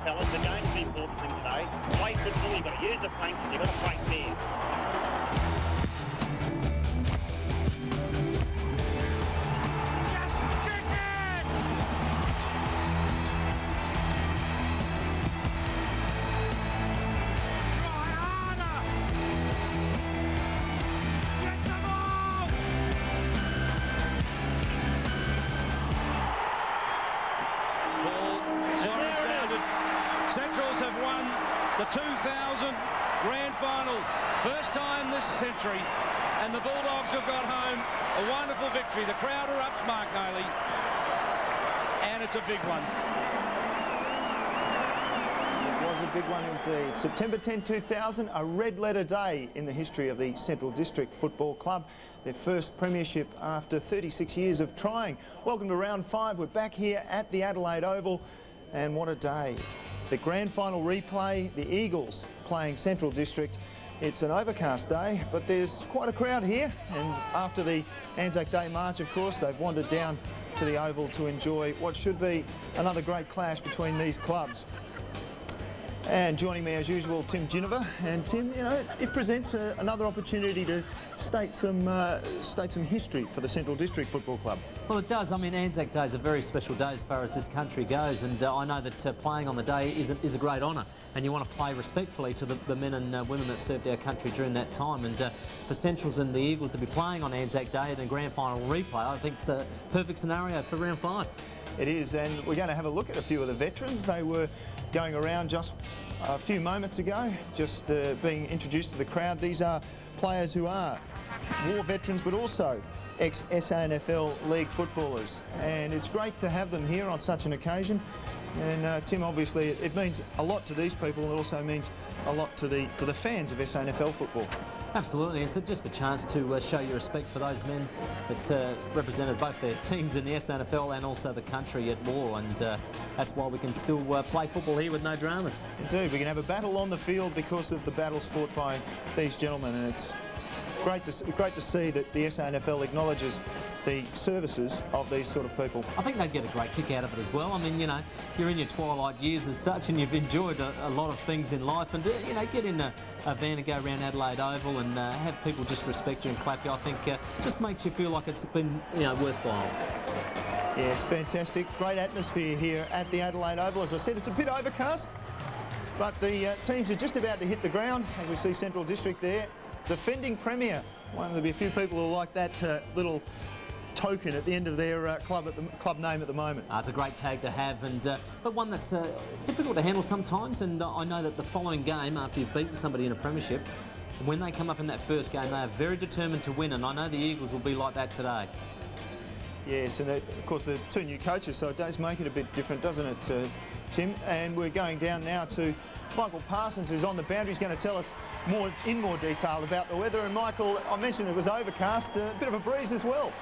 fellas. The game's the important thing today. Play football, you've got to use the planks and you've got to play fair. Centrals have won the 2000 grand final, first time this century, and the Bulldogs have got home a wonderful victory. The crowd are up, Mark Naley, and it's a big one. It was a big one indeed. September 10, 2000, a red-letter day in the history of the Central District Football Club. Their first premiership after 36 years of trying. Welcome to round 5. We're back here at the Adelaide Oval, and what a day. The grand final replay, the Eagles playing Central District. It's an overcast day, but there's quite a crowd here. And after the Anzac Day march, of course, they've wandered down to the Oval to enjoy what should be another great clash between these clubs. And joining me as usual, Tim Ginniver. And Tim, you know, it presents another opportunity to state some history for the Central District Football Club. Well, it does. I mean, Anzac Day is a very special day as far as this country goes, and I know that playing on the day is a great honour, and you want to play respectfully to the men and women that served our country during that time. And for Centrals and the Eagles to be playing on Anzac Day and the grand final replay, I think it's a perfect scenario for round 5. It is, and we're going to have a look at a few of the veterans. They were going around just a few moments ago, just being introduced to the crowd. These are players who are war veterans, but also ex-SANFL league footballers. And it's great to have them here on such an occasion. And Tim, obviously, it means a lot to these people. It also means a lot to the fans of SANFL football. Absolutely, it's just a chance to show your respect for those men that represented both their teams in the SANFL and also the country at war, and that's why we can still play football here with no dramas. Indeed, we can have a battle on the field because of the battles fought by these gentlemen, and it's great to see that the SANFL acknowledges the services of these sort of people. I think they'd get a great kick out of it as well. I mean, you know, you're in your twilight years as such and you've enjoyed a lot of things in life, and you know, get in a van and go around Adelaide Oval and have people just respect you and clap you. I think just makes you feel like it's been, you know, worthwhile. Yes, fantastic. Great atmosphere here at the Adelaide Oval. As I said, it's a bit overcast, but the teams are just about to hit the ground, as we see Central District there. Defending Premier. Well, there'll be a few people who like that little token at the end of their club name at the moment. It's a great tag to have, and but one that's difficult to handle sometimes. And I know that the following game, after you've beaten somebody in a premiership, when they come up in that first game, they are very determined to win, and I know the Eagles will be like that today. Yes, and of course the two new coaches, so it does make it a bit different, doesn't it, Tim? And we're going down now to Michael Parsons, who's on the boundary. He's going to tell us in more detail about the weather. And Michael, I mentioned it was overcast, a bit of a breeze as well.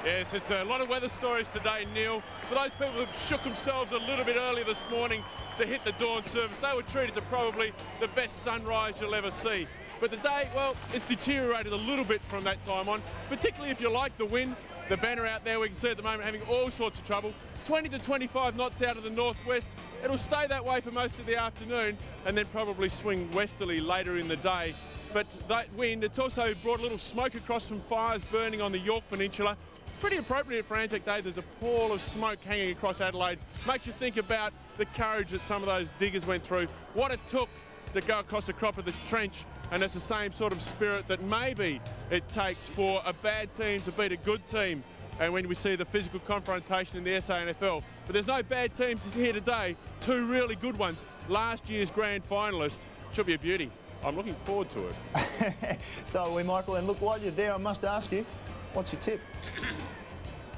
Yes, it's a lot of weather stories today, Neil. For those people who shook themselves a little bit earlier this morning to hit the dawn service, they were treated to probably the best sunrise you'll ever see. But the day, well, it's deteriorated a little bit from that time on, particularly if you like the wind. The banner out there we can see at the moment having all sorts of trouble. 20 to 25 knots out of the northwest. It'll stay that way for most of the afternoon and then probably swing westerly later in the day. But that wind, it's also brought a little smoke across from fires burning on the York Peninsula. Pretty appropriate for Anzac Day. There's a pall of smoke hanging across Adelaide. Makes you think about the courage that some of those diggers went through, what it took to go across the crop of this trench, and it's the same sort of spirit that maybe it takes for a bad team to beat a good team. And when we see the physical confrontation in the SANFL. But there's no bad teams here today, two really good ones. Last year's grand finalist. Should be a beauty. I'm looking forward to it. So are we, Michael. And look, while you're there, I must ask you, what's your tip?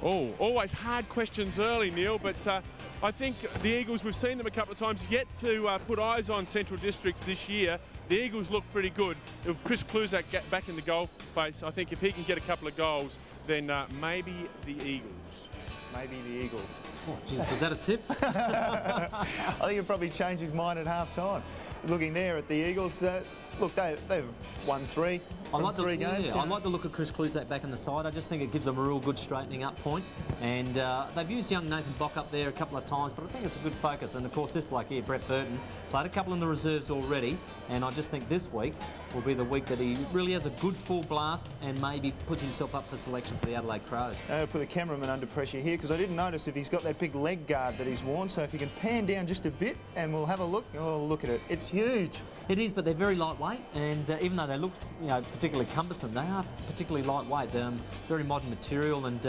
Oh, always hard questions early, Neil, but I think the Eagles, we've seen them a couple of times, yet to put eyes on Central Districts this year. The Eagles look pretty good. If Chris Kluzak get back in the goal face, I think if he can get a couple of goals, then maybe the Eagles. Maybe the Eagles. Oh, geez, was that a tip? I think he'll probably change his mind at half-time. Looking there at the Eagles, look, they've won three from three games. I like the look of Chris Cluzak back in the side. I just think it gives them a real good straightening up point. And they've used young Nathan Bock up there a couple of times, but I think it's a good focus. And of course, this bloke here, Brett Burton, played a couple in the reserves already. And I just think this week will be the week that he really has a good full blast and maybe puts himself up for selection for the Adelaide Crows. I'll put the cameraman under pressure here because I didn't notice if he's got that big leg guard that he's worn. So if you can pan down just a bit and we'll have a look. Oh, look at it. It's huge. It is, but they're very lightweight, and even though they look, particularly cumbersome, they are particularly lightweight. They're very modern material, and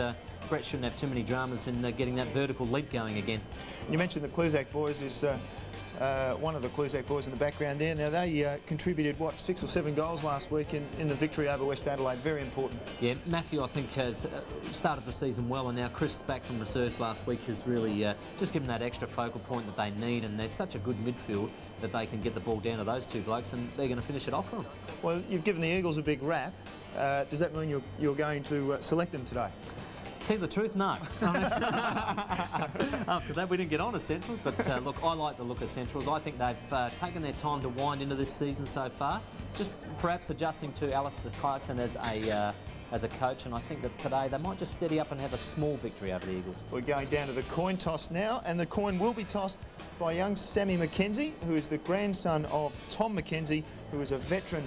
Brett shouldn't have too many dramas in getting that vertical leap going again. You mentioned the Cluzak boys is one of the Cluzak boys in the background there. Now, they contributed, 6 or 7 goals last week in the victory over West Adelaide. Very important. Yeah, Matthew, I think, has started the season well, and now Chris back from reserves last week has really just given that extra focal point that they need, and they're such a good midfield that they can get the ball down to those two blokes, and they're going to finish it off for them. Well, you've given the Eagles a big rap. Does that mean you're going to select them today? Tell you the truth, no. After that, we didn't get on to Centrals, but look, I like the look of Centrals. I think they've taken their time to wind into this season so far, just perhaps adjusting to Alistair Clarkson as a coach, and I think that today they might just steady up and have a small victory over the Eagles. We're going down to the coin toss now, and the coin will be tossed by young Sammy McKenzie, who is the grandson of Tom McKenzie, who is a veteran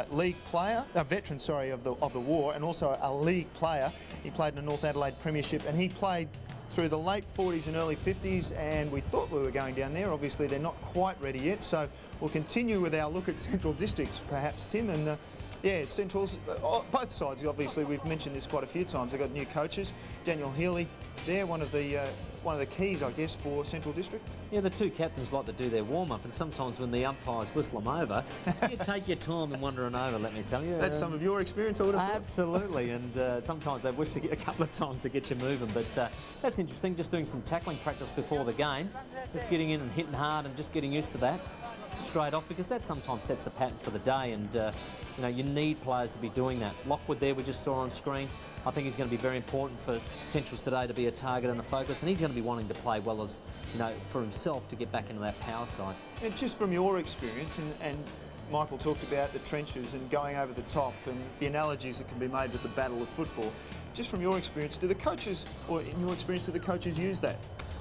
league player, a veteran, sorry, of the war, and also a league player. He played in the North Adelaide Premiership, and he played through the late 40s and early 50s, and we thought we were going down there. Obviously, they're not quite ready yet, so we'll continue with our look at Central Districts, perhaps, Tim, and yeah, Centrals, both sides, obviously, we've mentioned this quite a few times. They've got new coaches. Daniel Healy there, one of the keys, I guess, for Central District. Yeah, the two captains like to do their warm-up, and sometimes when the umpires whistle them over, you take your time in wandering over, let me tell you. That's some of your experience, I would have thought. Absolutely, and sometimes they wish to get a couple of times to get you moving, but that's interesting, just doing some tackling practice before the game, just getting in and hitting hard and just getting used to that straight off, because that sometimes sets the pattern for the day, and you need players to be doing that. Lockwood there we just saw on screen. I think he's going to be very important for Centrals today to be a target and a focus, and he's going to be wanting to play well as, for himself to get back into that power side. And just from your experience, and Michael talked about the trenches and going over the top and the analogies that can be made with the battle of football. Just from your experience, do the coaches, or in your experience, do the coaches use that?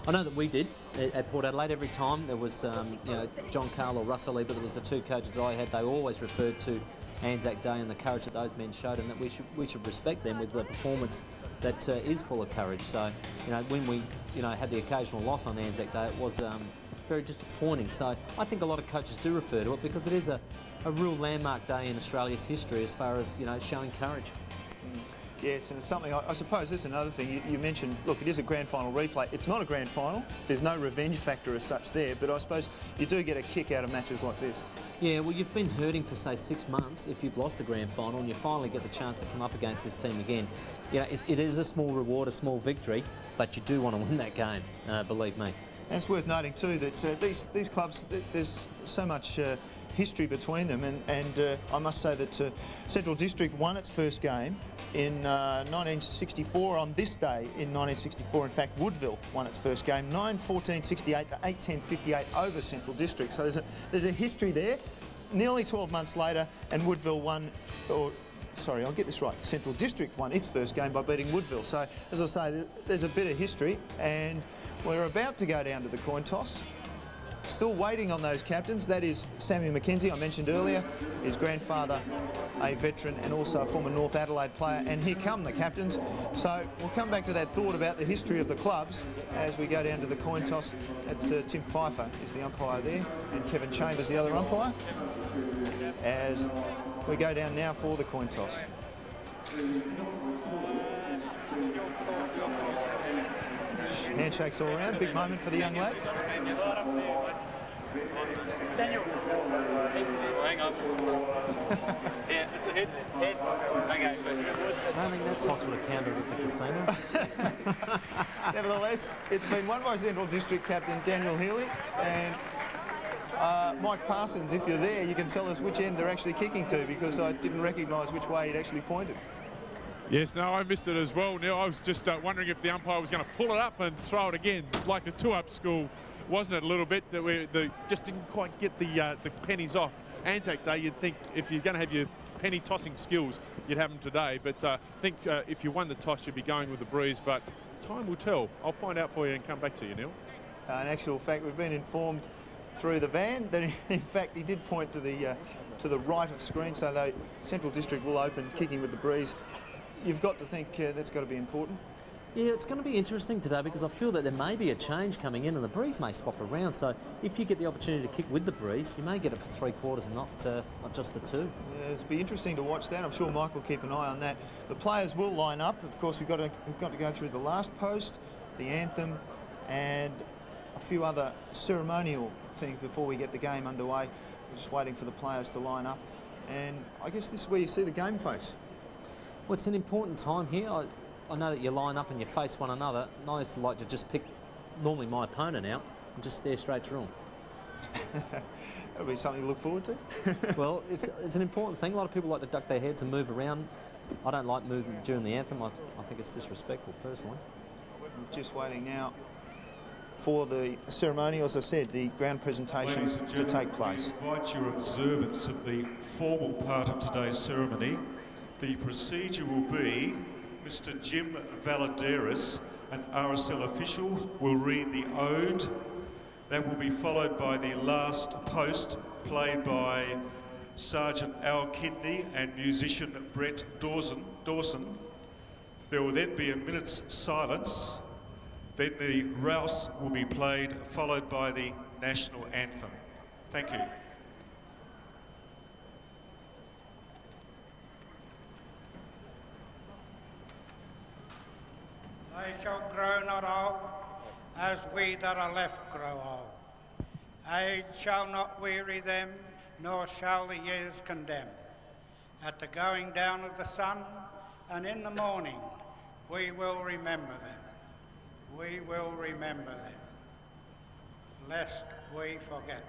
I know that we did at Port Adelaide. Every time there was, John Carl or Russell Lee, but it was the two coaches I had, they always referred to Anzac Day and the courage that those men showed, and that we should respect them with the performance that is full of courage. So, when we, had the occasional loss on Anzac Day, it was very disappointing. So I think a lot of coaches do refer to it because it is a real landmark day in Australia's history as far as, showing courage. Yes, and it's something, I suppose that's another thing. You mentioned, look, it is a grand final replay. It's not a grand final. There's no revenge factor as such there, but I suppose you do get a kick out of matches like this. Yeah, well, you've been hurting for, say, 6 months if you've lost a grand final and you finally get the chance to come up against this team again. It is a small reward, a small victory, but you do want to win that game, believe me. And it's worth noting too that these clubs, there's so much history between them, and I must say that Central District won its first game in 1964 on this day in 1964. In fact, Woodville won its first game 9-14-68 to 8-10-58 over Central District. So there's a history there. Nearly 12 months later, and Woodville won, sorry, I'll get this right. Central District won its first game by beating Woodville. So, as I say, there's a bit of history, and we're about to go down to the coin toss. Still waiting on those captains. That is Sammy McKenzie, I mentioned earlier. His grandfather, a veteran and also a former North Adelaide player. And here come the captains. So we'll come back to that thought about the history of the clubs as we go down to the coin toss. That's Tim Pfeiffer is the umpire there, and Kevin Chambers the other umpire. As we go down now for the coin toss. Handshakes all around. Big moment for the young lad. Daniel. Hang on. Yeah, it's a hit. Heads. Okay, I don't think that toss would have counted at the casino. Nevertheless, it's been won by Central District captain Daniel Healy, and Mike Parsons, if you're there, you can tell us which end they're actually kicking to, because I didn't recognise which way he'd actually pointed. Yes, no, I missed it as well, Neil. I was just wondering if the umpire was going to pull it up and throw it again, like the two-up school, wasn't it, a little bit, that we just didn't quite get the pennies off. Anzac Day, you'd think if you're going to have your penny tossing skills, you'd have them today. But I think if you won the toss, you'd be going with the breeze. But time will tell. I'll find out for you and come back to you, Neil. In actual fact, we've been informed through the van that in fact he did point to the right of screen, so the Central District will open kicking with the breeze. You've got to think that's got to be important. Yeah, it's going to be interesting today because I feel that there may be a change coming in and the breeze may swap around. So if you get the opportunity to kick with the breeze, you may get it for 3 quarters and not just the 2. Yeah, it'll be interesting to watch that. I'm sure Mike will keep an eye on that. The players will line up. Of course, we've got to go through the last post, the anthem, and a few other ceremonial things before we get the game underway. We're just waiting for the players to line up. And I guess this is where you see the game face. Well, it's an important time here. I know that you line up and you face one another. And I used to like to just pick normally my opponent out and just stare straight through them. That'll be something to look forward to. Well, it's an important thing. A lot of people like to duck their heads and move around. I don't like moving during the anthem. I think it's disrespectful, personally. We're just waiting now for the ceremonial, as I said, the ground presentation to take place. We invite your observance of the formal part of today's ceremony. The procedure will be Mr. Jim Valadares, an RSL official, will read the ode. That will be followed by the last post, played by Sergeant Al Kidney and musician Brett Dawson. There will then be a minute's silence. Then the rouse will be played, followed by the national anthem. Thank you. They shall grow not old, as we that are left grow old. Age shall not weary them, nor shall the years condemn. At the going down of the sun, and in the morning, we will remember them. We will remember them, lest we forget.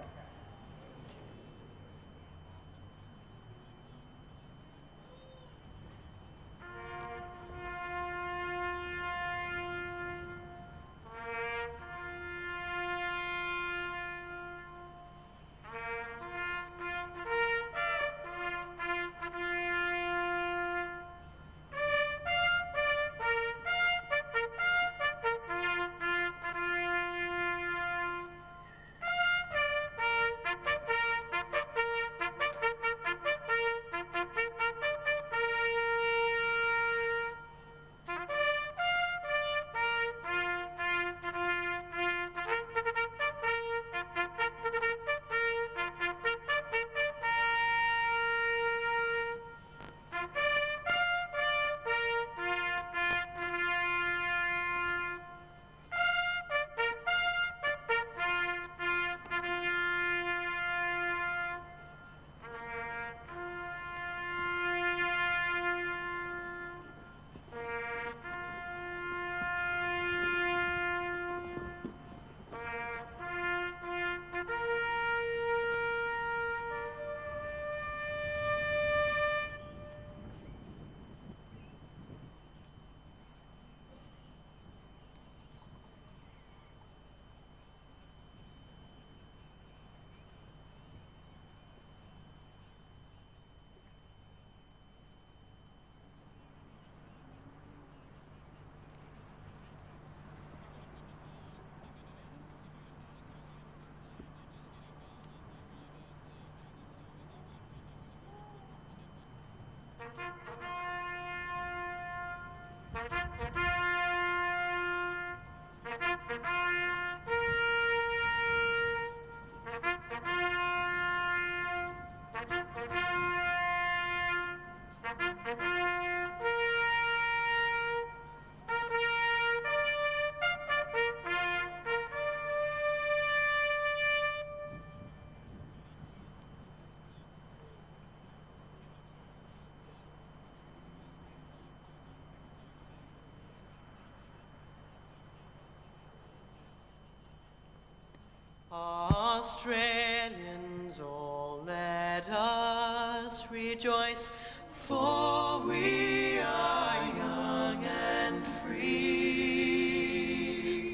Australians, all let us rejoice, for we are young and free.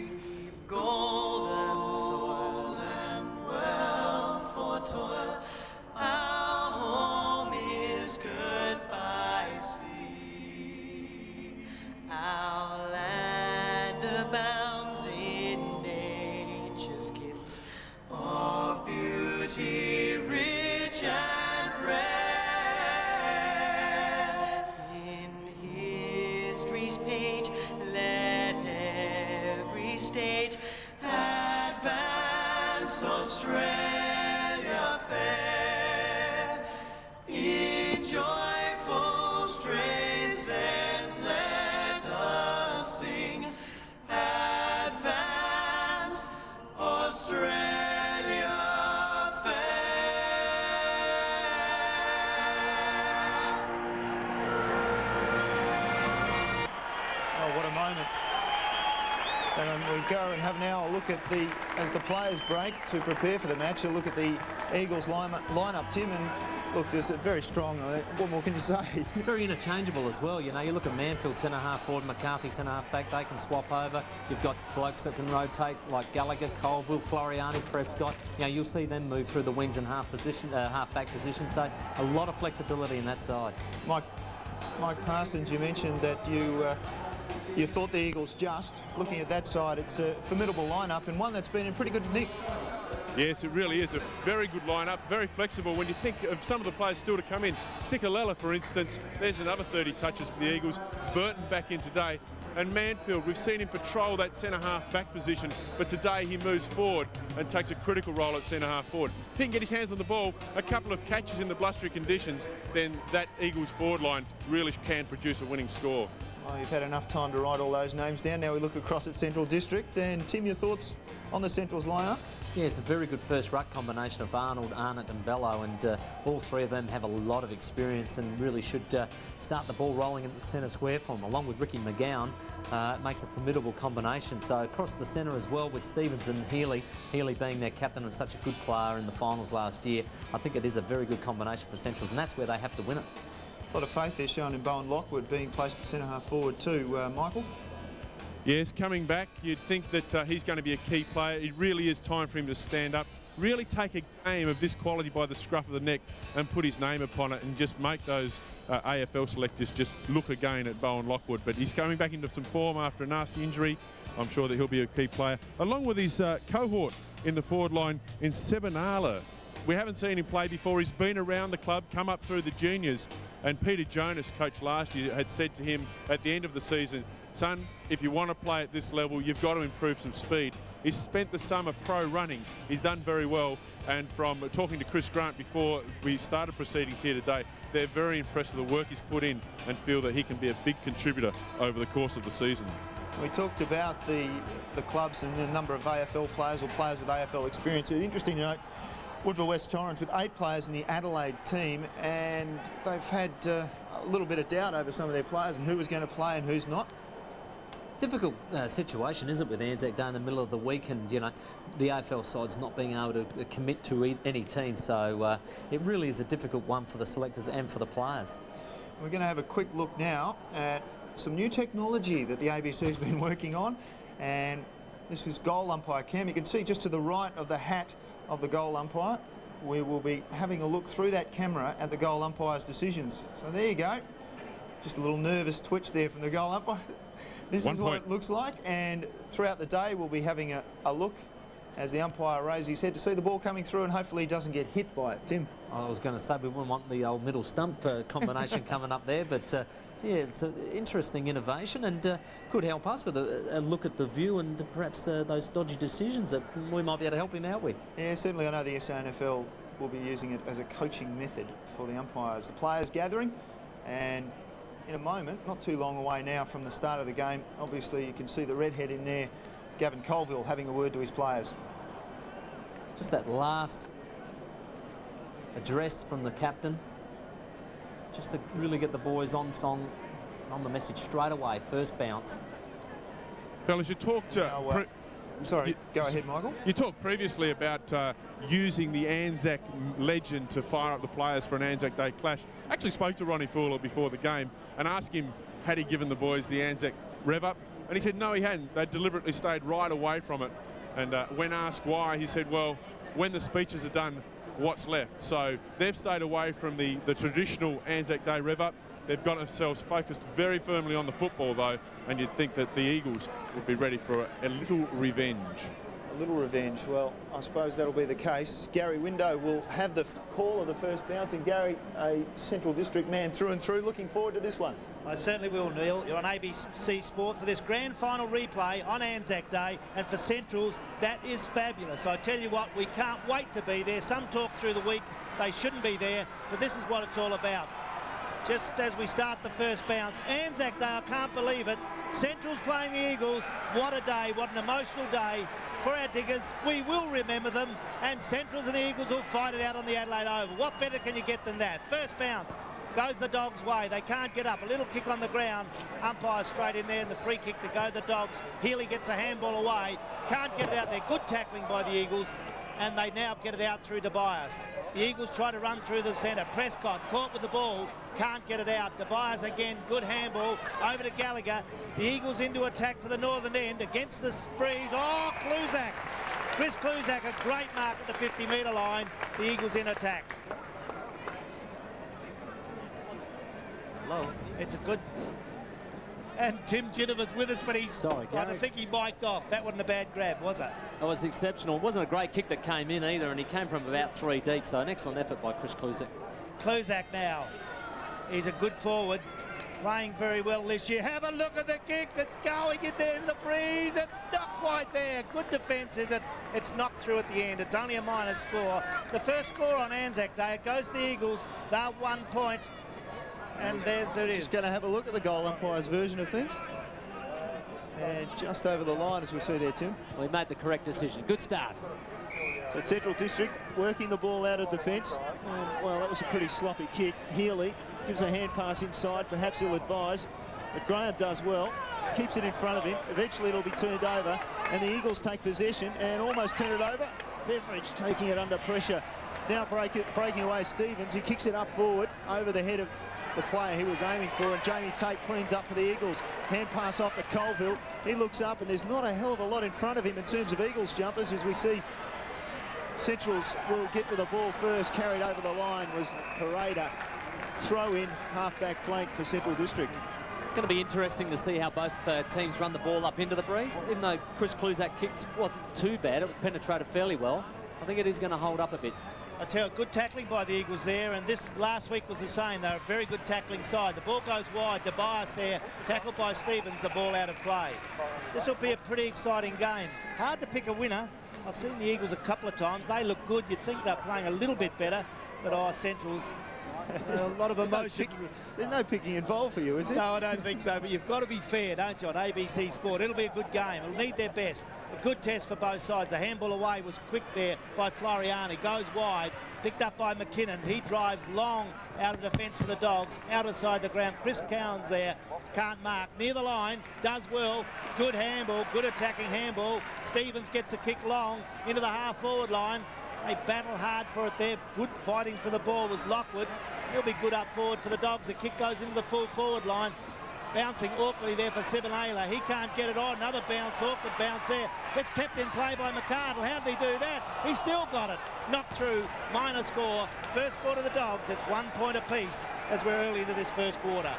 We've golden soil and wealth for toil. us, Australia fair, in joyful strains then let us sing, advance, Australia fair. Oh, what a moment. And we go and have now a look at as the players break to prepare for the match, a look at the Eagles lineup, Tim, and look, there's a very strong, what more can you say? Very interchangeable as well. You know, you look at Manfield centre-half forward, McCarthy centre-half back, they can swap over. You've got blokes that can rotate like Gallagher, Colville, Floriani, Prescott. You know, you'll see them move through the wings and half-back position. So a lot of flexibility in that side. Mike Parsons, you mentioned that you thought the Eagles just. Looking at that side, it's a formidable lineup and one that's been in pretty good nick. Yes, it really is a very good lineup, very flexible. When you think of some of the players still to come in, Sickalella, for instance, there's another 30 touches for the Eagles. Burton back in today. And Manfield, we've seen him patrol that centre-half back position, but today he moves forward and takes a critical role at centre-half forward. If he can get his hands on the ball, a couple of catches in the blustery conditions, then that Eagles forward line really can produce a winning score. Well, you've had enough time to write all those names down. Now we look across at Central District. And Tim, your thoughts on the Central's lineup? Yeah, it's a very good first ruck combination of Arnold, Arnott and Bello, and all three of them have a lot of experience and really should start the ball rolling in the centre square for them, along with Ricky McGowan. It makes a formidable combination. So across the centre as well with Stevens and Healy being their captain and such a good player in the finals last year, I think it is a very good combination for Centrals, and that's where they have to win it. A lot of faith there shown in Bowen Lockwood being placed at centre-half forward too, Michael. Yes, coming back, you'd think that he's going to be a key player. It really is time for him to stand up, really take a game of this quality by the scruff of the neck and put his name upon it and just make those AFL selectors just look again at Bowen Lockwood. But he's coming back into some form after a nasty injury. I'm sure that he'll be a key player, along with his cohort in the forward line in Sebanala. We haven't seen him play before. He's been around the club, come up through the juniors, and Peter Jonas, coach last year, had said to him at the end of the season, son, if you want to play at this level, you've got to improve some speed. He's spent the summer pro running. He's done very well, and from talking to Chris Grant before we started proceedings here today, they're very impressed with the work he's put in and feel that he can be a big contributor over the course of the season. We talked about the clubs and the number of AFL players or players with AFL experience. It's interesting to note Woodville West Torrens with 8 players in the Adelaide team, and they've had a little bit of doubt over some of their players and who was going to play and who's not. Difficult situation, is it, with Anzac Day in the middle of the week, and you know the AFL side's not being able to commit to any team, so it really is a difficult one for the selectors and for the players. We're going to have a quick look now at some new technology that the ABC's been working on, and this is goal umpire cam. You can see just to the right of the hat of the goal umpire, we will be having a look through that camera at the goal umpire's decisions. So there you go. Just a little nervous twitch there from the goal umpire. This is what it looks like, and throughout the day we'll be having a look as the umpire raises his head to see the ball coming through, and hopefully he doesn't get hit by it. Tim? I was going to say we wouldn't want the old middle stump combination coming up there, but yeah, it's an interesting innovation and could help us with a look at the view and perhaps those dodgy decisions that we might be able to help him out with. Yeah, certainly I know the SANFL will be using it as a coaching method for the umpires. The players gathering, and in a moment, not too long away now from the start of the game, obviously you can see the redhead in there, Gavin Colville, having a word to his players. Just that last address from the captain, just to really get the boys on song, on the message straight away, first bounce. Fellas, you talked... sorry, go ahead, Michael. You talked previously about using the Anzac legend to fire up the players for an Anzac Day clash. I actually spoke to Ronnie Fuller before the game and asked him, had he given the boys the Anzac rev up? And he said no, he hadn't. They deliberately stayed right away from it. And when asked why, he said, well, when the speeches are done, what's left? So they've stayed away from the traditional Anzac Day rev up. They've got themselves focused very firmly on the football, though, and you'd think that the Eagles would be ready for a little revenge. A little revenge. Well, I suppose that'll be the case. Gary Window will have the call of the first bounce, and Gary, a Central District man through and through, looking forward to this one. I certainly will, Neil. You're on ABC Sport for this grand final replay on Anzac Day, and for Centrals, that is fabulous. I tell you what, we can't wait to be there. Some talk through the week they shouldn't be there, but this is what it's all about. Just as we start the first bounce, Anzac Day, I can't believe it. Central's playing the Eagles. What a day, what an emotional day for our Diggers. We will remember them, and Centrals and the Eagles will fight it out on the Adelaide Oval. What better can you get than that? First bounce goes the Dogs' way. They can't get up. A little kick on the ground. Umpire straight in there, and the free kick to go the Dogs. Healy gets a handball away. Can't get it out there. Good tackling by the Eagles, and they now get it out through Tobias. The Eagles try to run through the centre. Prescott caught with the ball. Can't get it out. Tobias again. Good handball. Over to Gallagher. The Eagles into attack to the northern end against the breeze. Oh, Kluzak. Chris Kluzak, a great mark at the 50-metre line. The Eagles in attack. Hello. It's a good... And Tim Ginniver's with us, but he's... Sorry, I Gary. think he mic'd off. That wasn't a bad grab, was it? That was exceptional. It wasn't a great kick that came in either, and he came from about 3 deep, so an excellent effort by Chris Kluzak. Kluzak now. He's a good forward. Playing very well this year. Have a look at the kick. It's going in there into the breeze. It's not quite there. Good defence, is it? It's knocked through at the end. It's only a minus score. The first score on Anzac Day, it goes to the Eagles. They're 1 point. And there's it is. Just going to have a look at the goal umpire's version of things. And just over the line, as we see there, Tim. Well, he made the correct decision. Good start. So Central District working the ball out of defence. Well, that was a pretty sloppy kick. Healy gives a hand pass inside, perhaps ill-advised, but Graham does well, keeps it in front of him. Eventually it'll be turned over, and the Eagles take possession and almost turn it over. Beveridge taking it under pressure. Now breaking away Stevens. He kicks it up forward over the head of the player he was aiming for, and Jamie Tate cleans up for the Eagles. Hand pass off to Colville. He looks up, and there's not a hell of a lot in front of him in terms of Eagles jumpers, as we see Centrals will get to the ball first. Carried over the line was Pareda. Throw in, half-back flank for Central District. Going to be interesting to see how both teams run the ball up into the breeze. Even though Chris Kluzak kicks wasn't too bad, it penetrated fairly well. I think it is going to hold up a bit. I tell you, good tackling by the Eagles there, and this last week was the same. They're a very good tackling side. The ball goes wide. Tobias there, tackled by Stevens, the ball out of play. This will be a pretty exciting game. Hard to pick a winner. I've seen the Eagles a couple of times. They look good. You'd think they're playing a little bit better, but Centrals, a lot of emotion. There's no picking involved for you, is there? No, I don't think so, but you've got to be fair, don't you, on ABC Sport. It'll be a good game. It'll need their best. A good test for both sides. The handball away was quick there by Floriani. Goes wide, picked up by McKinnon. He drives long out of defence for the Dogs, outside the ground. Chris Cowens there, can't mark. Near the line, does well. Good handball, good attacking handball. Stevens gets a kick long into the half-forward line. They battle hard for it there. Good fighting for the ball was Lockwood. He'll be good up forward for the Dogs. The kick goes into the full forward line. Bouncing awkwardly there for Sibanela. He can't get it on. Another bounce, awkward bounce there. It's kept in play by McArdle. How did he do that? He still got it. Knocked through. Minor score. First quarter the Dogs. It's 1 point apiece as we're early into this first quarter.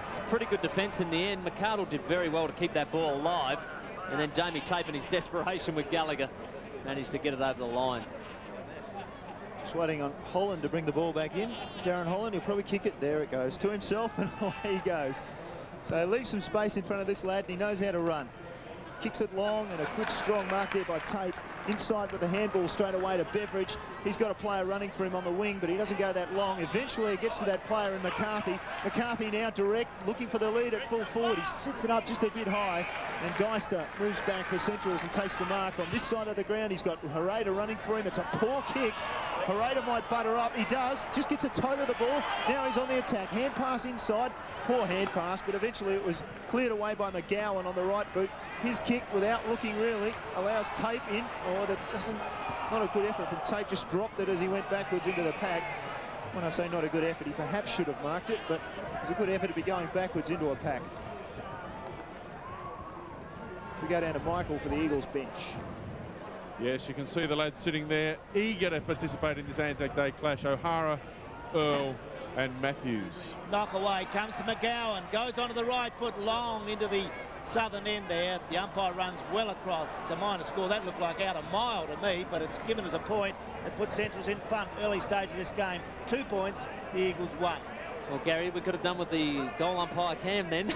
It's a pretty good defence in the end. McArdle did very well to keep that ball alive. And then Jamie Tate, in his desperation with Gallagher, managed to get it over the line. Just waiting on Holland to bring the ball back in. Darren Holland, he'll probably kick it. There it goes to himself, and away he goes. So leaves some space in front of this lad, and he knows how to run. Kicks it long, and a good strong mark there by Tate. Inside with the handball straight away to Beveridge. He's got a player running for him on the wing, but he doesn't go that long. Eventually it gets to that player in McCarthy. McCarthy now direct, looking for the lead at full forward. He sits it up just a bit high, and Geister moves back for Centrals and takes the mark. On this side of the ground, he's got Hereda running for him. It's a poor kick. Hereda might butter up. He does. Just gets a toe to the ball. Now he's on the attack. Hand pass inside. Poor hand pass, but eventually it was cleared away by McGowan on the right boot. His kick, without looking really, allows Tape in. Oh, that doesn't... Not a good effort from Tape. Just dropped it as he went backwards into the pack. When I say not a good effort, he perhaps should have marked it, but it was a good effort to be going backwards into a pack. We go down to Michael for the Eagles bench. Yes, you can see the lads sitting there, eager to participate in this Anzac Day clash. O'Hara, Earl and Matthews. Knock away, comes to McGowan, goes onto the right foot long into the southern end there. The umpire runs well across. It's a minor score. That looked like out a mile to me, but it's given us a point and put Centrals in front early stage of this game. 2 points, the Eagles won. Well, Gary, we could have done with the goal umpire cam then,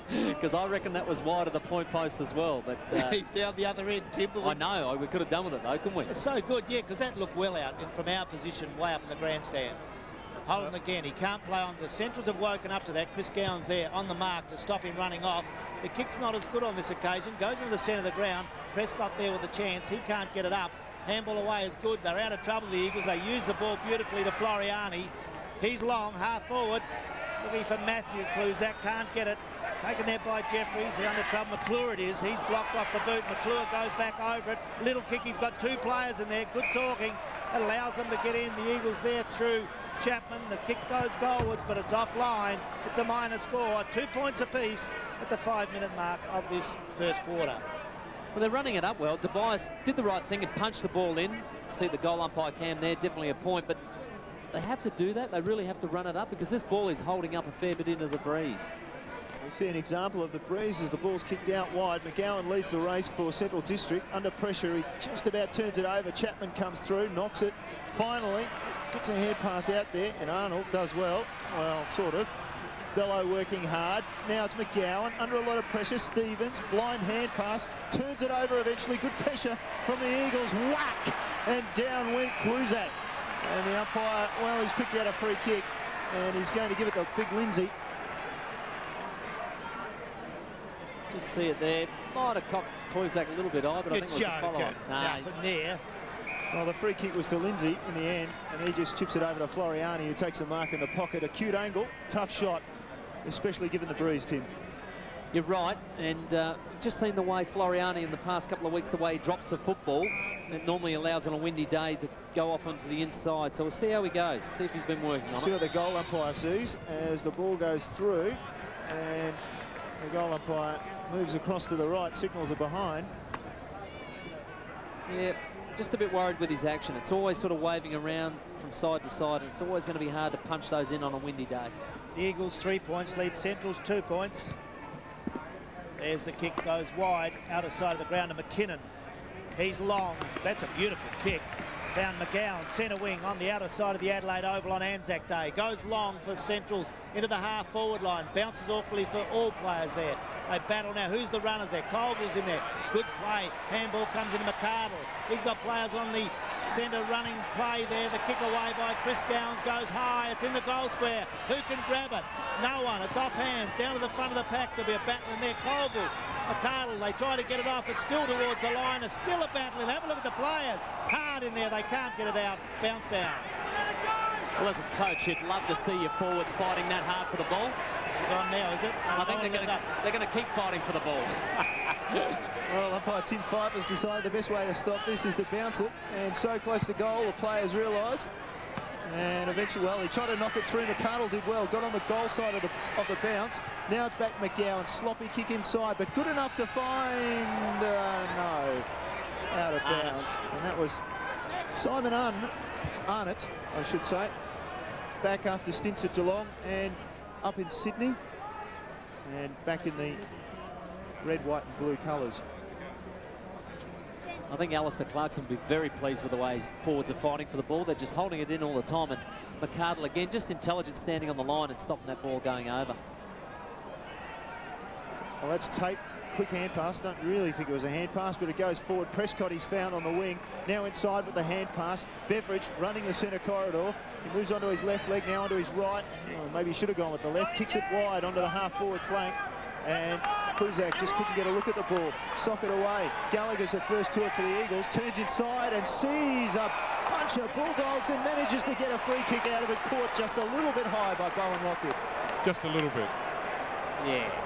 because I reckon that was wide of the point post as well. But he's down the other end, Tim. I know. We could have done with it, though, couldn't we? It's so good, yeah, because that looked well out from our position way up in the grandstand. Holden again, he can't play on. The Centrals have woken up to that. Chris Gowan's there on the mark to stop him running off. The kick's not as good on this occasion. Goes into the centre of the ground. Prescott there with a chance. He can't get it up. Handball away is good. They're out of trouble, the Eagles. They use the ball beautifully to Floriani. He's long, half forward. Looking for Matthew. Cluzak can't get it. Taken there by Jeffries. They're under trouble. McClure it is. He's blocked off the boot. McClure goes back over it. Little kick. He's got 2 players in there. Good talking. It allows them to get in. The Eagles there through Chapman. The kick goes goalwards, but it's offline. It's a minor score. 2 points apiece at the 5-minute mark of this first quarter. Well, they're running it up well. Tobias did the right thing and punched the ball in. See the goal umpire cam there, definitely a point, but they have to do that. They really have to run it up because this ball is holding up a fair bit into the breeze. We see an example of the breeze as the ball's kicked out wide. McGowan leads the race for Central District. Under pressure, he just about turns it over. Chapman comes through, knocks it. Finally, gets a hand pass out there, and Arnold does well. Well, sort of. Bello working hard. Now it's McGowan under a lot of pressure. Stevens, blind hand pass, turns it over eventually. Good pressure from the Eagles. Whack! And down went Cluzak. And the umpire, well, he's picked out a free kick, and he's going to give it to Big Lindsay. Just see it there. Might have cocked Cluzak a little bit high, but I think it was a follow-up. Nothing there. Well, the free kick was to Lindsay in the end, and he just chips it over to Floriani, who takes a mark in the pocket. Acute angle, tough shot, especially given the breeze, Tim. You're right, and you've just seen the way Floriani in the past couple of weeks, the way he drops the football. It normally allows on a windy day to go off onto the inside. So we'll see how he goes, see if he's been working on it. See what the goal umpire sees as the ball goes through, and the goal umpire moves across to the right, signals are behind. Yeah, just a bit worried with his action. It's always sort of waving around from side to side, and it's always going to be hard to punch those in on a windy day. The Eagles 3 points, lead Centrals 2 points. There's the kick, goes wide, out of sight of the ground to McKinnon. He's long, that's a beautiful kick. Found McGowan, centre wing on the outer side of the Adelaide Oval on Anzac Day. Goes long for Centrals into the half forward line. Bounces awkwardly for all players there. They battle now. Who's the runners there? Colville's in there. Good play. Handball comes into McCardle. He's got players on the centre running play there. The kick away by Chris Gowans goes high. It's in the goal square. Who can grab it? No one. It's off hands. Down to the front of the pack. There'll be a battle in there. Colville. McCardle, they try to get it off. It's still towards the line. It's still a battle. Have a look at the players. Hard in there. They can't get it out. Bounce down. Well, as a coach, you'd love to see your forwards fighting that hard for the ball. She's on now, is it? I think they're going to keep fighting for the ball. Well, umpire Tim Fife has decided the best way to stop this is to bounce it, and so close to goal, the players realise. And eventually, well, he tried to knock it through. McCardle did well, got on the goal side of the bounce. Now it's back McGowan, sloppy kick inside, but good enough to find, no, out of bounds. And that was Simon Arnott, I should say, back after stints at Geelong and up in Sydney, and back in the red, white and blue colours. I think Alistair Clarkson will be very pleased with the way his forwards are fighting for the ball. They're just holding it in all the time, and McCardle again, just intelligent standing on the line and stopping that ball going over. Well, that's tape. Quick hand pass. Don't really think it was a hand pass, but it goes forward. Prescott he's found on the wing. Now inside with the hand pass. Beveridge running the centre corridor. He moves onto his left leg, now onto his right. Oh, maybe he should have gone with the left. Kicks it wide onto the half-forward flank. And Cluzak just couldn't get a look at the ball. Sock it away. Gallagher's the first to it for the Eagles. Turns inside and sees a bunch of Bulldogs and manages to get a free kick out of it. Caught just a little bit high by Bowen Lockwood. Just a little bit. Yeah.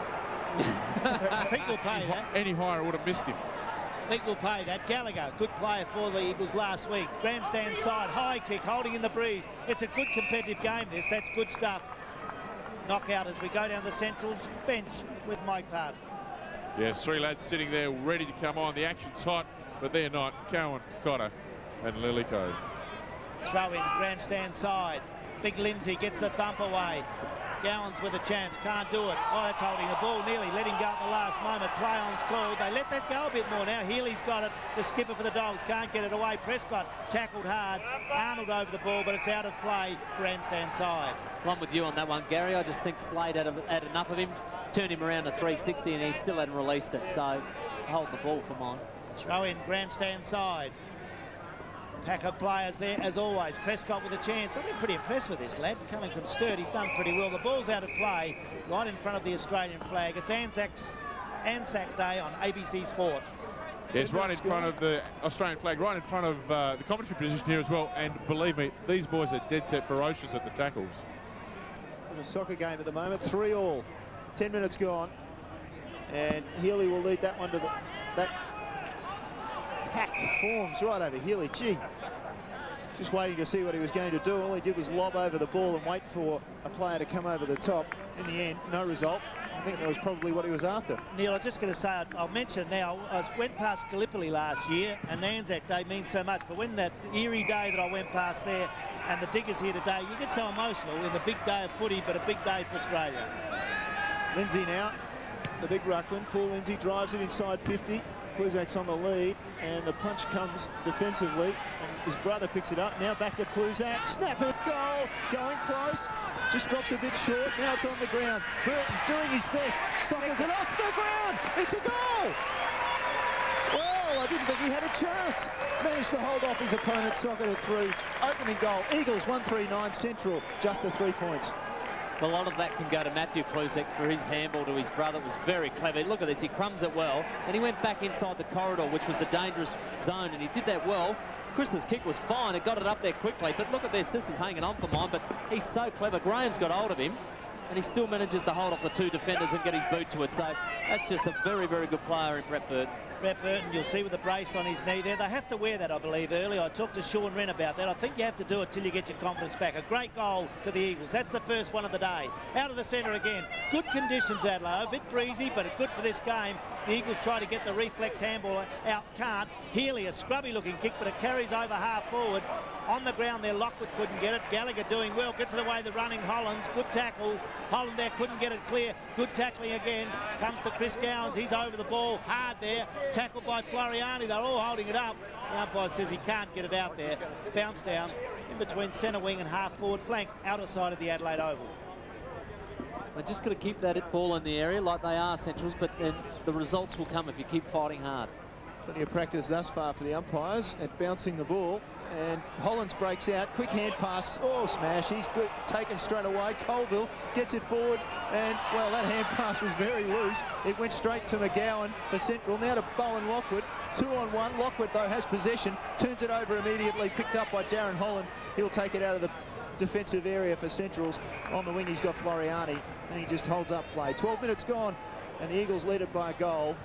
I think we'll pay that. Any higher would have missed him. I think we'll pay that. Gallagher, good player for the Eagles last week. Grandstand side, high kick, holding in the breeze. It's a good competitive game, this. That's good stuff. Knockout as we go down the Central's bench with Mike Parsons. Yes, 3 lads sitting there ready to come on. The action's hot, but they're not. Cowan, Cotter and Lillico. Throw in, grandstand side. Big Lindsay gets the thump away. Gowans with a chance, can't do it. Oh, that's holding the ball nearly, let him go at the last moment. Play on's called. They let that go a bit more now. Healy's got it. The skipper for the Dogs can't get it away. Prescott tackled hard. Arnold over the ball, but it's out of play. Grandstand side. Well, I'm with you on that one, Gary. I just think Slade had enough of him, turned him around to 360, and he still hadn't released it. So, hold the ball for mine. Throw in grandstand side. Pack of players there, as always. Prescott with a chance. I've been pretty impressed with this lad. Coming from Sturt, he's done pretty well. The ball's out of play, right in front of the Australian flag. It's Anzac Day on ABC Sport. Yes, right in front of the Australian flag, right in front of the commentary position here as well. And believe me, these boys are dead set ferocious at the tackles. In a soccer game at the moment, 3-all. 10 minutes gone. And Healy will lead that one to that pack forms right over Healy. Gee, just waiting to see what he was going to do. All he did was lob over the ball and wait for a player to come over the top. In the end, no result. I think that was probably what he was after. Neil, I was just going to say, I'll mention it now, I went past Gallipoli last year, and Anzac Day means so much, but when that eerie day that I went past there and the Diggers here today, you get so emotional in the big day of footy, but a big day for Australia. Lindsay now, the big ruckman. Paul Lindsay drives it inside 50. Kluzak's on the lead, and the punch comes defensively, and his brother picks it up. Now back to Kluzak, snap it, goal, going close, just drops a bit short. Now it's on the ground. Burton doing his best, sockers it off the ground. It's a goal. Well, I didn't think he had a chance. Managed to hold off his opponent, socketed it through. Opening goal. Eagles 139 Central, just the 3 points. A lot of that can go to Matthew Kluzak for his handball to his brother. It was very clever. Look at this, he crumbs it well, and he went back inside the corridor, which was the dangerous zone, and he did that well. Chris's kick was fine, it got it up there quickly, but look at this, this is hanging on for mine, but he's so clever. Graham's got hold of him, and he still manages to hold off the 2 defenders and get his boot to it. So that's just a very, very good player in Brett Burton. Brett Burton, you'll see with the brace on his knee there. They have to wear that, I believe, early. I talked to Sean Wren about that. I think you have to do it till you get your confidence back. A great goal to the Eagles. That's the first one of the day. Out of the centre again. Good conditions, Adelaide. A bit breezy, but good for this game. The Eagles try to get the reflex handball out. Can't. Healy, a scrubby-looking kick, but it carries over half forward. On the ground there, Lockwood couldn't get it. Gallagher doing well, gets it away, the running Hollands. Good tackle. Holland there couldn't get it clear. Good tackling again. Comes to Chris Gowans. He's over the ball. Hard there. Tackled by Floriani. They're all holding it up. The umpire says he can't get it out there. Bounce down in between centre wing and half forward flank, outer side of the Adelaide Oval. They're just got to keep that ball in the area like they are, Centrals, but then the results will come if you keep fighting hard. Plenty of practice thus far for the umpires at bouncing the ball. And Hollands breaks out, quick hand pass, oh smash, he's good, taken straight away. Colville gets it forward, and well, that hand pass was very loose. It went straight to McGowan for Central. Now to Bowen Lockwood, 2-on-1. Lockwood though has possession, turns it over immediately, picked up by Darren Holland. He'll take it out of the defensive area for Centrals. On the wing he's got Floriani, and he just holds up play. 12 minutes gone, and the Eagles lead it by a goal.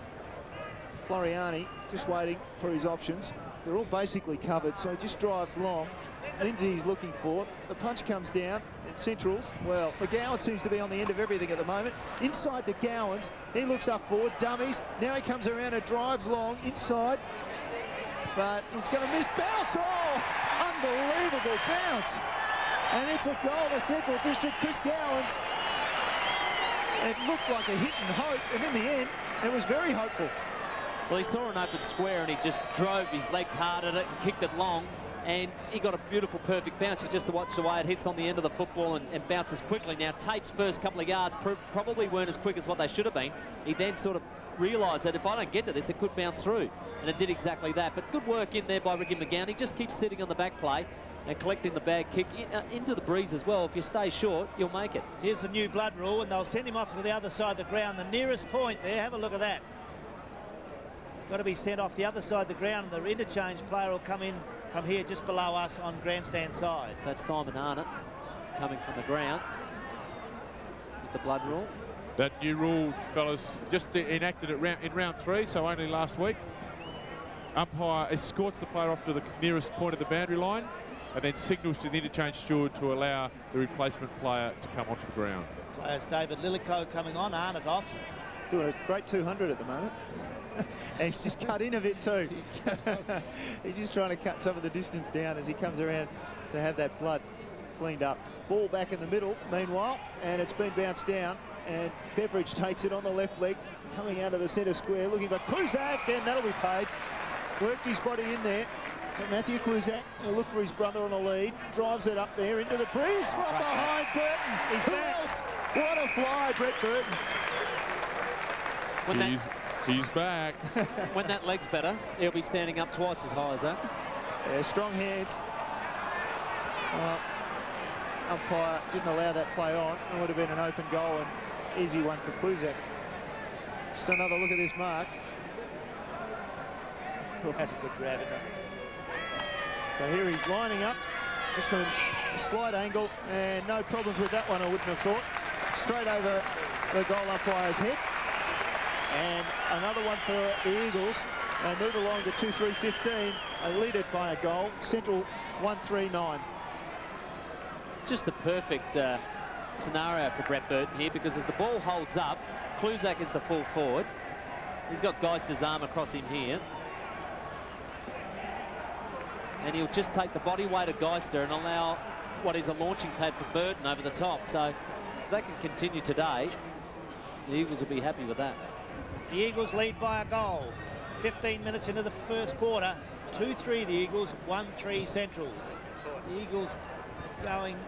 Floriani just waiting for his options. They're all basically covered, so he just drives long. Lindsay's looking for it. The punch comes down, and Centrals, well, McGowan seems to be on the end of everything at the moment. Inside to Gowans, he looks up forward, dummies. Now he comes around and drives long inside, but he's going to miss bounce. Oh, unbelievable bounce. And it's a goal for Central District. Chris Gowans. It looked like a hit and hope, and in the end, it was very hopeful. Well, he saw an open square and he just drove his legs hard at it and kicked it long, and he got a beautiful, perfect bounce. You just watch the way it hits on the end of the football and bounces quickly. Now, Tape's first couple of yards probably weren't as quick as what they should have been. He then sort of realised that if I don't get to this, it could bounce through, and it did exactly that. But good work in there by Ricky McGowan. He just keeps sitting on the back play and collecting the bag kick into the breeze as well. If you stay short, you'll make it. Here's the new blood rule, and they'll send him off to the other side of the ground. The nearest point there, have a look at that. Got to be sent off the other side of the ground. The interchange player will come in from here just below us on grandstand side. So that's Simon Arnott coming from the ground with the blood rule. That new rule, fellas, just enacted it in round 3, so only last week. Umpire escorts the player off to the nearest point of the boundary line and then signals to the interchange steward to allow the replacement player to come onto the ground. Players David Lillico coming on, Arnott off. Doing a great 200 at the moment. And he's just cut in a bit too. He's just trying to cut some of the distance down as he comes around to have that blood cleaned up. Ball back in the middle, meanwhile, and it's been bounced down. And Beveridge takes it on the left leg, coming out of the centre square, looking for Kluzak, and that'll be paid. Worked his body in there. So Matthew Kluzak, he'll look for his brother on the lead, drives it up there into the breeze from behind Burton. Who else? What a fly, Brett Burton. He's back. When that leg's better, he'll be standing up twice as high as that. Yeah, strong hands. Umpire didn't allow that play on. It would have been an open goal and easy one for Kluzak. Just another look at this mark. That's a good grab, isn't it? So here he's lining up just from a slight angle, and no problems with that one, I wouldn't have thought. Straight over the goal umpire's head. And another one for the Eagles. They move along to 2-3-15. They lead it by a goal. Central 1-3-9. Just a perfect scenario for Brett Burton here, because as the ball holds up, Kluzak is the full forward. He's got Geister's arm across him here. And he'll just take the body weight of Geister and allow what is a launching pad for Burton over the top. So if they can continue today, the Eagles will be happy with that. The Eagles lead by a goal. 15 minutes into the first quarter. 2-3 the Eagles, 1-3 Centrals. The Eagles going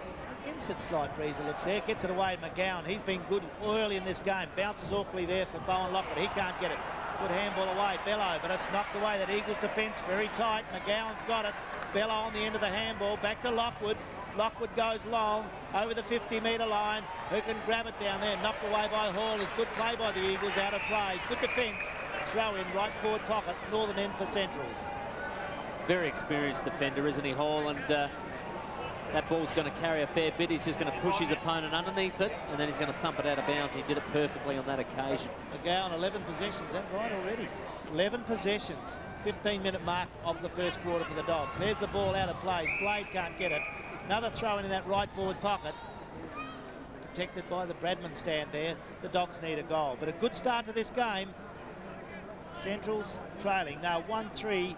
against it, slight breeze, it looks there. Gets it away, McGowan. He's been good early in this game. Bounces awkwardly there for Bowen Lockwood. He can't get it. Good handball away, Bello, but it's knocked away. That Eagles defence very tight. McGowan's got it. Bello on the end of the handball. Back to Lockwood. Lockwood goes long over the 50-metre line. Who can grab it down there? Knocked away by Hall. Is good play by the Eagles. Out of play. Good defence. Throw in right forward pocket. Northern end for Centrals. Very experienced defender, isn't he, Hall? And that ball's going to carry a fair bit. He's just going to push his opponent underneath it, and then he's going to thump it out of bounds. He did it perfectly on that occasion. McGowan, 11 possessions. Is that right already? 11 possessions. 15-minute mark of the first quarter for the Dogs. There's the ball out of play. Slade can't get it. Another throw in that right forward pocket. Protected by the Bradman stand there. The Dogs need a goal. But a good start to this game. Centrals trailing. Now 1-3.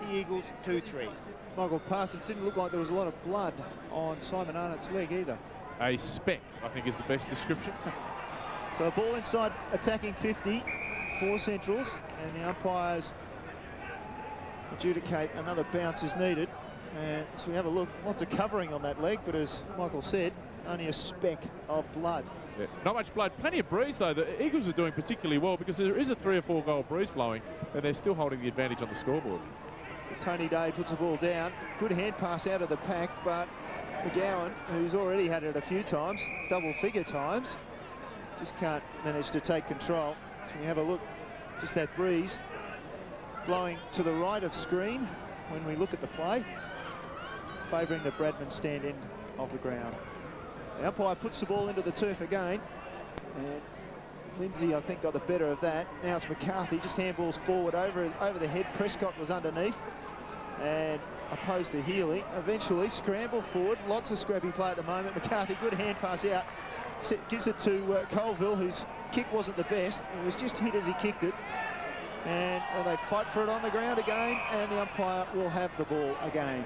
The Eagles 2-3. Michael Parsons, didn't look like there was a lot of blood on Simon Arnott's leg either. A speck, I think, is the best description. So the ball inside attacking 50 for Centrals, and the umpires adjudicate another bounce is needed. And so we have a look, lots of covering on that leg, but as Michael said, only a speck of blood. Yeah, not much blood, plenty of breeze though. The Eagles are doing particularly well because there is a 3 or 4 goal breeze blowing, and they're still holding the advantage on the scoreboard. So Tony Day puts the ball down. Good hand pass out of the pack, but McGowan, who's already had it a few times, double-figure times, just can't manage to take control. So we have a look, just that breeze blowing to the right of screen when we look at the play, favouring the Bradman stand end of the ground. The umpire puts the ball into the turf again, and Lindsay, I think, got the better of that. Now it's McCarthy, just handballs forward over the head. Prescott was underneath and opposed to Healy. Eventually scramble forward, lots of scrappy play at the moment. McCarthy, good hand pass out, gives it to Colville, whose kick wasn't the best. It was just hit as he kicked it. And they fight for it on the ground again, and the umpire will have the ball again.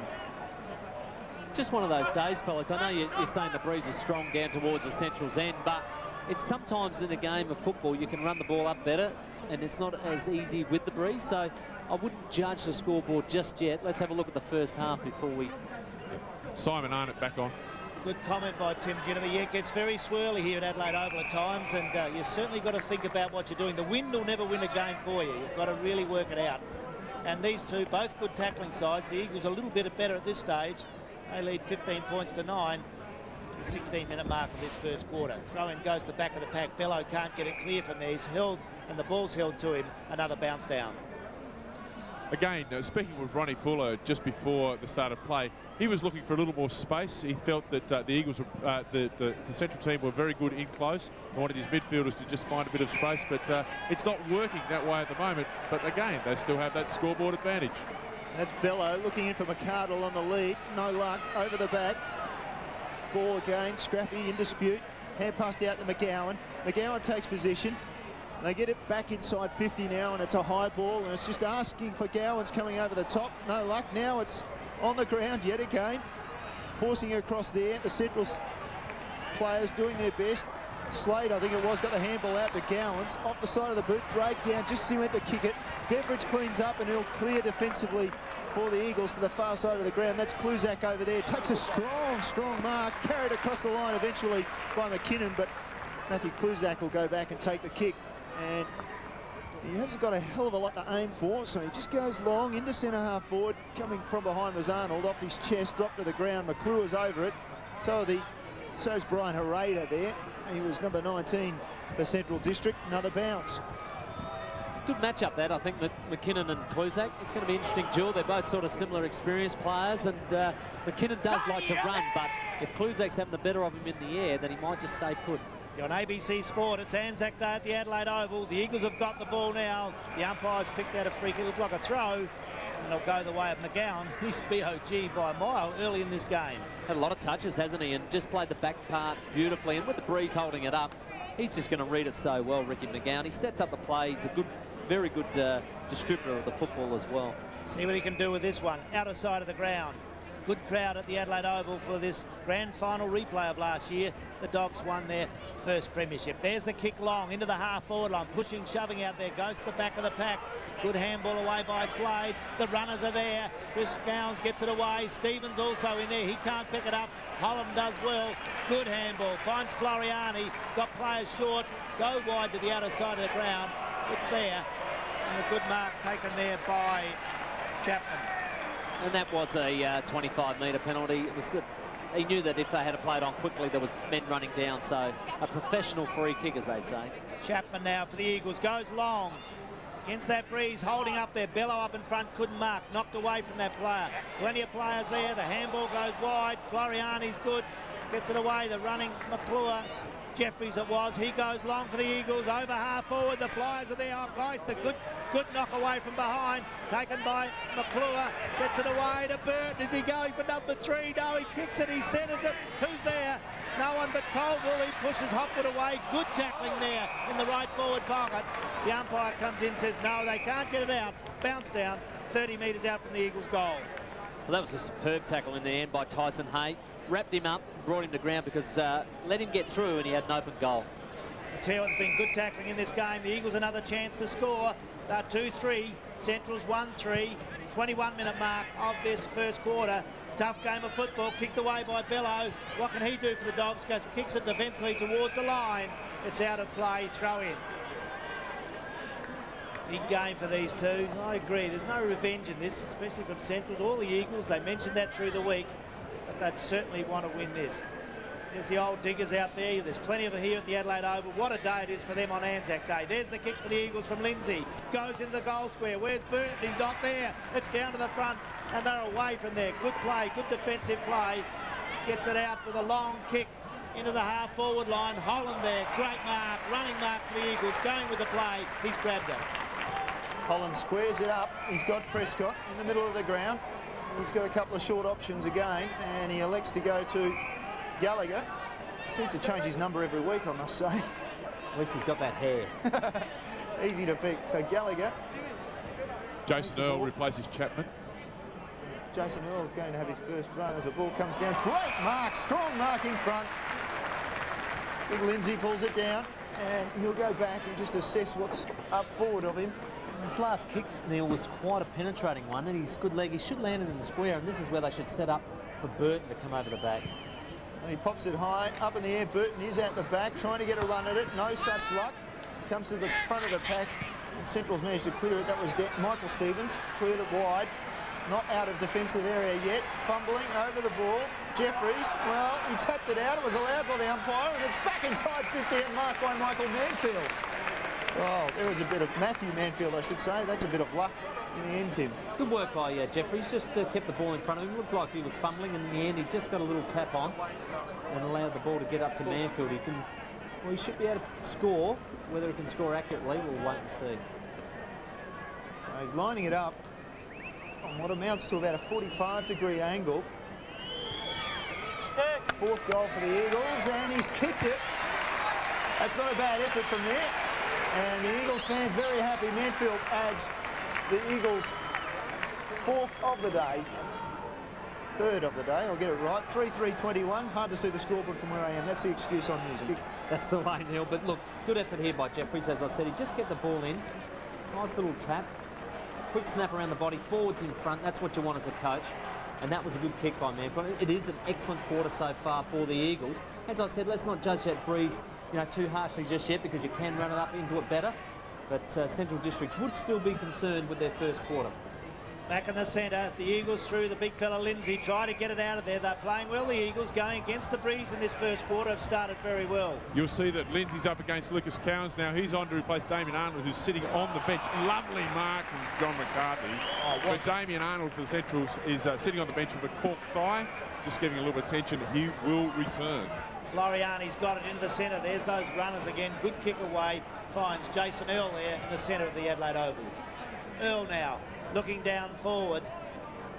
Just one of those days, fellas. I know you're saying the breeze is strong down towards the Central's end, but it's sometimes in a game of football you can run the ball up better, and it's not as easy with the breeze. So I wouldn't judge the scoreboard just yet. Let's have a look at the first half before we... Simon Arnott back on. Good comment by Tim Ginnivan. Yeah, it gets very swirly here at Adelaide Oval at times, and you certainly got to think about what you're doing. The wind will never win a game for you. You've got to really work it out. And these two, both good tackling sides. The Eagles a little bit better at this stage. They lead 15 points to 9. The 16-minute mark of this first quarter. Throw-in goes to the back of the pack. Bello can't get it clear from there. He's held, and the ball's held to him. Another bounce down. Again, speaking with Ronnie Fuller just before the start of play, he was looking for a little more space. He felt that the Eagles, the Central team were very good in close. He wanted his midfielders to just find a bit of space, but it's not working that way at the moment. But again, they still have that scoreboard advantage. That's Bello looking in for McCardle on the lead. No luck, over the back. Ball again, scrappy, in dispute. Hand passed out to McGowan. McGowan takes position. They get it back inside 50 now, and it's a high ball, and it's just asking for Gowan's coming over the top. No luck. Now it's on the ground yet again. forcing it across there. The Central's players doing their best. Slade, I think it was, got the handball out to Gowans. Off the side of the boot, dragged down, just as he went to kick it. Beveridge cleans up and he'll clear defensively for the Eagles to the far side of the ground. That's Kluzak over there. Takes a strong mark. Carried across the line eventually by McKinnon, but Matthew Kluzak will go back and take the kick. And he hasn't got a hell of a lot to aim for, so he just goes long into centre half forward. Coming from behind was Arnold, off his chest, dropped to the ground. McClure's over it. So's Brian Hereda there. He was number 19 for Central District. Another bounce. Good matchup that, I think, McKinnon and Kluzak. It's going to be an interesting duel. They're both sort of similar experienced players, and McKinnon does like to run, but if Kluzak's having the better of him in the air, then he might just stay put. You're on ABC Sport. It's Anzac Day at the Adelaide Oval. The Eagles have got the ball now. The umpire's picked out a free kick. It looked like a throw, and it'll go the way of McGowan. He's BOG by a mile early in this game. Had a lot of touches, hasn't he? And just played the back part beautifully. And with the breeze holding it up, he's just going to read it so well, Ricky McGowan. He sets up the play. He's a very good distributor of the football as well. See what he can do with this one. Outer side of the ground. Good crowd at the Adelaide Oval for this grand final replay of last year. The Dogs won their first premiership. There's the kick long into the half-forward line. Pushing, shoving out there. Goes to the back of the pack. Good handball away by Slade. The runners are there. Chris Gowans gets it away. Stevens also in there. He can't pick it up. Holland does well. Good handball. Finds Floriani. Got players short. Go wide to the outer side of the ground. It's there. And a good mark taken there by Chapman. And that was a 25-metre penalty. It was he knew that if they had played on quickly, there was men running down. So a professional free kick, as they say. Chapman now for the Eagles. Goes long. Against that breeze, holding up there. Bello up in front, couldn't mark. Knocked away from that player. Plenty of players there. The handball goes wide. Floriani's good. Gets it away. The running McClure. Jeffries it was. He goes long for the Eagles. Over half forward. The Flyers are there. Oh, close. The good knock away from behind. Taken by McClure. Gets it away to Burton. Is he going for number 3? No, he kicks it. He centres it. Who's there? No one but Colville. He pushes Hopwood away. Good tackling there in the right forward pocket. The umpire comes in, says no, they can't get it out. Bounce down 30 metres out from the Eagles' goal. Well, that was a superb tackle in the end by Tyson Hay. Wrapped him up, brought him to ground because let him get through and he had an open goal. I tell you what, there's been good tackling in this game. The Eagles another chance to score. They're 2-3. Central's 1-3. 21-minute mark of this first quarter. Tough game of football, kicked away by Bello. What can he do for the Dogs? Goes, kicks it defensively towards the line. It's out of play, throw in. Big game for these two. I agree, there's no revenge in this, especially from Centrals or the Eagles. They mentioned that through the week, but they'd certainly want to win this. There's the old diggers out there. There's plenty of it here at the Adelaide Oval. What a day it is for them on Anzac Day. There's the kick for the Eagles from Lindsay. Goes into the goal square. Where's Burton? He's not there. It's down to the front, and they're away from there. Good play, good defensive play. Gets it out with a long kick into the half-forward line. Holland there. Great mark, running mark for the Eagles. Going with the play. He's grabbed it. Holland squares it up. He's got Prescott in the middle of the ground. He's got a couple of short options again, and he elects to go to Gallagher. Seems to change his number every week, I must say. At least he's got that hair. Easy to pick. So Gallagher. Jason Earl replaces Chapman. Jason Earl going to have his first run as the ball comes down. Great mark, strong mark in front. Big Lindsay pulls it down, and he'll go back and just assess what's up forward of him. His last kick, Neil, was quite a penetrating one, and he's good leg. He should land it in the square, and this is where they should set up for Burton to come over the back. He pops it high, up in the air. Burton is out the back, trying to get a run at it. No such luck. Comes to the front of the pack, and Central's managed to clear it. That was Michael Stevens, cleared it wide. Not out of defensive area yet. Fumbling over the ball. Jeffries, well, he tapped it out. It was allowed by the umpire, and it's back inside 50 and marked by Michael Manfield. Well, there was a bit of Matthew Manfield, I should say. That's a bit of luck in the end, Tim. Good work by Jeffries. Just kept the ball in front of him. Looked like he was fumbling, and in the end, he just got a little tap on and allowed the ball to get up to Manfield. He should be able to score. Whether he can score accurately, we'll wait and see. So he's lining it up on what amounts to about a 45-degree angle. Fourth goal for the Eagles, and he's kicked it. That's not a bad effort from there. And the Eagles fans very happy. Manfield adds the Eagles' fourth of the day. third of the day. I'll get it right. 3-3-21. Hard to see the scoreboard from where I am. That's the excuse I'm using. That's the way, Neil. But look, good effort here by Jeffries. As I said, he just get the ball in. Nice little tap. Quick snap around the body. Forwards in front. That's what you want as a coach. And that was a good kick by Manfield. It is an excellent quarter so far for the Eagles. As I said, let's not judge that breeze, too harshly just yet, because you can run it up into it better. But Central Districts would still be concerned with their first quarter. Back in the centre, the Eagles through the big fella Lindsay, try to get it out of there. They're playing well, the Eagles, going against the breeze in this first quarter, have started very well. You'll see that Lindsay's up against Lucas Cowans now. He's on to replace Damien Arnold, who's sitting on the bench. Lovely mark from John McCarthy. But Damien Arnold for the Centrals is sitting on the bench with a cork thigh, just giving a little bit of attention. He will return. Floriani's got it into the centre. There's those runners again. Good kick away. Finds Jason Earl there in the centre of the Adelaide Oval. Earl now looking down forward.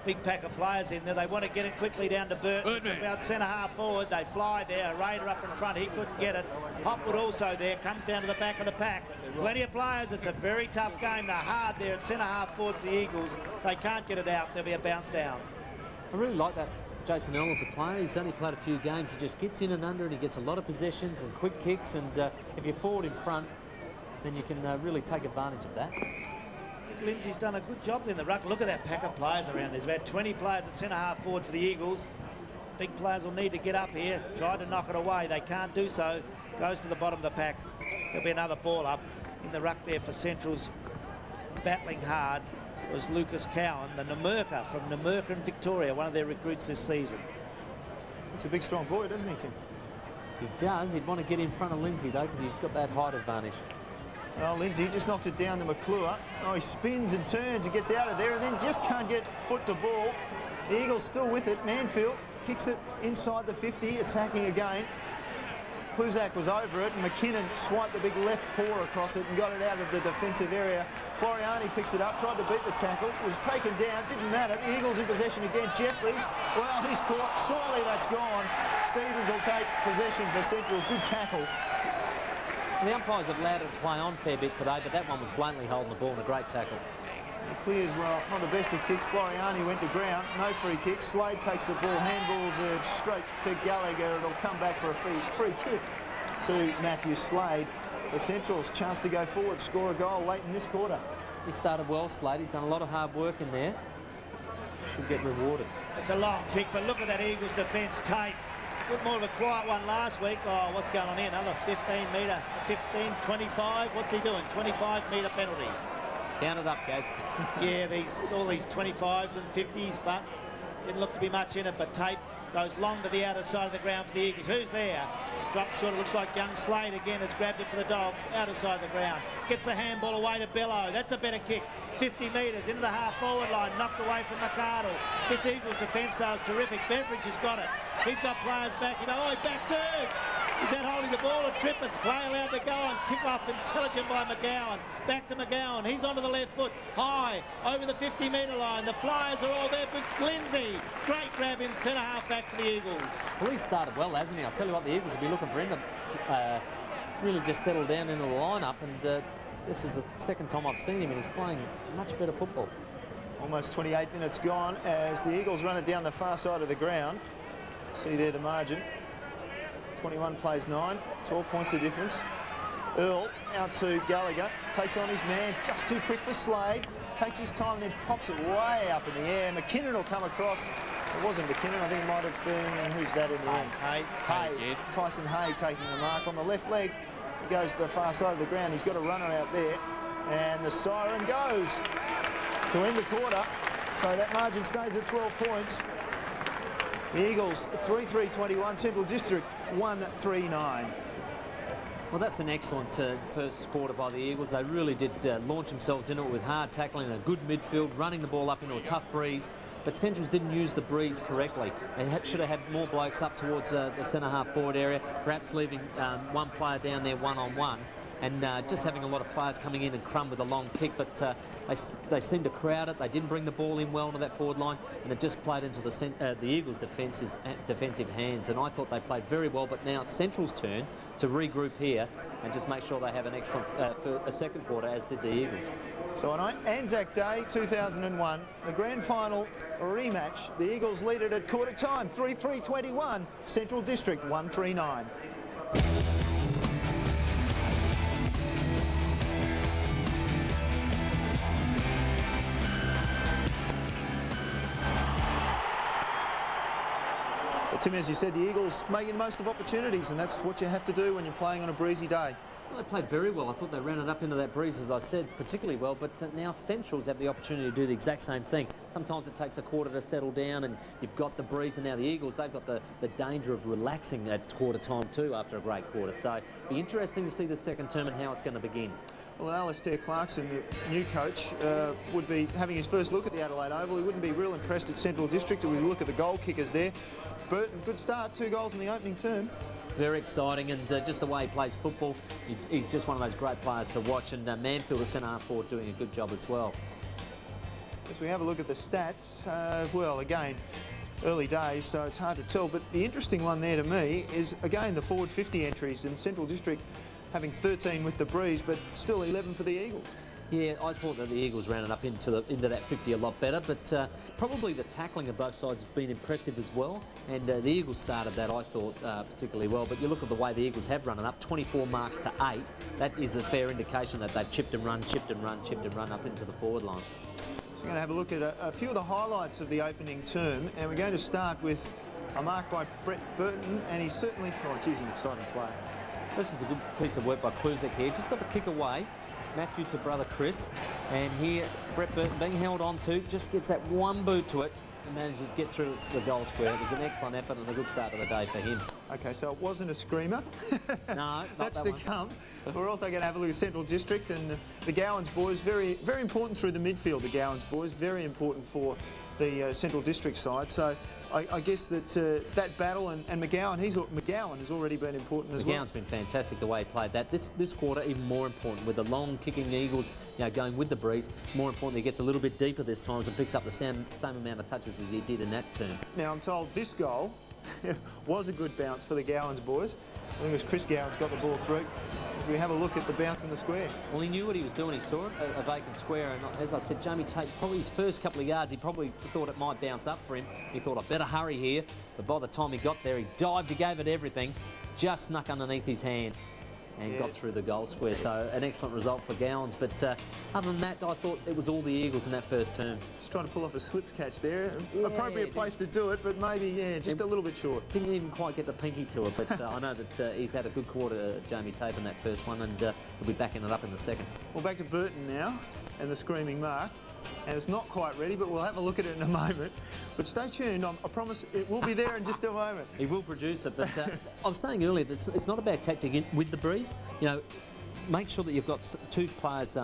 Big pack of players in there. They want to get it quickly down to Burton. It's about centre half forward. They fly there. A Raider up in front. He couldn't get it. Hopwood also there. Comes down to the back of the pack. Plenty of players. It's a very tough game. They're hard there at centre half forward for the Eagles. They can't get it out. There'll be a bounce down. I really like that Jason Earl as a player. He's only played a few games. He just gets in and under and he gets a lot of possessions and quick kicks. And if you're forward in front, then you can really take advantage of that. Lindsay's done a good job in the ruck. Look at that pack of players around. There's about 20 players at centre half forward for the Eagles. Big players will need to get up here, try to knock it away. They can't do so. Goes to the bottom of the pack. There'll be another ball up in the ruck there for Central's. Battling hard was Lucas Cowan, the Namurka from Namurka in Victoria, one of their recruits this season. He's a big, strong boy, doesn't he, Tim? He does. He'd want to get in front of Lindsay, though, because he's got that height advantage. Well, Lindsay just knocks it down to McClure. Oh, he spins and turns and gets out of there and then just can't get foot to ball. The Eagles still with it. Manfield kicks it inside the 50, attacking again. Kluzak was over it and McKinnon swiped the big left paw across it and got it out of the defensive area. Floriani picks it up, tried to beat the tackle, was taken down, didn't matter. The Eagles in possession again. Jeffries, well, he's caught. Surely that's gone. Stevens will take possession for Central's. Good tackle. The umpires have allowed it to play on a fair bit today, but that one was blatantly holding the ball and a great tackle. It clears well. Not the best of kicks. Floriani went to ground. No free kick. Slade takes the ball. Handballs it straight to Gallagher. It'll come back for a free kick to Matthew Slade. The Centrals chance to go forward, score a goal late in this quarter. He started well, Slade. He's done a lot of hard work in there. Should get rewarded. It's a long kick, but look at that Eagles defence tape. A bit more of a quiet one last week. Oh, what's going on here? Another 15-metre, 15, 25. What's he doing? 25-metre penalty. Count it up, guys. Yeah, all these 25s and 50s, but didn't look to be much in it. But tape goes long to the outer side of the ground for the Eagles. Who's there? Drops short. It looks like young Slade again has grabbed it for the Dogs. Outer side of the ground. Gets the handball away to Bello. That's a better kick. 50 metres into the half-forward line. Knocked away from McArdle. This Eagles defence, though, is terrific. Beveridge has got it. He's got players back him. Oh, he back turns. Is that holding the ball? A trip. It's play allowed to go and kick off intelligent by McGowan. Back to McGowan. He's onto the left foot. High over the 50-metre line. The Flyers are all there. But Lindsay, great grab in centre half back for the Eagles. Well, he started well, hasn't he? I'll tell you what, the Eagles will be looking for him to really just settle down into the lineup. And this is the second time I've seen him, and he's playing much better football. Almost 28 minutes gone as the Eagles run it down the far side of the ground. See there the margin. 21 plays 9, 12 points the difference. Earl out to Gallagher, takes on his man, just too quick for Slade, takes his time and then pops it way up in the air. McKinnon will come across. It wasn't McKinnon, I think it might have been, who's that in the end? Hay. Tyson Hay taking the mark on the left leg. He goes to the far side of the ground. He's got a runner out there. And the siren goes to end the quarter. So that margin stays at 12 points. The Eagles 3-3-21, Central District 1-3-9. Well, that's an excellent first quarter by the Eagles. They really did launch themselves into it with hard tackling and a good midfield, running the ball up into a tough breeze. But Centrals didn't use the breeze correctly. They should have had more blokes up towards the centre half forward area, perhaps leaving one player down there one-on-one. and just having a lot of players coming in and crumb with a long kick, but they seemed to crowd it. They didn't bring the ball in well into that forward line, and it just played into the Eagles' defensive hands, and I thought they played very well, but now it's Central's turn to regroup here and just make sure they have an excellent for a second quarter, as did the Eagles. So on Anzac Day 2001, the grand final rematch, the Eagles lead it at quarter time, 3-3-21, Central District 139. So Tim, as you said, the Eagles making the most of opportunities, and that's what you have to do when you're playing on a breezy day. Well, they played very well. I thought they ran it up into that breeze, as I said, particularly well, but now Centrals have the opportunity to do the exact same thing. Sometimes it takes a quarter to settle down, and you've got the breeze, and now the Eagles, they've got the danger of relaxing at quarter time too after a great quarter. So it'll be interesting to see the second term and how it's going to begin. Well, Alistair Clarkson, the new coach, would be having his first look at the Adelaide Oval. He wouldn't be real impressed at Central District. We look at the goal kickers there. Burton, good start, 2 goals in the opening term. Very exciting, and just the way he plays football, he's just one of those great players to watch, and Manfield, the centre-half forward, doing a good job as well. As we have a look at the stats, well, again, early days, so it's hard to tell, but the interesting one there to me is, again, the forward 50 entries in Central District having 13 with the breeze, but still 11 for the Eagles. Yeah, I thought that the Eagles ran it up into that 50 a lot better, but probably the tackling of both sides has been impressive as well, and the Eagles started that, I thought, particularly well. But you look at the way the Eagles have run it up, 24 marks to 8, that is a fair indication that they've chipped and run up into the forward line. So we're going to have a look at a few of the highlights of the opening term, and we're going to start with a mark by Brett Burton, and he's certainly, oh geez, an exciting player. This is a good piece of work by Kluzek here, just got the kick away. Matthew to brother Chris, and here Brett Burton being held on to, just gets that one boot to it and manages to get through the goal square. It was an excellent effort and a good start to the day for him. Okay, so it wasn't a screamer. No, that's to come. We're also going to have a look at Central District and the Gowans boys. Very, very important through the midfield, the Gowans boys. Very important for the Central District side. So I guess that that battle and McGowan has already been important as well. McGowan's been fantastic the way he played that. This quarter even more important with the long kicking Eagles, going with the breeze. More importantly, he gets a little bit deeper this time and picks up the same amount of touches as he did in that term. Now I'm told this goal was a good bounce for the Gowans boys. I think it was Chris Gowans got the ball through. As we have a look at the bounce in the square. Well, he knew what he was doing. He saw it, a vacant square, and as I said, Jamie Tate, probably his first couple of yards, he probably thought it might bounce up for him. He thought, I better hurry here. But by the time he got there, he dived, he gave it everything, just snuck underneath his hand and got through the goal square. So an excellent result for Gowans. But other than that, I thought it was all the Eagles in that first term. Just trying to pull off a slips catch there. Appropriate place to do it, but maybe, just a little bit short. Didn't even quite get the pinky to it, but I know that he's had a good quarter, Jamie Tate, in that first one, and he'll be backing it up in the second. Well, back to Burton now, and the screaming mark. And it's not quite ready, but we'll have a look at it in a moment. But stay tuned, I promise it will be there in just a moment. He will produce it, but I was saying earlier that it's not about tactic with the breeze. Make sure that you've got 2 players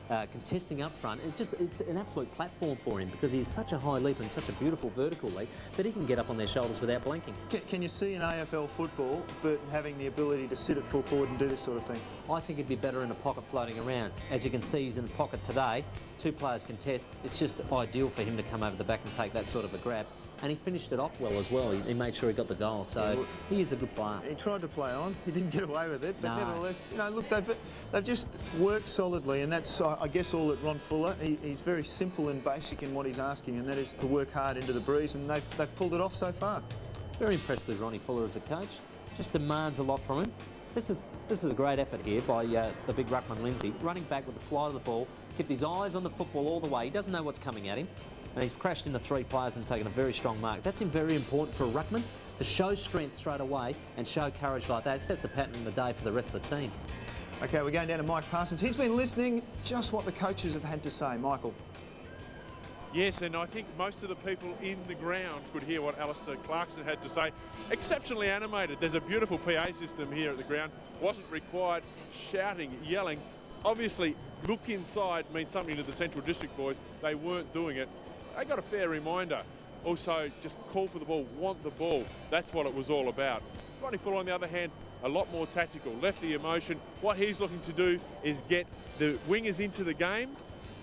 contesting up front. It's an absolute platform for him because he's such a high leap and such a beautiful vertical leap that he can get up on their shoulders without blinking. Can you see in AFL football Burton having the ability to sit at full forward and do this sort of thing? I think he'd be better in a pocket floating around. As you can see, he's in the pocket today. 2 players contest. It's just ideal for him to come over the back and take that sort of a grab. And he finished it off well as well. He made sure he got the goal, so he is a good player. He tried to play on. He didn't get away with it, but nevertheless, look, they've just worked solidly, and that's, I guess, all at Ron Fuller. He's very simple and basic in what he's asking, and that is to work hard into the breeze, and they've pulled it off so far. Very impressed with Ronnie Fuller as a coach. Just demands a lot from him. This is a great effort here by the big ruckman Lindsay, running back with the fly of the ball, kept his eyes on the football all the way. He doesn't know what's coming at him. And he's crashed into 3 players and taken a very strong mark. That's very important for a ruckman, to show strength straight away and show courage like that. It sets a pattern in the day for the rest of the team. OK, we're going down to Mike Parsons. He's been listening just what the coaches have had to say. Michael. Yes, and I think most of the people in the ground could hear what Alistair Clarkson had to say. Exceptionally animated. There's a beautiful PA system here at the ground. Wasn't required shouting, yelling. Obviously, look inside means something to the Central District boys. They weren't doing it. They got a fair reminder. Also, just call for the ball, want the ball. That's what it was all about. Ronnie Fuller, on the other hand, a lot more tactical, left the emotion. What he's looking to do is get the wingers into the game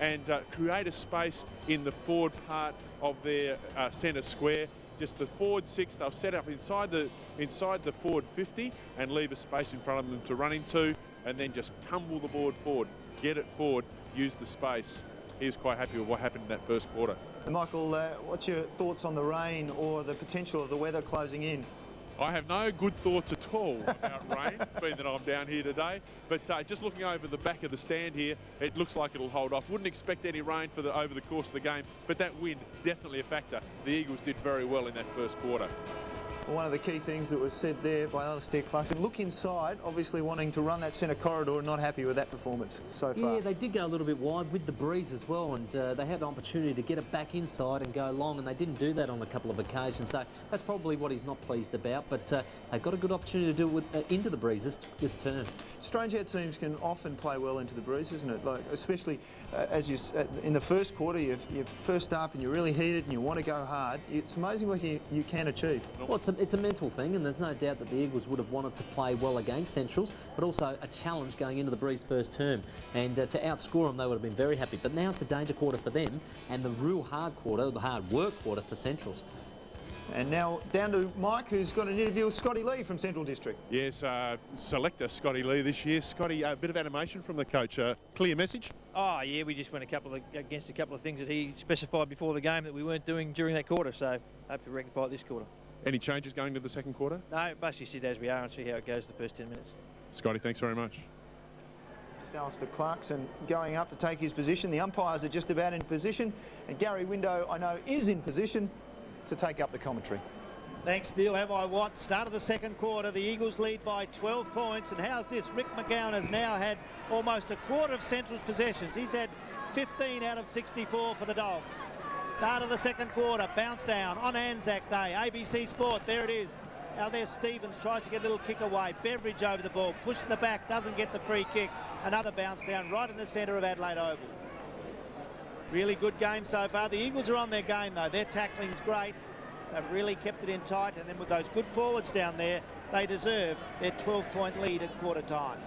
and create a space in the forward part of their centre square. Just the forward six, they'll set up inside the forward 50 and leave a space in front of them to run into, and then just tumble the board forward, get it forward, use the space. He was quite happy with what happened in that first quarter. And Michael, what's your thoughts on the rain or the potential of the weather closing in? I have no good thoughts at all about rain, being that I'm down here today. But just looking over the back of the stand here, it looks like it'll hold off. Wouldn't expect any rain for over the course of the game, but that wind, definitely a factor. The Eagles did very well in that first quarter. One of the key things that was said there by Alistair Clarkson, look inside, obviously wanting to run that centre corridor, not happy with that performance so far. Yeah, they did go a little bit wide with the breeze as well, and they had an opportunity to get it back inside and go long, and they didn't do that on a couple of occasions, so that's probably what he's not pleased about, but they've got a good opportunity to do it with, into the breeze this term. Strange how teams can often play well into the breeze, isn't it? Like, especially as you in the first quarter, you're first up and you're really heated and you want to go hard. It's amazing what you can achieve. Well, it's a mental thing, and there's no doubt that the Eagles would have wanted to play well against Centrals, but also a challenge going into the breeze first term, and to outscore them, they would have been very happy. But now's the danger quarter for them, and the real hard quarter, the hard work quarter for Centrals. And now down to Mike, who's got an interview with Scotty Lee from Central District. Yes, selector Scotty Lee this year. Scotty, a bit of animation from the coach. Clear message? Oh, yeah, we just went against a couple of things that he specified before the game that we weren't doing during that quarter, so hope to rectify it this quarter. Any changes going to the second quarter? No, basically sit as we are and see how it goes the first 10 minutes. Scotty, thanks very much. Just Alistair Clarkson going up to take his position. The umpires are just about in position, and Gary Window, I know, is in position to take up the commentary. Thanks, Neil. Have I what? Start of the second quarter, the Eagles lead by 12 points, and how's this? Rick McGowan has now had almost a quarter of Central's possessions. He's had 15 out of 64 for the Dogs. Start of the second quarter, bounce down on Anzac Day. ABC Sport, there it is. Out there, Stevens tries to get a little kick away. Beveridge over the ball, push in the back, doesn't get the free kick. Another bounce down right in the centre of Adelaide Oval. Really good game so far. The Eagles are on their game though. Their tackling's great. They've really kept it in tight, and then with those good forwards down there, they deserve their 12-point lead at quarter time.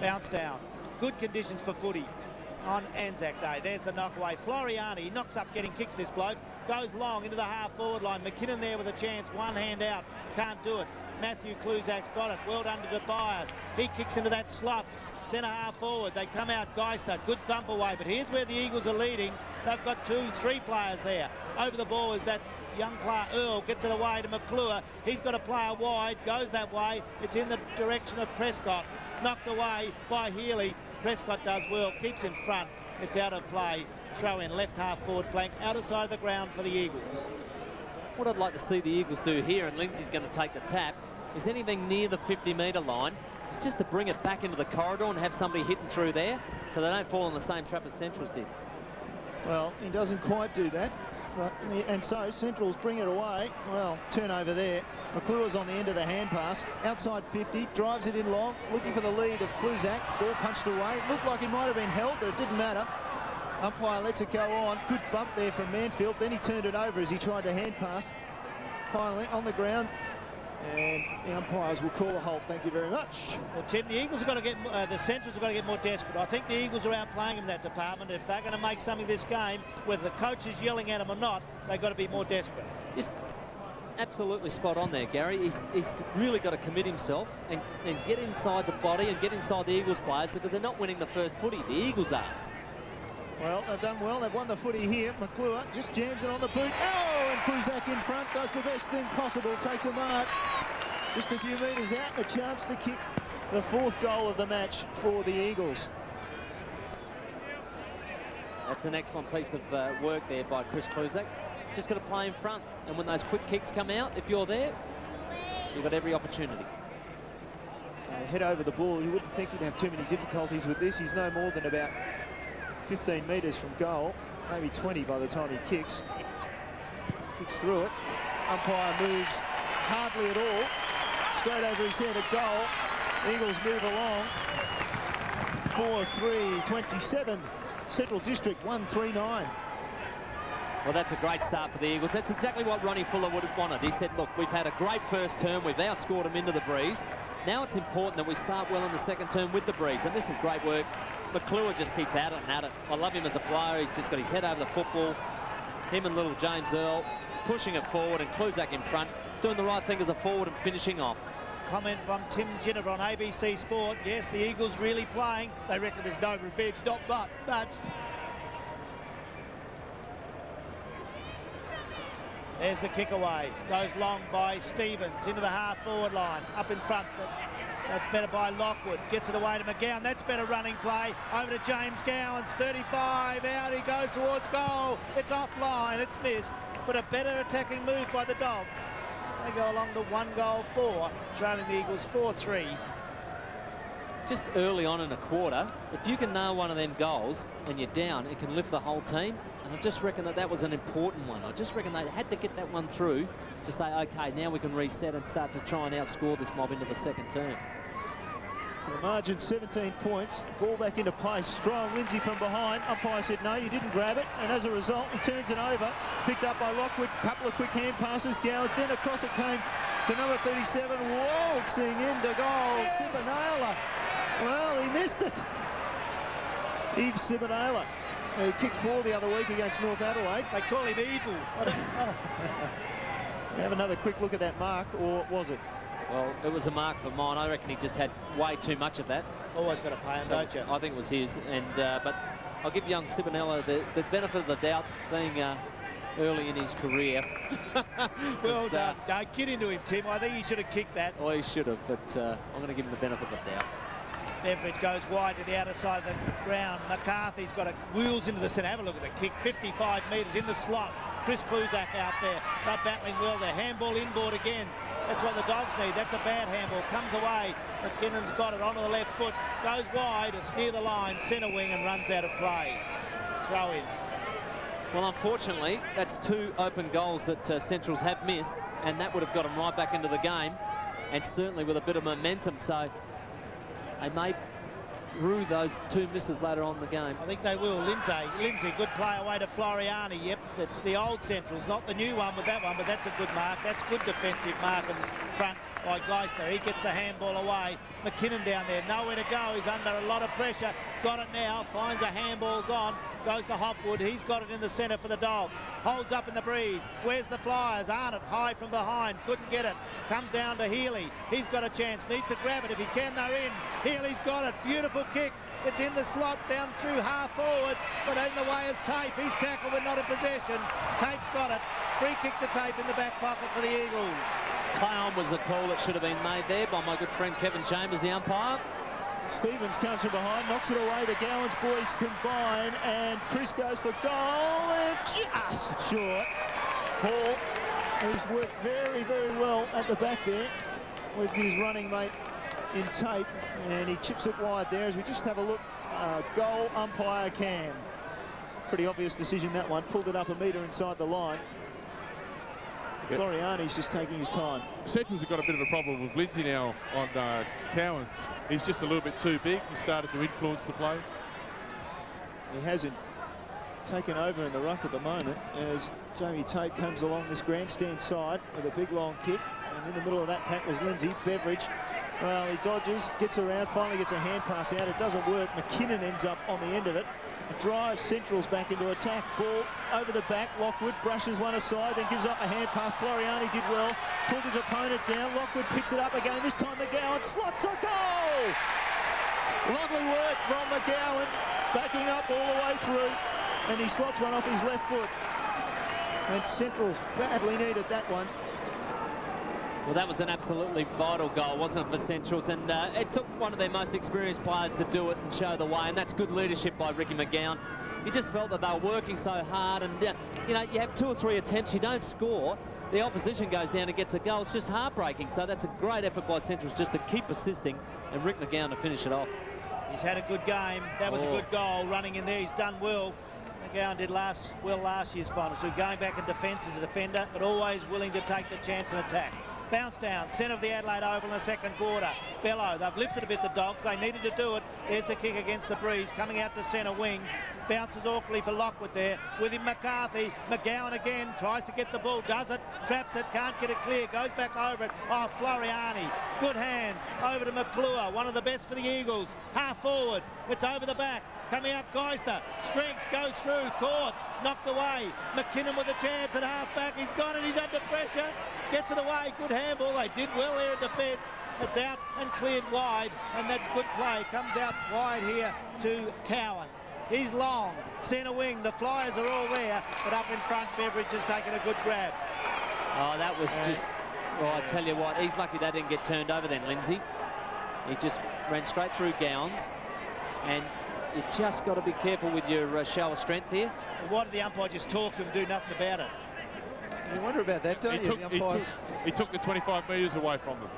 Bounce down. Good conditions for footy on Anzac Day. There's the knock away. Floriani knocks up getting kicks, this bloke. Goes long into the half-forward line. McKinnon there with a chance. One hand out. Can't do it. Matthew Kluzak's got it. Well done to Tobias. He kicks into that slot. Centre half forward. They come out. Geister. Good thump away. But here's where the Eagles are leading. They've got 2-3 players there. Over the ball is that young player Earl. Gets it away to McClure. He's got a player wide. Goes that way. It's in the direction of Prescott. Knocked away by Healy. Prescott does well, keeps in front. It's out of play. Throw in left half forward flank, outer side of the ground for the Eagles. What I'd like to see the Eagles do here, and Lindsay's going to take the tap, is anything near the 50-metre line. It's just to bring it back into the corridor and have somebody hitting through there so they don't fall in the same trap as Centrals did. Well, he doesn't quite do that. And so Centrals bring it away. Well, turnover there. McClure's on the end of the hand pass. Outside 50, drives it in long, looking for the lead of Kluzak. Ball punched away. Looked like it might have been held, but it didn't matter. Umpire lets it go on. Good bump there from Manfield. Then he turned it over as he tried to hand pass. Finally, on the ground. And the umpires will call a halt. Thank you very much. Well, Tim, the Eagles have got to get, the Centrals have got to get more desperate. I think the Eagles are outplaying them in that department. If they're going to make something of this game, whether the coach is yelling at them or not, they've got to be more desperate. It's absolutely spot on there, Gary. He's really got to commit himself and get inside the body and get inside the Eagles players, because they're not winning the first footy. The Eagles are. Well, they've done well. They've won the footy here. McClure just jams it on the boot. Oh, and Kluzak in front does the best thing possible. Takes a mark. Just a few metres out. A chance to kick the fourth goal of the match for the Eagles. That's an excellent piece of work there by Chris Kluzak. Just got to play in front. And when those quick kicks come out, if you're there, you've got every opportunity. Head over the ball. You wouldn't think he'd have too many difficulties with this. He's no more than about 15 metres from goal, maybe 20 by the time he kicks. Kicks through it. Umpire moves hardly at all. Straight over his head at goal. Eagles move along. 4-3-27. Central District 1-3-9. Well, that's a great start for the Eagles. That's exactly what Ronnie Fuller would have wanted. He said, look, we've had a great first term. We've outscored them into the breeze. Now it's important that we start well in the second term with the breeze. And this is great work. McClure just keeps at it and at it. I love him as a player. He's just got his head over the football. Him and little James Earl pushing it forward and Kluzak in front, doing the right thing as a forward and finishing off. Comment from Tim Ginniver on ABC Sport. Yes, the Eagles really playing. They reckon there's no revenge, not but. There's the kick away. Goes long by Stevens into the half-forward line. Up in front. That's better by Lockwood. Gets it away to McGowan. That's better running play. Over to James Gowans. 35 out. He goes towards goal. It's offline. It's missed. But a better attacking move by the Dogs. They go along to 1-4, trailing the Eagles 4-3. Just early on in a quarter, if you can nail one of them goals and you're down, it can lift the whole team. And I just reckon that was an important one. I just reckon they had to get that one through to say, OK, now we can reset and start to try and outscore this mob into the second term. So the margin 17 points. Ball back into play. Strong. Lindsay from behind. Umpire said, no, you didn't grab it. And as a result, he turns it over. Picked up by Lockwood. Couple of quick hand passes. Gowans. Then across it came to number 37. Waltzing into goal. Yes. Sibanala. Well, he missed it. Yves Sibanala, who kicked 4 the other week against North Adelaide. They call him evil. We have another quick look at that mark, or was it? Well, it was a mark for mine. I reckon he just had way too much of that. Always got to pay him, don't you? I think it was his. And but I'll give young Sibanella the benefit of the doubt, being early in his career. Well done. Don't get into him, Tim. I think he should have kicked that. Well, he should have, but I'm going to give him the benefit of the doubt. Beveridge goes wide to the outer side of the ground. McCarthy's got wheels into the centre. Have a look at the kick. 55 metres in the slot. Chris Kluzak out there. They're battling well. The handball inboard again. That's what the Dogs need. That's a bad handball. Comes away. McKinnon's got it onto the left foot. Goes wide. It's near the line. Centre wing and runs out of play. Throw in. Well, unfortunately, that's 2 open goals that Centrals have missed, and that would have got them right back into the game, and certainly with a bit of momentum. So they may rue those 2 misses later on in the game. I think they will. Lindsay, good play away to Floriani. Yep, it's the old Centrals, not the new one with that one, but that's a good mark. That's good defensive mark in front by Geister. He gets the handball away. McKinnon down there, nowhere to go. He's under a lot of pressure. Got it now, finds a handball's on. Goes to Hopwood. He's got it in the centre for the Dogs. Holds up in the breeze. Where's the Flyers? Arnott high from behind. Couldn't get it. Comes down to Healy. He's got a chance. Needs to grab it. If he can, they're in. Healy's got it. Beautiful kick. It's in the slot down through half forward, but in the way is Tape. He's tackled but not in possession. Tape's got it. Free kick to Tape in the back pocket for the Eagles. Play on was the call that should have been made there by my good friend Kevin Chambers, the umpire. Stevens comes from behind, knocks it away. The Gowans boys combine, and Chris goes for goal, and just short. Paul, who's worked very, very well at the back there with his running mate in Tape, and he chips it wide there as we just have a look. Goal, umpire Cam. Pretty obvious decision, that one. Pulled it up a metre inside the line. Yep. Floriani's just taking his time. Centrals have got a bit of a problem with Lindsay now on Cowans. He's just a little bit too big. He started to influence the play. He hasn't taken over in the ruck at the moment as Jamie Tape comes along this grandstand side with a big long kick, and in the middle of that pack was Lindsay. Beveridge, well, he dodges, gets around, finally gets a hand pass out. It doesn't work. McKinnon ends up on the end of it. It drives Centrals back into attack. Ball over the back. Lockwood brushes one aside, then gives up a hand pass. Floriani did well. Pulled his opponent down. Lockwood picks it up again. This time McGowan slots a goal. Lovely work from McGowan, backing up all the way through, and he slots one off his left foot. And Centrals badly needed that one. Well, that was an absolutely vital goal, wasn't it, for Centrals? And it took one of their most experienced players to do it and show the way, and that's good leadership by Ricky McGowan. You just felt that they were working so hard, and, you know, you have 2 or 3 attempts, you don't score, the opposition goes down and gets a goal. It's just heartbreaking. So that's a great effort by Centrals just to keep persisting, and Rick McGowan to finish it off. He's had a good game. That was a good goal. Running in there, he's done well. McGowan did well last year's final. So going back in defence as a defender, but always willing to take the chance and attack. Bounce down, centre of the Adelaide Oval in the second quarter. Bello, they've lifted a bit, the Dogs. They needed to do it. There's the kick against the breeze, coming out to centre wing. Bounces awkwardly for Lockwood there. With him McCarthy. McGowan again. Tries to get the ball. Does it. Traps it. Can't get it clear. Goes back over it. Oh, Floriani. Good hands. Over to McClure. One of the best for the Eagles. Half forward. It's over the back. Coming up, Geister. Strength goes through. Caught. Knocked away. McKinnon with a chance at half-back. He's got it. He's under pressure. Gets it away. Good handball. They did well there in defence. It's out and cleared wide, and that's good play. Comes out wide here to Cowan. He's long. Centre wing. The Flyers are all there, but up in front, Beveridge has taken a good grab. Oh, that was just... Well, I tell you what, he's lucky that didn't get turned over then, Lindsay. He just ran straight through Gowans, and you just got to be careful with your show of strength here. Well, why did the umpire just talk to him, do nothing about it? You wonder about that, don't you? He took the 25 metres away from them.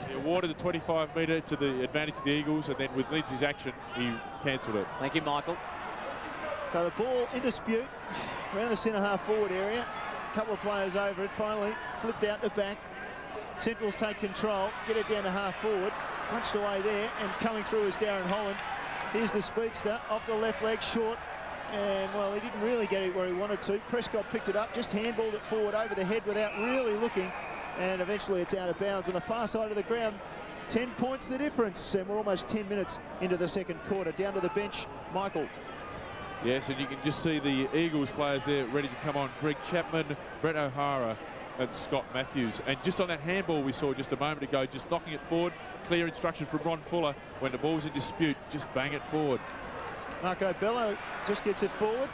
He awarded the 25 metre to the advantage of the Eagles, and then with Lindsay's action, he cancelled it. Thank you, Michael. So the ball in dispute around the centre half forward area. A couple of players over it, finally flipped out the back. Centrals take control, get it down to half forward, punched away there, and coming through is Darren Holland. Here's the speedster, off the left leg, short, and well, he didn't really get it where he wanted to. Prescott picked it up, just handballed it forward over the head without really looking, and eventually it's out of bounds on the far side of the ground. 10 points the difference, and we're almost 10 minutes into the second quarter. Down to the bench, Michael. Yes, and you can just see the Eagles players there ready to come on. Greg Chapman, Brett O'Hara and Scott Matthews. And just on that handball we saw just a moment ago, just knocking it forward. Clear instruction from Ron Fuller. When the ball's in dispute, just bang it forward. Marco Bello just gets it forward.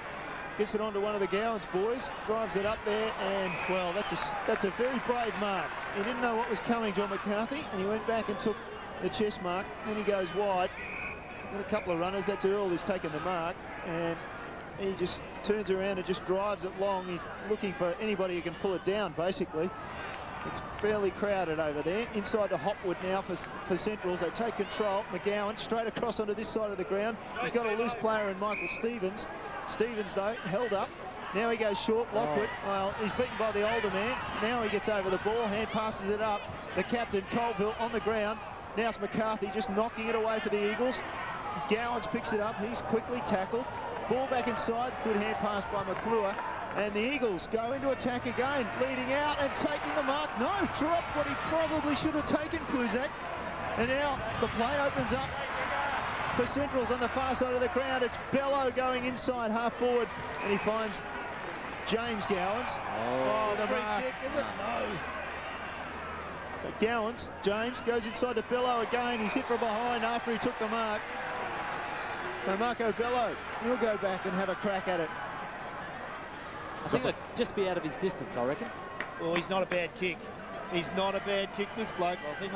Gets it onto one of the Gowans boys. Drives it up there, and, well, that's a very brave mark. He didn't know what was coming, John McCarthy, and he went back and took the chest mark. Then he goes wide. Got a couple of runners. That's Earl who's taken the mark, and he just turns around and just drives it long. He's looking for anybody who can pull it down, basically. It's fairly crowded over there. Inside to Hopwood now for Centrals. They take control. McGowan straight across onto this side of the ground. He's got a loose player in Michael Stevens. Stevens, though, held up. Now he goes short. Lockwood, well, he's beaten by the older man. Now he gets over the ball. Hand passes it up. The captain, Colville, on the ground. Now it's McCarthy just knocking it away for the Eagles. Gowans picks it up. He's quickly tackled. Ball back inside. Good hand pass by McClure. And the Eagles go into attack again, leading out and taking the mark. No, dropped what he probably should have taken, Kluzak. And now the play opens up for Centrals on the far side of the ground. It's Bello going inside half forward, and he finds James Gowans. Oh, the free kick, is it? No. So Gowans, James, goes inside to Bello again. He's hit from behind after he took the mark. So Marco Bello, he'll go back and have a crack at it. I think it'll just be out of his distance, I reckon. Well, he's not a bad kick. He's not a bad kick, this bloke. I think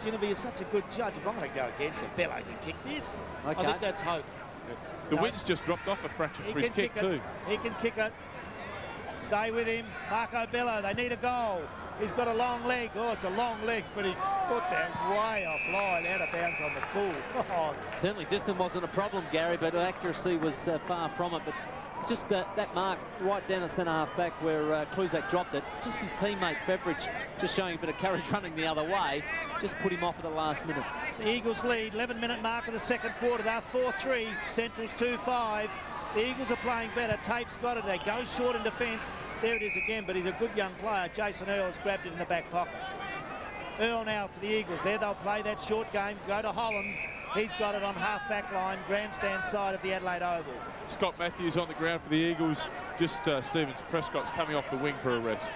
Genevieve is such a good judge. If I'm going to go against him, Bello can kick this. Okay. I think that's hope. The wind's just dropped off a fraction for his kick too. He can kick it. Stay with him. Marco Bello, they need a goal. He's got a long leg. Oh, it's a long leg, but he put that way offline, out of bounds on the full. Oh. Certainly distance wasn't a problem, Gary, but accuracy was far from it. But just that mark right down the centre half back where Kluzak dropped it, just his teammate Beveridge just showing a bit of courage running the other way, just put him off at the last minute. The Eagles lead, 11-minute mark of the second quarter. They're 4-3, Centrals 2-5. The Eagles are playing better. Tape's got it. They go short in defence. There it is again, but he's a good young player. Jason Earl's grabbed it in the back pocket. Earl now for the Eagles. There they'll play that short game. Go to Holland. He's got it on half-back line, grandstand side of the Adelaide Oval. Scott Matthews on the ground for the Eagles. Just Stevens Prescott's coming off the wing for a rest.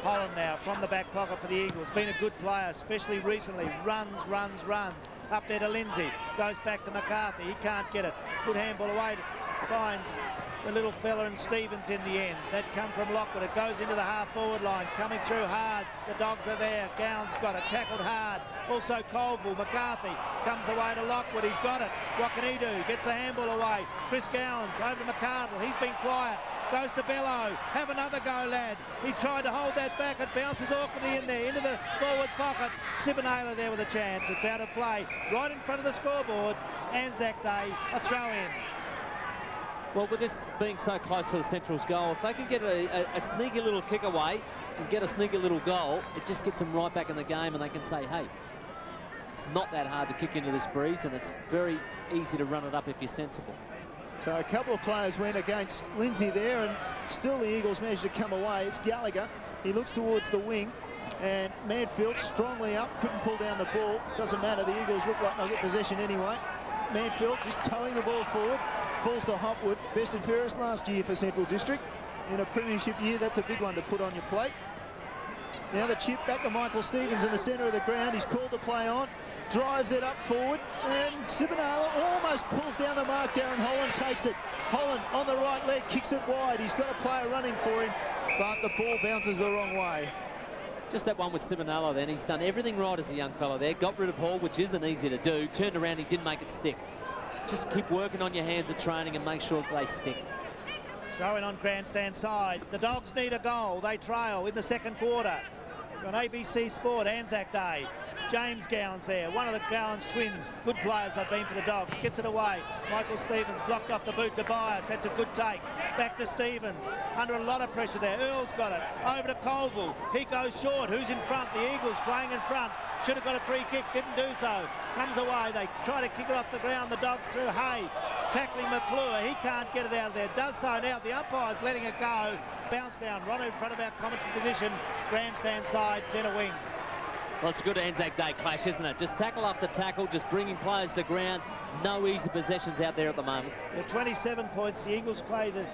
Holland now from the back pocket for the Eagles. Been a good player, especially recently. Runs. Up there to Lindsay. Goes back to McCarthy. He can't get it. Good handball away. Finds the little fella and Stevens in the end. That come from Lockwood. It goes into the half-forward line. Coming through hard. The Dogs are there. Gowans got it. Tackled hard. Also Colville. McCarthy comes away to Lockwood. He's got it. What can he do? Gets the handball away. Chris Gowans over to McCardle. He's been quiet. Goes to Bello. Have another go, lad. He tried to hold that back. It bounces awkwardly in there. Into the forward pocket. Sibonala there with a chance. It's out of play. Right in front of the scoreboard. Anzac Day. A throw-in. Well, with this being so close to the Central's goal, if they can get a sneaky little kick away and get a sneaky little goal, it just gets them right back in the game, and they can say, hey, it's not that hard to kick into this breeze, and it's very easy to run it up if you're sensible. So a couple of players went against Lindsay there, and still the Eagles managed to come away. It's Gallagher. He looks towards the wing, and Manfield strongly up, couldn't pull down the ball. Doesn't matter, the Eagles look like they'll get possession anyway. Manfield just towing the ball forward, falls to Hopwood. Best and fairest last year for Central District. In a premiership year, that's a big one to put on your plate. Now the chip back to Michael Stevens in the centre of the ground. He's called to play on, drives it up forward, and Sibinala almost pulls down the mark. Darren Holland takes it. Holland on the right leg, kicks it wide. He's got a player running for him, but the ball bounces the wrong way. Just that one with Sibinala then. He's done everything right as a young fellow there. Got rid of Hall, which isn't easy to do. Turned around, he didn't make it stick. Just keep working on your hands at training and make sure they stick. Throwing on grandstand side. The Dogs need a goal. They trail in the second quarter. On ABC Sport, Anzac Day. James Gowans there, one of the Gowans twins. Good players they've been for the Dogs. Gets it away. Michael Stevens blocked off the boot to Bias. That's a good take. Back to Stevens. Under a lot of pressure there. Earl's got it. Over to Colville. He goes short. Who's in front? The Eagles playing in front. Should have got a free kick. Didn't do so. Comes away. They try to kick it off the ground. The Dogs through Hay. Tackling McClure. He can't get it out of there. Does so now. The umpire's letting it go. Bounce down. Right in front of our commentary position. Grandstand side, centre wing. Well, it's a good Anzac Day clash, isn't it? Just tackle after tackle, just bringing players to the ground. No easy possessions out there at the moment. Well, 27 points. The Eagles play the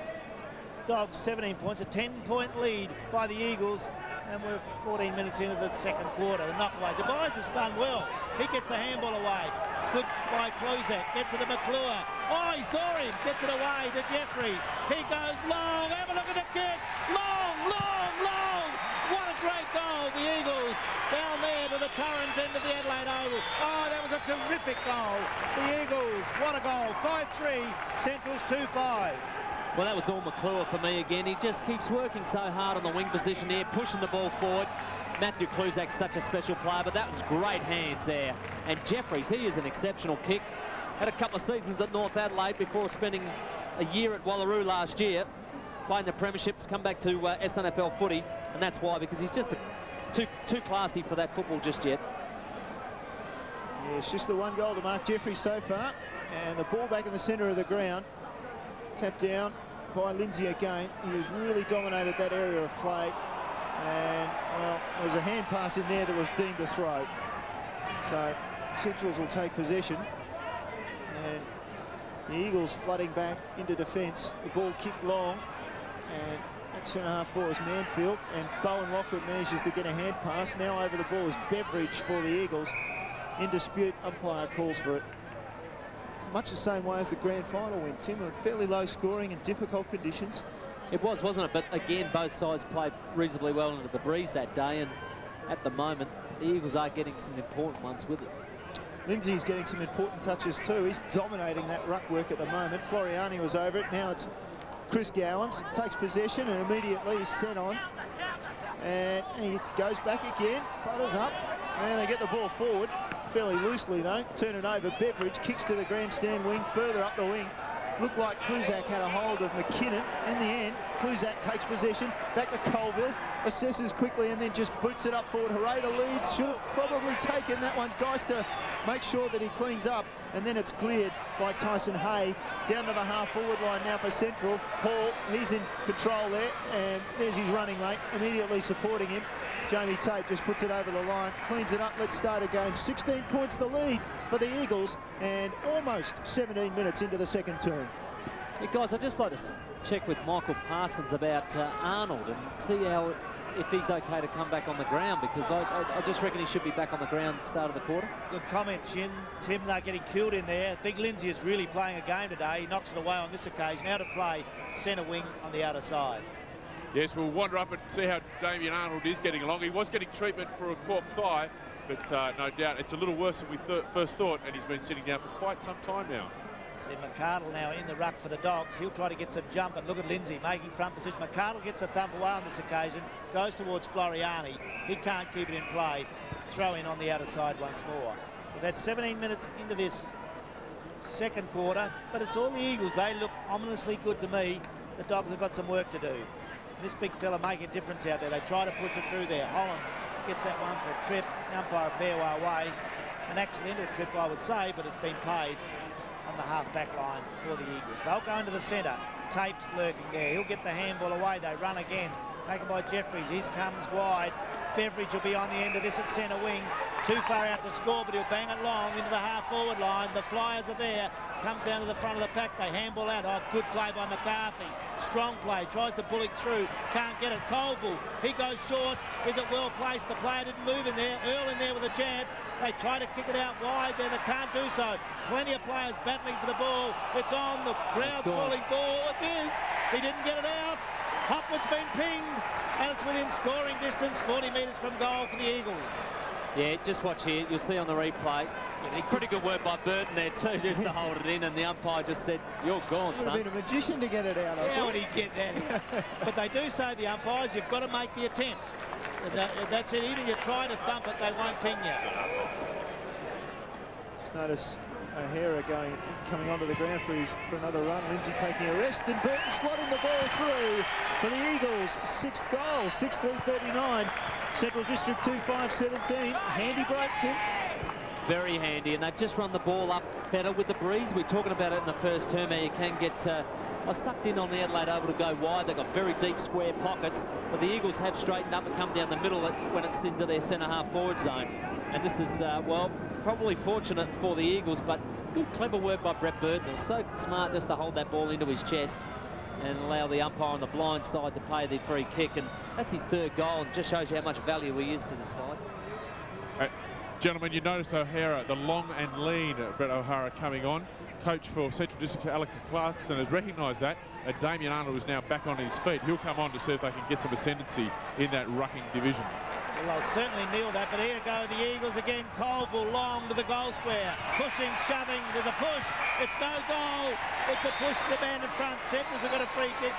Dogs 17 points. A 10-point lead by the Eagles. And we're 14 minutes into the second quarter. The knock away. Tobias has done well. He gets the handball away. Good by Kluzak. Gets it to McClure. Oh, he saw him. Gets it away to Jeffries. He goes long. Have a look at the kick. Long, long, long. What a great goal. The Eagles down there to the Torrens end of the Adelaide Oval. Oh, that was a terrific goal. The Eagles, what a goal. 5-3. Central's 2-5. Well, that was all McClure for me again. He just keeps working so hard on the wing position here, pushing the ball forward. Matthew Kluzak's such a special player, but that was great hands there. And Jeffries, he is an exceptional kick. Had a couple of seasons at North Adelaide before spending a year at Wallaroo last year, playing the premierships, come back to SANFL footy, and that's why, because he's just too classy for that football just yet. Yeah, it's just the one goal to Mark Jeffries so far, and the ball back in the centre of the ground. Tapped down by Lindsay again. He has really dominated that area of play. And, well, there was a hand pass in there that was deemed a throw. So, Centrals will take possession. And the Eagles flooding back into defence. The ball kicked long. And at centre-half for is Manfield. And Bowen Lockwood manages to get a hand pass. Now over the ball is Beveridge for the Eagles. In dispute, umpire calls for it. Much the same way as the grand final went, Tim, of fairly low scoring and difficult conditions. It was, wasn't it? But again, both sides played reasonably well into the breeze that day, and at the moment, the Eagles are getting some important ones with it. Lindsay's getting some important touches too. He's dominating that ruck work at the moment. Floriani was over it. Now it's Chris Gowans. Takes possession and immediately he's set on. And he goes back again, putters up, and they get the ball forward. Fairly loosely though, turn it over. Beveridge kicks to the grandstand wing, further up the wing. Looked like Kluzak had a hold of McKinnon. In the end, Kluzak takes possession, back to Colville, assesses quickly and then just boots it up forward. Hooray to Leeds, should have probably taken that one. Geister makes sure that he cleans up, and then it's cleared by Tyson Hay. Down to the half-forward line now for Central. Hall, he's in control there, and there's his running mate, immediately supporting him. Jamie Tate just puts it over the line, cleans it up. Let's start again. 16 points the lead for the Eagles, and almost 17 minutes into the second term. Hey guys, I'd just like to check with Michael Parsons about Arnold and see how, if he's okay to come back on the ground, because I just reckon he should be back on the ground at the start of the quarter. Good comment, Chin. Tim, they're getting killed in there. Big Lindsay is really playing a game today. He knocks it away on this occasion. Now to play centre wing on the outer side. Yes, we'll wander up and see how Damien Arnold is getting along. He was getting treatment for a cork thigh, but no doubt it's a little worse than we first thought, and he's been sitting down for quite some time now. See McCardle now in the ruck for the Dogs. He'll try to get some jump, and look at Lindsay making front position. McCardle gets the thump away on this occasion, goes towards Floriani. He can't keep it in play. Throw in on the outer side once more. We've had 17 minutes into this second quarter, but it's all the Eagles. They look ominously good to me. The Dogs have got some work to do. This big fella making a difference out there. They try to push it through there. Holland gets that one for a trip. Umpire a fair way away. An accidental trip, I would say, but it's been paid. on the half-back line for the Eagles. They'll go into the centre. Tape's lurking there. He'll get the handball away. They run again. Taken by Jeffries. He comes wide. Beveridge will be on the end of this at centre wing. Too far out to score, but he'll bang it long into the half-forward line. The Flyers are there. Comes down to the front of the pack. They handball out. Oh, good play by McCarthy. Strong play. Tries to bullock through. Can't get it. Colville. He goes short. Is it well placed? The player didn't move in there. Earl in there with a chance. They try to kick it out wide there. They can't do so. Plenty of players battling for the ball. It's on. The crowd's calling ball. It is. He didn't get it out. Hopwood's been pinged. And it's within scoring distance. 40 metres from goal for the Eagles. Yeah, just watch here. You'll see on the replay. It's a pretty good work by Burton there too, just to hold it in, and the umpire just said, "You're gone, son." Would have been a magician to get it out. How would he get that? But they do say, the umpires, you've got to make the attempt. That's it. Even if you try to thump it, they won't ping you. Just notice O'Hara coming onto the ground for another run. Lindsay taking a rest, and Burton slotting the ball through for the Eagles. 6th goal, 6-3-39. Central District 2-5-17. Handy break, Tim. Very handy, and they've just run the ball up better with the breeze. We're talking about it in the first term, how you can get sucked in on the Adelaide Oval to go wide. They've got very deep square pockets, but the Eagles have straightened up and come down the middle when it's into their centre half forward zone. And this is, well, probably fortunate for the Eagles, but good, clever work by Brett Burton. It was so smart just to hold that ball into his chest and allow the umpire on the blind side to pay the free kick. And that's his 3rd goal, and just shows you how much value he is to the side. Gentlemen, you noticed O'Hara, the long and lean Brett O'Hara coming on. Coach for Central District, Alec Clarkson, has recognised that. Damien Arnold is now back on his feet. He'll come on to see if they can get some ascendancy in that rucking division. Well, they'll certainly kneel that, but here go the Eagles again. Colville long to the goal square. Pushing, shoving, there's a push. It's no goal. It's a push to the man in front. Centrals have got a free kick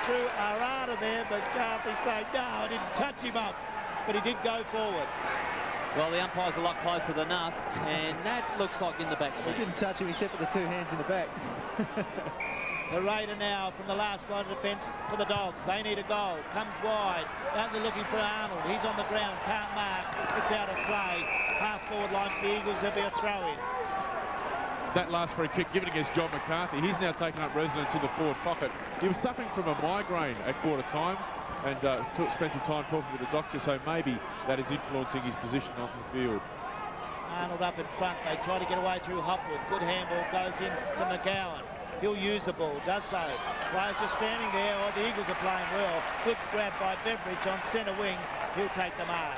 through Arata there, but Garthy saying, no, I didn't touch him up, but he did go forward. Well, the umpire's a lot closer than us, and that looks like in the back of the He didn't touch him except for the 2 hands in the back. The Raider now from the last line of defence for the Dogs. They need a goal. Comes wide. Out there looking for Arnold. He's on the ground. Can't mark. It's out of play. Half-forward line for the Eagles. There'll be a throw-in. That last free kick given against John McCarthy. He's now taken up residence in the forward pocket. He was suffering from a migraine at quarter time, and spent some time talking to the doctor, so maybe that is influencing his position on the field. Arnold up in front. They try to get away through Hopwood. Good handball goes in to McGowan. He'll use the ball, does so. Players are standing there. Oh, the Eagles are playing well. Good grab by Beveridge on centre wing. He'll take the mark.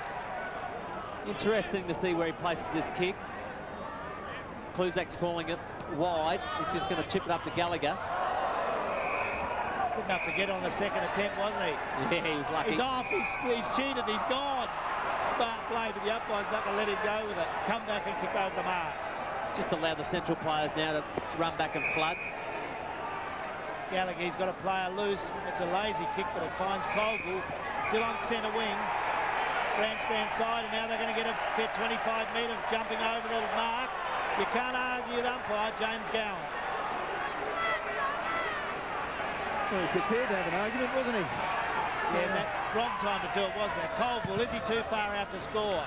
Interesting to see where he places this kick. Kluzak's calling it wide. He's just going to chip it up to Gallagher. Good enough to get on the second attempt, wasn't he? Yeah, he was lucky. He's off. He's cheated. He's gone. Smart play, but the umpire's not going to let him go with it. Come back and kick over the mark. Just allow the Central players now to run back and flood. Gallagher's got a player loose. It's a lazy kick, but it finds Colville. Still on centre wing. Grandstand side, and now they're going to get a fit 25 metres jumping over the mark. You can't argue with umpire, James Gowans. Well, he was prepared to have an argument, wasn't he? Yeah, that wrong time to do it, wasn't it? Colville, is he too far out to score?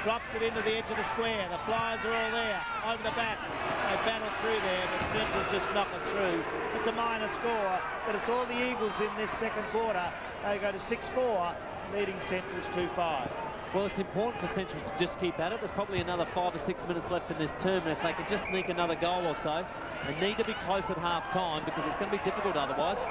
Drops it into the edge of the square. The Flyers are all there. Over the back. They battle through there, but Central's just knock it through. It's a minor score, but it's all the Eagles in this second quarter. They go to 6-4, leading Central's 2-5. Well, it's important for Central to just keep at it. There's probably another 5 or 6 minutes left in this term, and if they can just sneak another goal or so, they need to be close at half-time because it's going to be difficult otherwise.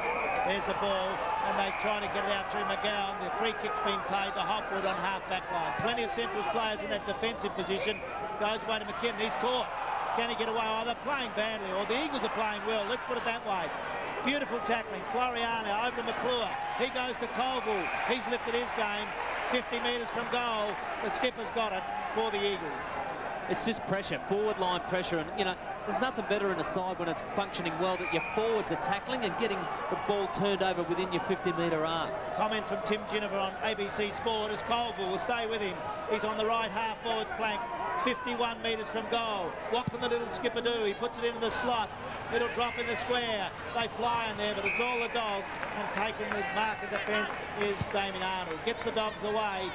There's the ball, and they're trying to get it out through McGowan. The free kick's been paid to Hopwood on half-back line. Plenty of Central's players in that defensive position. Goes away to McKinnon. He's caught. Can he get away? Oh, they're playing badly, or the Eagles are playing well. Let's put it that way. Beautiful tackling. Floriano over to McClure. He goes to Colville. He's lifted his game. 50 metres from goal. The skipper's got it for the Eagles. It's just pressure, forward line pressure, and you know there's nothing better in a side when it's functioning well that your forwards are tackling and getting the ball turned over within your 50-metre arc. Comment from Tim Ginniver on ABC Sport as Colville will stay with him. He's on the right half forward flank, 51 metres from goal. What can the little skipper do? He puts it into the slot. It'll drop in the square. They fly in there, but it's all the Dogs, and taking the mark of defence is Damien Arnold. Gets the Dogs away.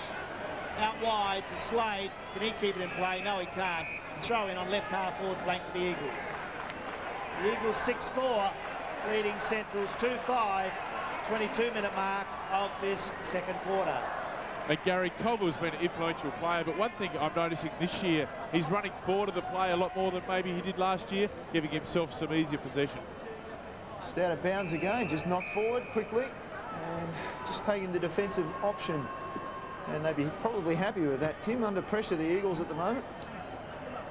Out wide for Slade. Can he keep it in play? No, he can't. Throw in on left half forward flank for the Eagles. The Eagles 6-4, leading Centrals 2-5, 22-minute mark of this second quarter. And Gary Culver's been an influential player, but one thing I'm noticing this year, he's running forward of the play a lot more than maybe he did last year, giving himself some easier possession. Just out of bounds again, just knocked forward quickly and just taking the defensive option. And they'd be probably happy with that. Tim, under pressure, the Eagles at the moment,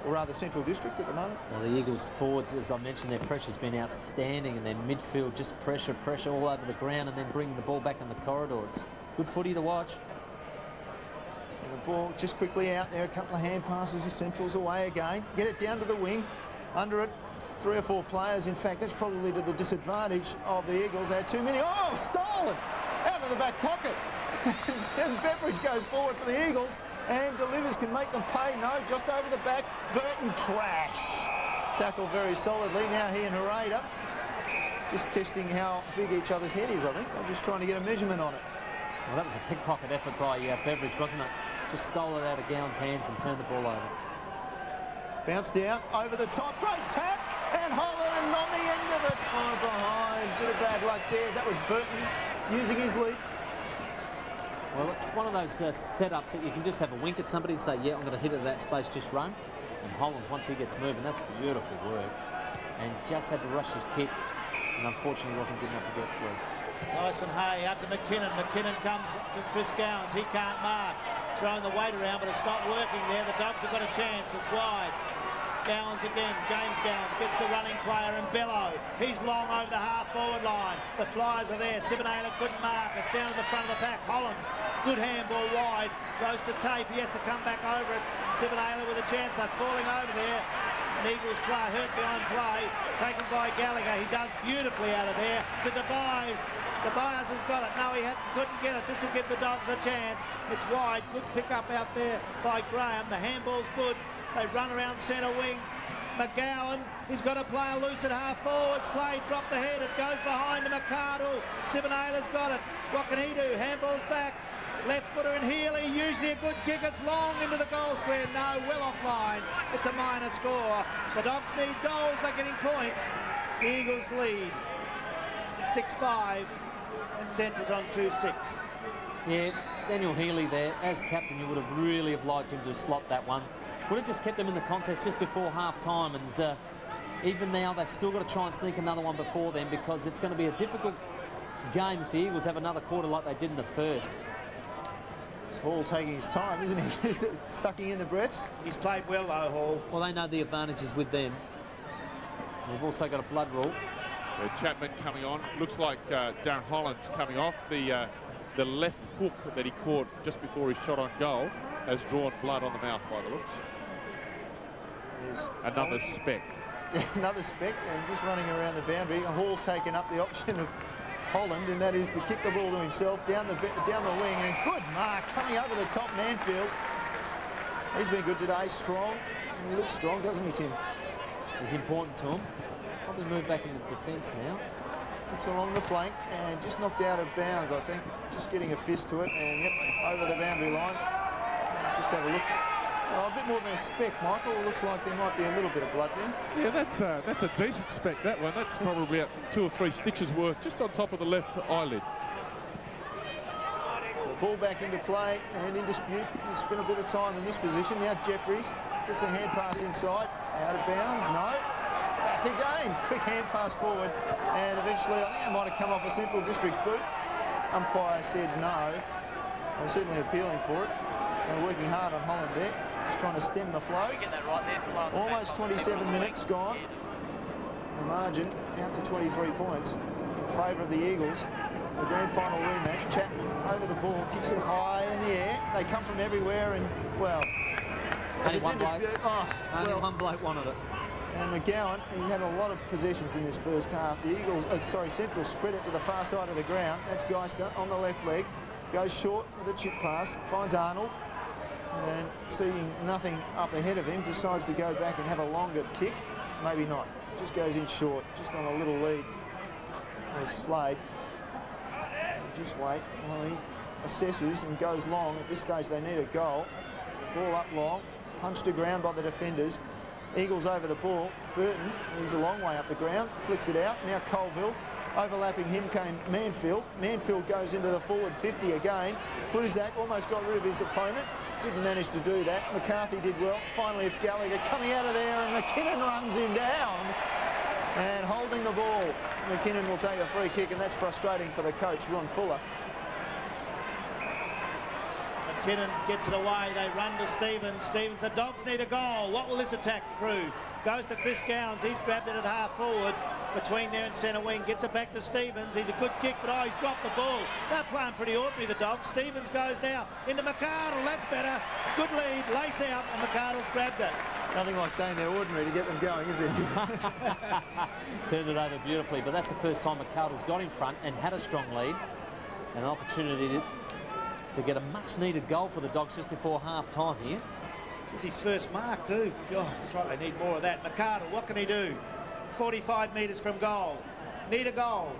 or rather Central District at the moment. Well, the Eagles forwards, as I mentioned, their pressure's been outstanding, and their midfield just pressure all over the ground, and then bringing the ball back in the corridor. It's good footy to watch. And the ball just quickly out there, a couple of hand passes, the Central's away again. Get it down to the wing, under it, 3 or 4 players. In fact, that's probably to the disadvantage of the Eagles. They had too many. Oh, stolen! Out of the back pocket. And Beveridge goes forward for the Eagles and delivers, can make them pay. No, just over the back. Burton crash. Tackle very solidly. Now he and Hereda just testing how big each other's head is, I think. They're just trying to get a measurement on it. Well, that was a pickpocket effort by Beveridge, wasn't it? Just stole it out of Gowan's hands and turned the ball over. Bounce down, over the top, great tap, and Holland on the end of it, far behind. Bit of bad luck there. That was Burton using his leap. Well, it's one of those setups that you can just have a wink at somebody and say, yeah, I'm going to hit it at that space, just run. And Hollands, once he gets moving, that's beautiful work. And just had to rush his kick, and unfortunately wasn't good enough to get through. Tyson Hay out to McKinnon. McKinnon comes to Chris Gowans. He can't mark. Throwing the weight around, but it's not working there. The Dogs have got a chance. It's wide. Gowans again. James Gowans gets the running player and Bello. He's long over the half-forward line. The Flyers are there. Siboneyla couldn't mark. It's down to the front of the pack. Holland, good handball wide. Goes to Tape. He has to come back over it. Siboneyla with a chance. They're falling over there. An Eagles player hurt behind play. Taken by Gallagher. He does beautifully out of there to DeByes. DeByes has got it. No, he couldn't get it. This will give the Dogs a chance. It's wide. Good pick-up out there by Graham. The handball's good. They run around centre wing. McGowan, he's got a player loose at half-forward. Slade dropped the head. It goes behind to McCardle. Siboneyla's got it. What can he do? Handball's back. Left footer in Healy. Usually a good kick. It's long into the goal square. No, well offline. It's a minor score. The Dogs need goals. They're getting points. The Eagles lead 6-5. And Central's on 2-6. Yeah, Daniel Healy there, as captain, you would have really liked him to slot that one. Would have just kept him in the contest just before half-time, and even now they've still got to try and sneak another one before then, because it's going to be a difficult game if the Eagles have another quarter like they did in the first. It's Hall taking his time, isn't he? Is it sucking in the breaths? He's played well though, Hall. Well, they know the advantage is with them. We've also got a blood rule. Chapman coming on. Looks like Darren Holland's coming off. The left hook that he caught just before his shot on goal has drawn blood on the mouth by the looks. There's another speck. Another speck, and just running around the boundary. Hall's taken up the option of Holland, and that is to kick the ball to himself down the wing, and good mark coming over the top. Manfield, he's been good today, strong, and he looks strong, doesn't he, Tim? It's important to him. Probably move back into defence now. Kicks along the flank and just knocked out of bounds, I think. Just getting a fist to it, and yep, over the boundary line. Just have a look. Well, a bit more than a speck, Michael. It looks like there might be a little bit of blood there. Yeah, that's a decent speck, that one. That's probably about 2 or 3 stitches worth, just on top of the left eyelid. So ball back into play and in dispute. He spent a bit of time in this position. Now Jeffries gets a hand pass inside. Out of bounds, no. Back again. Quick hand pass forward. And eventually, I think it might have come off a Central District boot. Umpire said no. They're certainly appealing for it. So working hard on Holland there. Just trying to stem the flow. Almost 27 minutes gone. The margin out to 23 points in favour of the Eagles. The grand final rematch. Chapman over the ball, kicks it high in the air. They come from everywhere, and well, only one bloke wanted it. And McGowan, he's had a lot of possessions in this first half. The Eagles, Central spread it to the far side of the ground. That's Geister on the left leg. Goes short with a chip pass, finds Arnold. And seeing nothing up ahead of him, decides to go back and have a longer kick. Maybe not. Just goes in short, just on a little lead. There's Slade. Just wait while he assesses and goes long. At this stage, they need a goal. Ball up long, punched to ground by the defenders. Eagles over the ball. Burton, he's a long way up the ground, flicks it out. Now Colville. Overlapping him came Manfield. Manfield goes into the forward 50 again. Bluzak almost got rid of his opponent. Didn't manage to do that. McCarthy did well. Finally, it's Gallagher coming out of there, and McKinnon runs him down. And holding the ball, McKinnon will take a free kick, and that's frustrating for the coach, Ron Fuller. McKinnon gets it away. They run to Stevens. Stevens, the Dogs need a goal. What will this attack prove? Goes to Chris Gowns. He's grabbed it at half forward. Between there and centre wing, gets it back to Stevens. He's a good kick, but he's dropped the ball. They're playing pretty ordinary, the Dogs. Stevens goes now into McArdle. That's better. Good lead, lace out, and McArdle's grabbed it. Nothing like saying they're ordinary to get them going, is it? Turned it over beautifully, but that's the first time McArdle's got in front and had a strong lead. And an opportunity to get a much-needed goal for the Dogs just before half-time here. It's his first mark too. God, that's right, they need more of that. McArdle, what can he do? 45 metres from goal. Need a goal.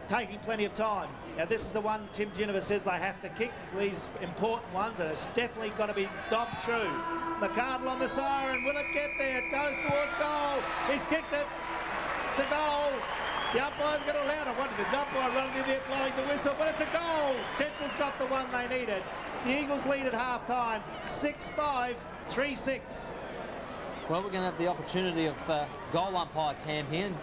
Taking plenty of time. Now this is the one Tim Ginniver says they have to kick, these important ones, and it's definitely got to be dobbed through. McArdle on the siren. Will it get there? It goes towards goal. He's kicked it. It's a goal. The umpire's going to allow it. I wonder if there's an umpire running in there blowing the whistle, but it's a goal. Central's got the one they needed. The Eagles lead at half-time, 6-5, 3-6. Well, we're going to have the opportunity of goal umpire Cam here and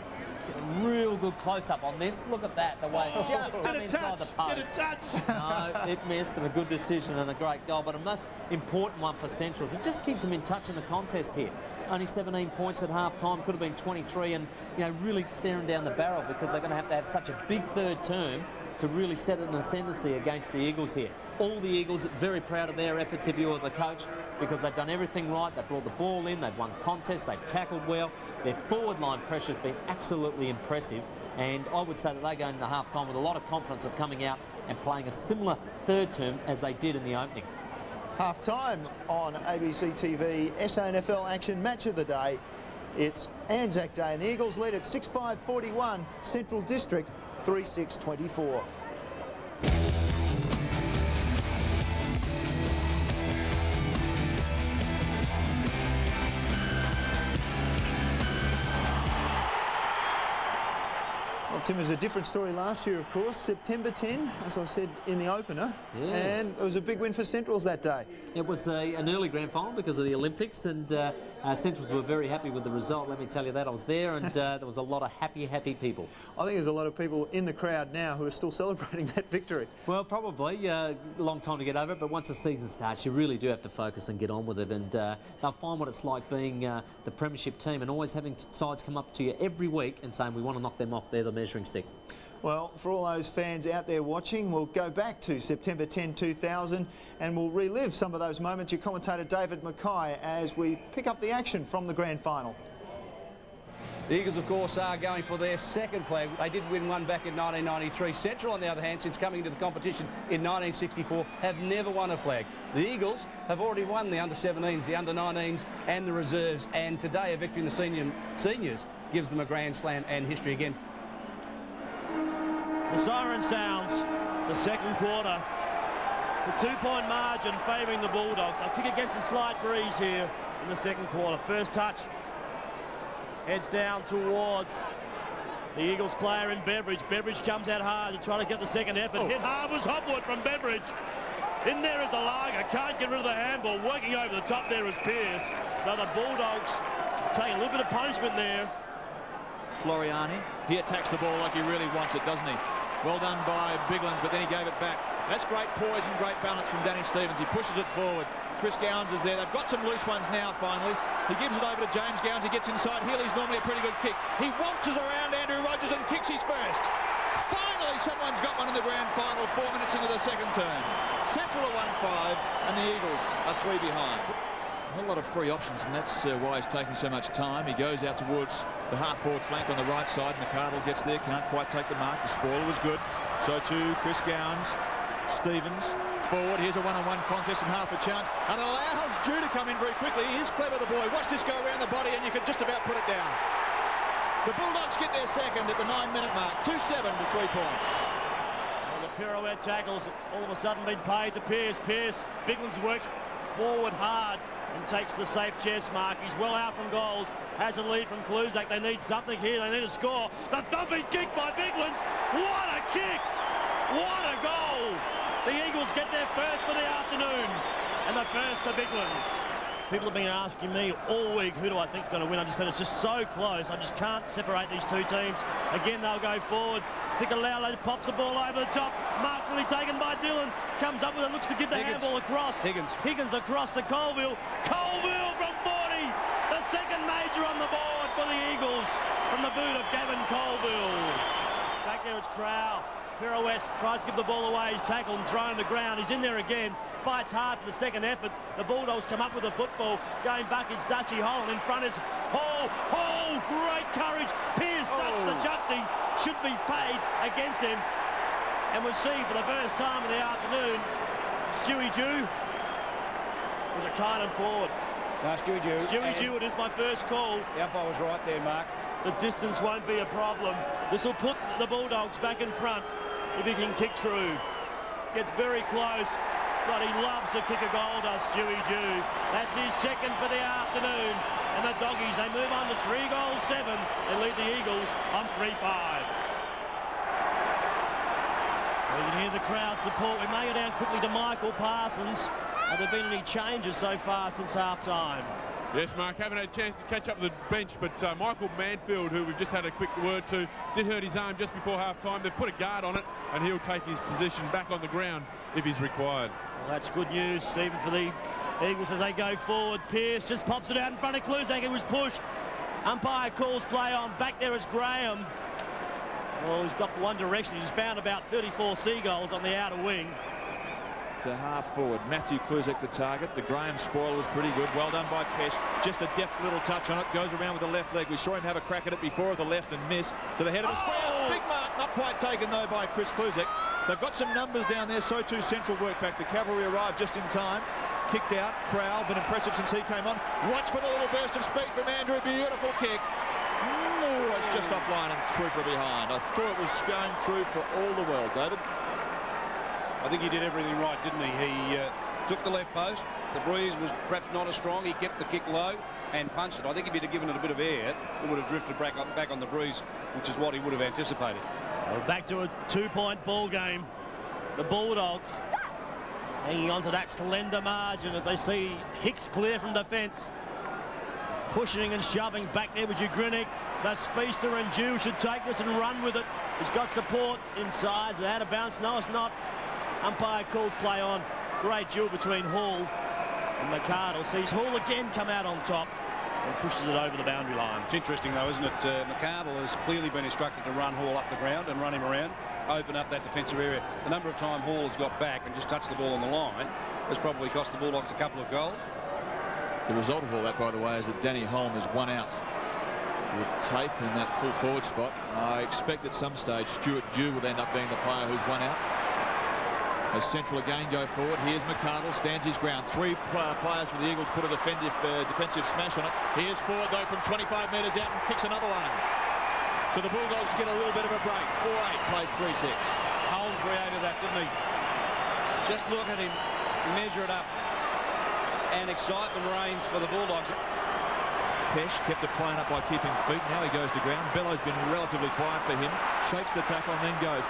get a real good close-up on this. Look at that, the way it's just come inside the post. Did it touch? No, it missed, and a good decision and a great goal, but a most important one for Centrals. It just keeps them in touch in the contest here. Only 17 points at half-time, could have been 23, and, you know, really staring down the barrel because they're going to have such a big third term to really set an ascendancy against the Eagles here. All the Eagles are very proud of their efforts if you're the coach, because they've done everything right. They've brought the ball in, they've won contests, they've tackled well. Their forward line pressure's been absolutely impressive, and I would say that they go into half-time with a lot of confidence of coming out and playing a similar third term as they did in the opening. Half-time on ABC TV, SANFL action, match of the day. It's Anzac Day, and the Eagles lead at 6-5-41, Central District 3-6-24. Well, Tim, it was a different story last year, of course. September 10, as I said in the opener. Yes. And it was a big win for Centrals that day. It was an early grand final because of the Olympics, and Centrals were very happy with the result. Let me tell you that. I was there, and there was a lot of happy people. I think there's a lot of people in the crowd now who are still celebrating that victory. Well, probably a long time to get over it, but once the season starts, you really do have to focus and get on with it, and they'll find what it's like being the premiership team and always having sides come up to you every week and saying, we want to knock them off, they're the measuring stick. Well, for all those fans out there watching, we'll go back to September 10, 2000, and we'll relive some of those moments. Your commentator David Mackay as we pick up the action from the grand final. The Eagles, of course, are going for their second flag. They did win one back in 1993. Central, on the other hand, since coming into the competition in 1964, have never won a flag. The Eagles have already won the under-17s, the under-19s and the reserves, and today a victory in the seniors gives them a grand slam and history again. The siren sounds, the second quarter. It's a 2-point margin favouring the Bulldogs. They'll kick against a slight breeze here in the second quarter. First touch. Heads down towards the Eagles player in Beveridge. Beveridge comes out hard to try to get the second effort. Hit hard was Hopwood from Beveridge. In there is the Lager. Can't get rid of the handball. Working over the top there is Pearce. So the Bulldogs taking a little bit of punishment there. Floriani, he attacks the ball like he really wants it, doesn't he? Well done by Biglands, but then he gave it back. That's great poise and great balance from Danny Stevens. He pushes it forward. Chris Gowns is there. They've got some loose ones now, finally. He gives it over to James Gowns. He gets inside. Healy's normally a pretty good kick. He waltzes around Andrew Rogers and kicks his first. Finally, someone's got one in the grand final 4 minutes into the second term. Central are 1-5, and the Eagles are 3 behind. A whole lot of free options, and that's why he's taking so much time. He goes out towards the half-forward flank on the right side. McArdle gets there, can't quite take the mark. The spoiler was good. So too, Chris Gowns. Stevens forward. Here's a one-on-one contest and half a chance. And allows Drew to come in very quickly. He is clever, the boy. Watch this go around the body, and you can just about put it down. The Bulldogs get their second at the 9-minute mark. 2-7 to 3 points. Well, the pirouette tackles all of a sudden been paid to Pearce. Pearce, Biglands works forward hard and takes the safe chest mark. He's well out from goals. Has a lead from Kluzak. They need something here. They need a score. The thumping kick by Biglands. What a kick! What a goal! The Eagles get their first for the afternoon, and the first to Biglands. People have been asking me all week, who do I think is going to win? I just said it's just so close. I just can't separate these two teams. Again, they'll go forward. Sikalala pops the ball over the top. Mark really taken by Dillon. Comes up with it, looks to give the handball across. Higgins across to Colville. Colville from 40. The second major on the board for the Eagles from the boot of Gavin Colville. Back there it's Crow. Pirouette tries to give the ball away. He's tackled and thrown to the ground. He's in there again. Fights hard for the second effort. The Bulldogs come up with the football. Going back is Dutchy Holland. In front is Hall. Hall, great courage. Pearce touched the chutney. Should be paid against him. And we'll see for the first time of the afternoon, Stewie Dew was a kind and forward. No, Stewie Dew. Stewie Dew, it is my first call. The umpire was right there, Mark. The distance won't be a problem. This will put the Bulldogs back in front if he can kick true. Gets very close, but he loves to kick a goal, does Stewie Dew. That's his second for the afternoon. And the Doggies, they move on to 3-7 and lead the Eagles on 3-5. We can hear the crowd support. We may go down quickly to Michael Parsons. Have there been any changes so far since half-time? Yes, Mark, haven't had a chance to catch up with the bench, but Michael Manfield, who we've just had a quick word to, did hurt his arm just before half-time. They've put a guard on it, and he'll take his position back on the ground if he's required. Well, that's good news, Stephen, for the Eagles as they go forward. Pearce just pops it out in front of Kluzak. He was pushed. Umpire calls play on. Back there is Graham. Well, he's got for one direction. He's found about 34 seagulls on the outer wing. To half forward. Matthew Kluzak the target. The Graham spoiler was pretty good. Well done by Pesh. Just a deft little touch on it. Goes around with the left leg. We saw him have a crack at it before with the left and miss. To the head of the square. Big mark. Not quite taken though by Chris Kluzak. They've got some numbers down there. So too Central work back. The cavalry arrived just in time. Kicked out. Crowell, been impressive since he came on. Watch for the little burst of speed from Andrew. Beautiful kick. Oh, it's just offline and through for behind. I thought it was going through for all the world, David. I think he did everything right, didn't he? He took the left post. The breeze was perhaps not as strong. He kept the kick low and punched it. I think if he'd have given it a bit of air, it would have drifted back on the breeze, which is what he would have anticipated. Well, back to a 2-point ball game. The Bulldogs hanging on to that slender margin as they see Hicks clear from defence. Pushing and shoving back there with Ugrinik. The Speedster and Dew should take this and run with it. He's got support inside. It's out of bounds. No, it's not. Umpire calls play on. Great duel between Hall and McArdle. Sees Hall again come out on top and pushes it over the boundary line. It's interesting though, isn't it? McArdle has clearly been instructed to run Hall up the ground and run him around, open up that defensive area. The number of times Hall has got back and just touched the ball on the line has probably cost the Bulldogs a couple of goals. The result of all that, by the way, is that Danny Holm is one out with tape in that full forward spot. I expect at some stage Stuart Dew will end up being the player who's one out. As Central again go forward, here's McArdle, stands his ground. Three players for the Eagles put a defensive smash on it. Here's forward though from 25 metres out and kicks another one. So the Bulldogs get a little bit of a break. 4-8 plays 3-6. Holm created that, didn't he? Just look at him measure it up. And excitement reigns for the Bulldogs. Pesh kept it playing up by keeping feet. Now he goes to ground. Bello's been relatively quiet for him. Shakes the tackle and then goes.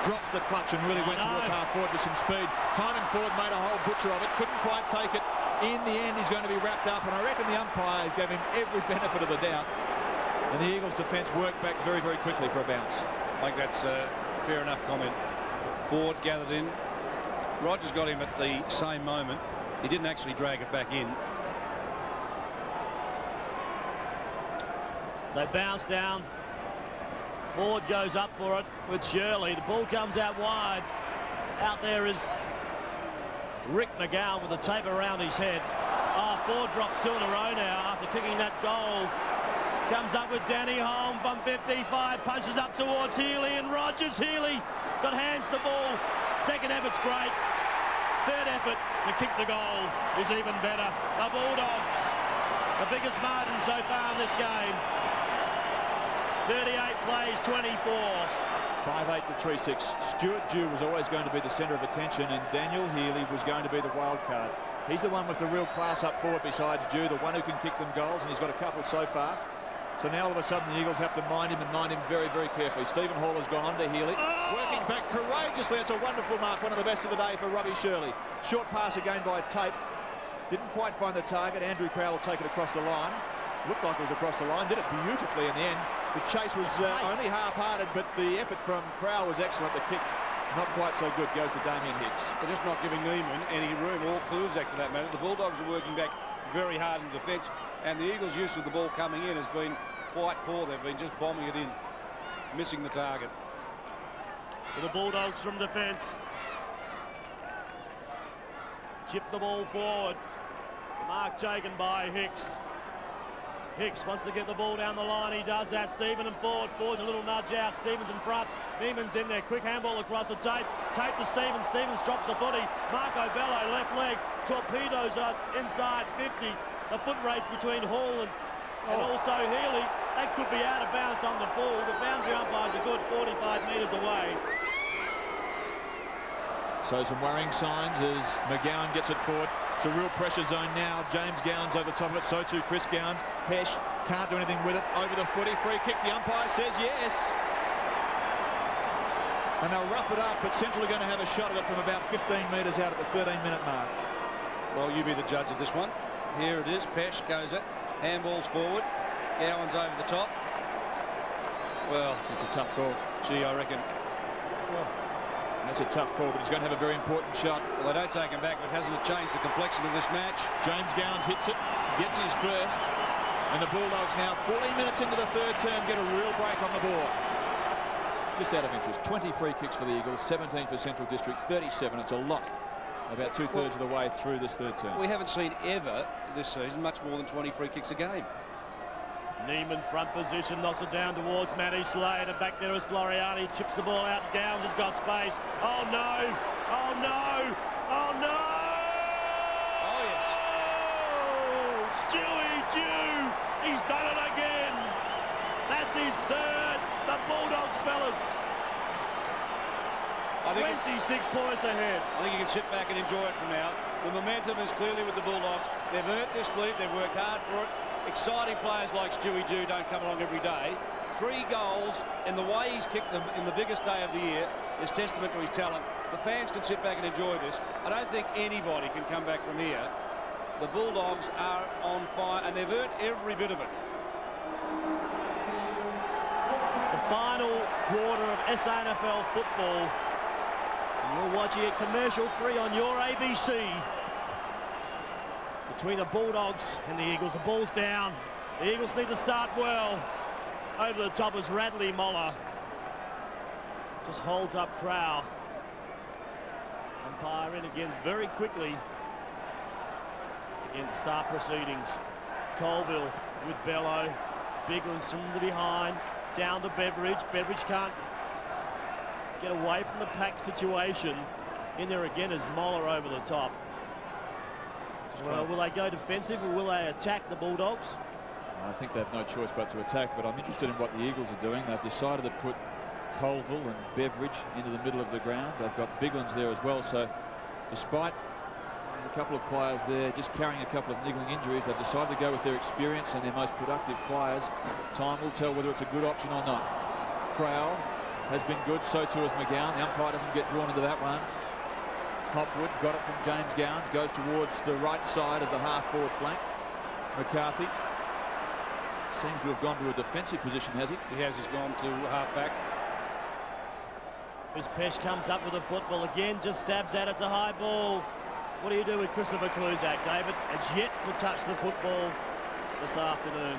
Drops the clutch and really went towards half forward with some speed. Kynan Ford made a whole butcher of it. Couldn't quite take it. In the end, he's going to be wrapped up. And I reckon the umpire gave him every benefit of the doubt. And the Eagles' defence worked back very, very quickly for a bounce. I think that's a fair enough comment. Ford gathered in. Rogers got him at the same moment. He didn't actually drag it back in. They bounce down. Ford goes up for it with Shirley. The ball comes out wide. Out there is Rick McGowan with the tape around his head. Oh, Ford drops two in a row now after kicking that goal. Comes up with Danny Holm from 55. Punches up towards Healy and Rogers. Healy got hands to the ball. Second effort's great. Third effort to kick the goal is even better. The Bulldogs, the biggest margin so far in this game. 38 plays 24. 5-8 to 3-6. Stuart Dew was always going to be the centre of attention and Daniel Healy was going to be the wild card. He's the one with the real class up forward besides Dew, the one who can kick them goals, and he's got a couple so far. So now all of a sudden the Eagles have to mind him and mind him very, very carefully. Stephen Hall has gone on to Healy, working back courageously. It's a wonderful mark, one of the best of the day for Robbie Shirley. Short pass again by Tate. Didn't quite find the target. Andrew Crowell will take it across the line. Looked like it was across the line. Did it beautifully in the end. The chase was only half-hearted, but the effort from Crowell was excellent. The kick, not quite so good, goes to Damien Hicks. They're just not giving Neiman any room, or Kluzak for that matter. The Bulldogs are working back very hard in defence, and the Eagles' use of the ball coming in has been quite poor. They've been just bombing it in, missing the target. For the Bulldogs from defence. Chip the ball forward. Mark taken by Hicks. Hicks wants to get the ball down the line. He does that. Stephen and Ford. Ford's a little nudge out. Stevens in front. Neiman's in there. Quick handball across the tape. Tape to Stevens. Stevens drops the footy. Marco Bello, left leg. Torpedoes are inside 50. The foot race between Hall and also Healy. That could be out of bounds on the ball. The boundary umpire's a good 45 metres away. So some worrying signs as McGowan gets it forward. It's a real pressure zone now. James Gowans over the top of it. So too Chris Gowans. Pesh can't do anything with it. Over the footy. Free kick. The umpire says yes. And they'll rough it up, but Central are going to have a shot at it from about 15 metres out at the 13-minute mark. Well, you be the judge of this one. Here it is. Pesh goes it. Handballs forward. Gowans over the top. Well, it's a tough call. Gee, I reckon. That's a tough call, but he's going to have a very important shot. Well, they don't take him back, but hasn't it changed the complexion of this match? James Gowans hits it, gets his first, and the Bulldogs now, 14 minutes into the third term, get a real break on the board. Just out of interest, 20 free kicks for the Eagles, 17 for Central District, 37. It's a lot, about two-thirds of the way through this third term. We haven't seen ever this season much more than 20 free kicks a game. Neiman front position, knocks it down towards Matty Slade, and back there is Floriani, chips the ball out. Gowans has got space. Oh no! Oh no! Oh no! Oh yes! Stewie Dew! He's done it again! That's his third! The Bulldogs, fellas! 26 points ahead. I think you can sit back and enjoy it from now. The momentum is clearly with the Bulldogs. They've earned this lead, they've worked hard for it. Exciting players like Stewie Dew don't come along every day. 3 goals, and the way he's kicked them in the biggest day of the year is testament to his talent. The fans can sit back and enjoy this. I don't think anybody can come back from here. The Bulldogs are on fire, and they've earned every bit of it. The final quarter of SANFL football. And you're watching it commercial-free on your ABC. Between the Bulldogs and the Eagles. The ball's down. The Eagles need to start well. Over the top is Radley Moller. Just holds up Crow. Umpire in again very quickly. Again, start proceedings. Colville with Bello. Biglan's from the behind. Down to Beveridge. Beveridge can't get away from the pack situation. In there again is Moller over the top. Well, will they go defensive or will they attack the Bulldogs? I think they have no choice but to attack, but I'm interested in what the Eagles are doing. They've decided to put Colville and Beveridge into the middle of the ground. They've got Biglan's there as well, so despite a couple of players there just carrying a couple of niggling injuries, they've decided to go with their experience and their most productive players. Time will tell whether it's a good option or not. Crowell has been good, so too has McGowan. The umpire doesn't get drawn into that one. Hopwood got it from James Gowans, goes towards the right side of the half-forward flank. McCarthy seems to have gone to a defensive position, has he? He has. He's gone to half-back. As Pesh comes up with the football again, just stabs at it. It's a high ball. What do you do with Christopher Kluzak, David? Has yet to touch the football this afternoon.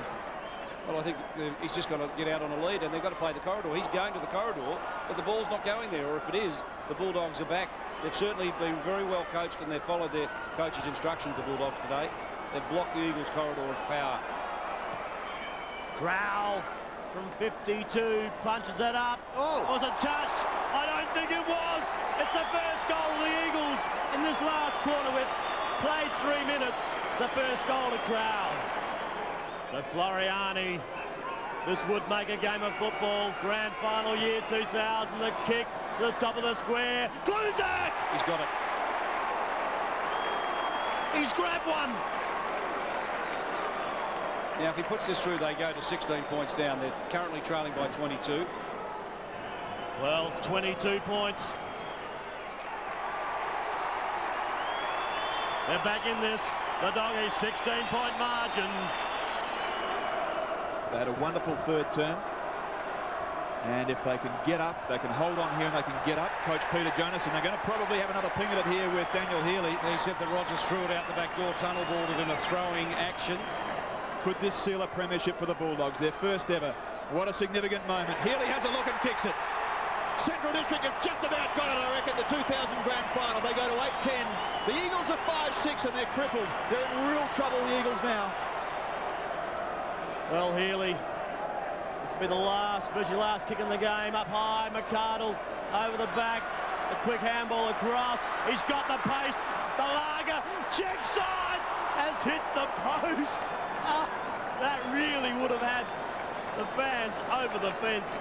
Well, I think he's just got to get out on a lead, and they've got to play the corridor. He's going to the corridor, but the ball's not going there. Or if it is, the Bulldogs are back. They've certainly been very well coached, and they've followed their coach's instructions, the Bulldogs, today. They've blocked the Eagles' corridor of power. Crowell from 52 punches it up. Oh! Was it touch? I don't think it was. It's the first goal of the Eagles in this last quarter. We've played 3 minutes. It's the first goal to Crowell. So Floriani, this would make a game of football. Grand final year 2000, the kick to the top of the square. Kluzak! He's got it. He's grabbed one. Now, if he puts this through, they go to 16 points down. They're currently trailing by 22. Well, it's 22 points. They're back in this. The Doggies 16-point margin. They had a wonderful third term. And if they can get up, they can hold on here and they can get up. Coach Peter Jonas, and they're going to probably have another ping at it here with Daniel Healy. He said that Rogers threw it out the back door, tunnel balled it in a throwing action. Could this seal a premiership for the Bulldogs? Their first ever. What a significant moment. Healy has a look and kicks it. Central District have just about got it, I reckon, the 2000 grand final. They go to 8-10. The Eagles are 5-6 and they're crippled. They're in real trouble, the Eagles now. Well, Healy, this will be the virtually last kick in the game. Up high, McArdle over the back. The quick handball across. He's got the pace. The lager, check side, has hit the post. Oh, that really would have had the fans over the fence.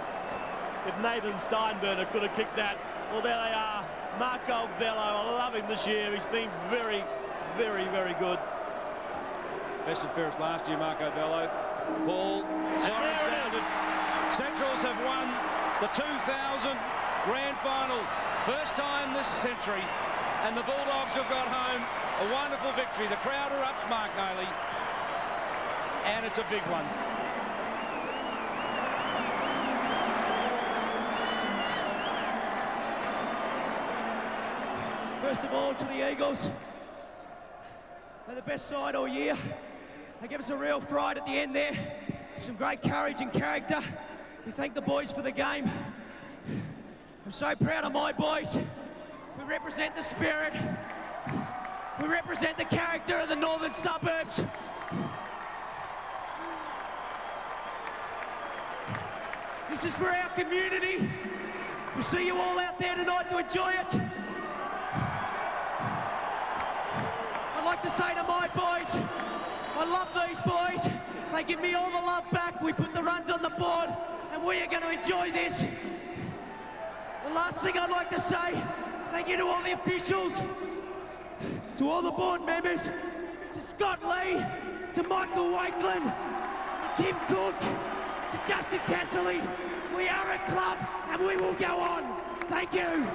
If Nathan Steinberner could have kicked that. Well, there they are. Marco Bello, I love him this year. He's been very, very, very good. Best and fairest last year, Marco Bello. Ball, siren sounded. Centrals have won the 2000 grand final. First time this century. And the Bulldogs have got home a wonderful victory. The crowd are up, Mark Nayley. And it's a big one. First of all, to the Eagles, they're the best side all year. They gave us a real fright at the end there. Some great courage and character. We thank the boys for the game. I'm so proud of my boys. We represent the spirit. We represent the character of the northern suburbs. This is for our community. We'll see you all out there tonight to enjoy it. I'd like to say to my boys, I love these boys. They give me all the love back. We put the runs on the board, and we are going to enjoy this. The last thing I'd like to say, thank you to all the officials, to all the board members, to Scott Lee, to Michael Wakeland, to Tim Cook, to Justin Casserly. We are a club, and we will go on. Thank you.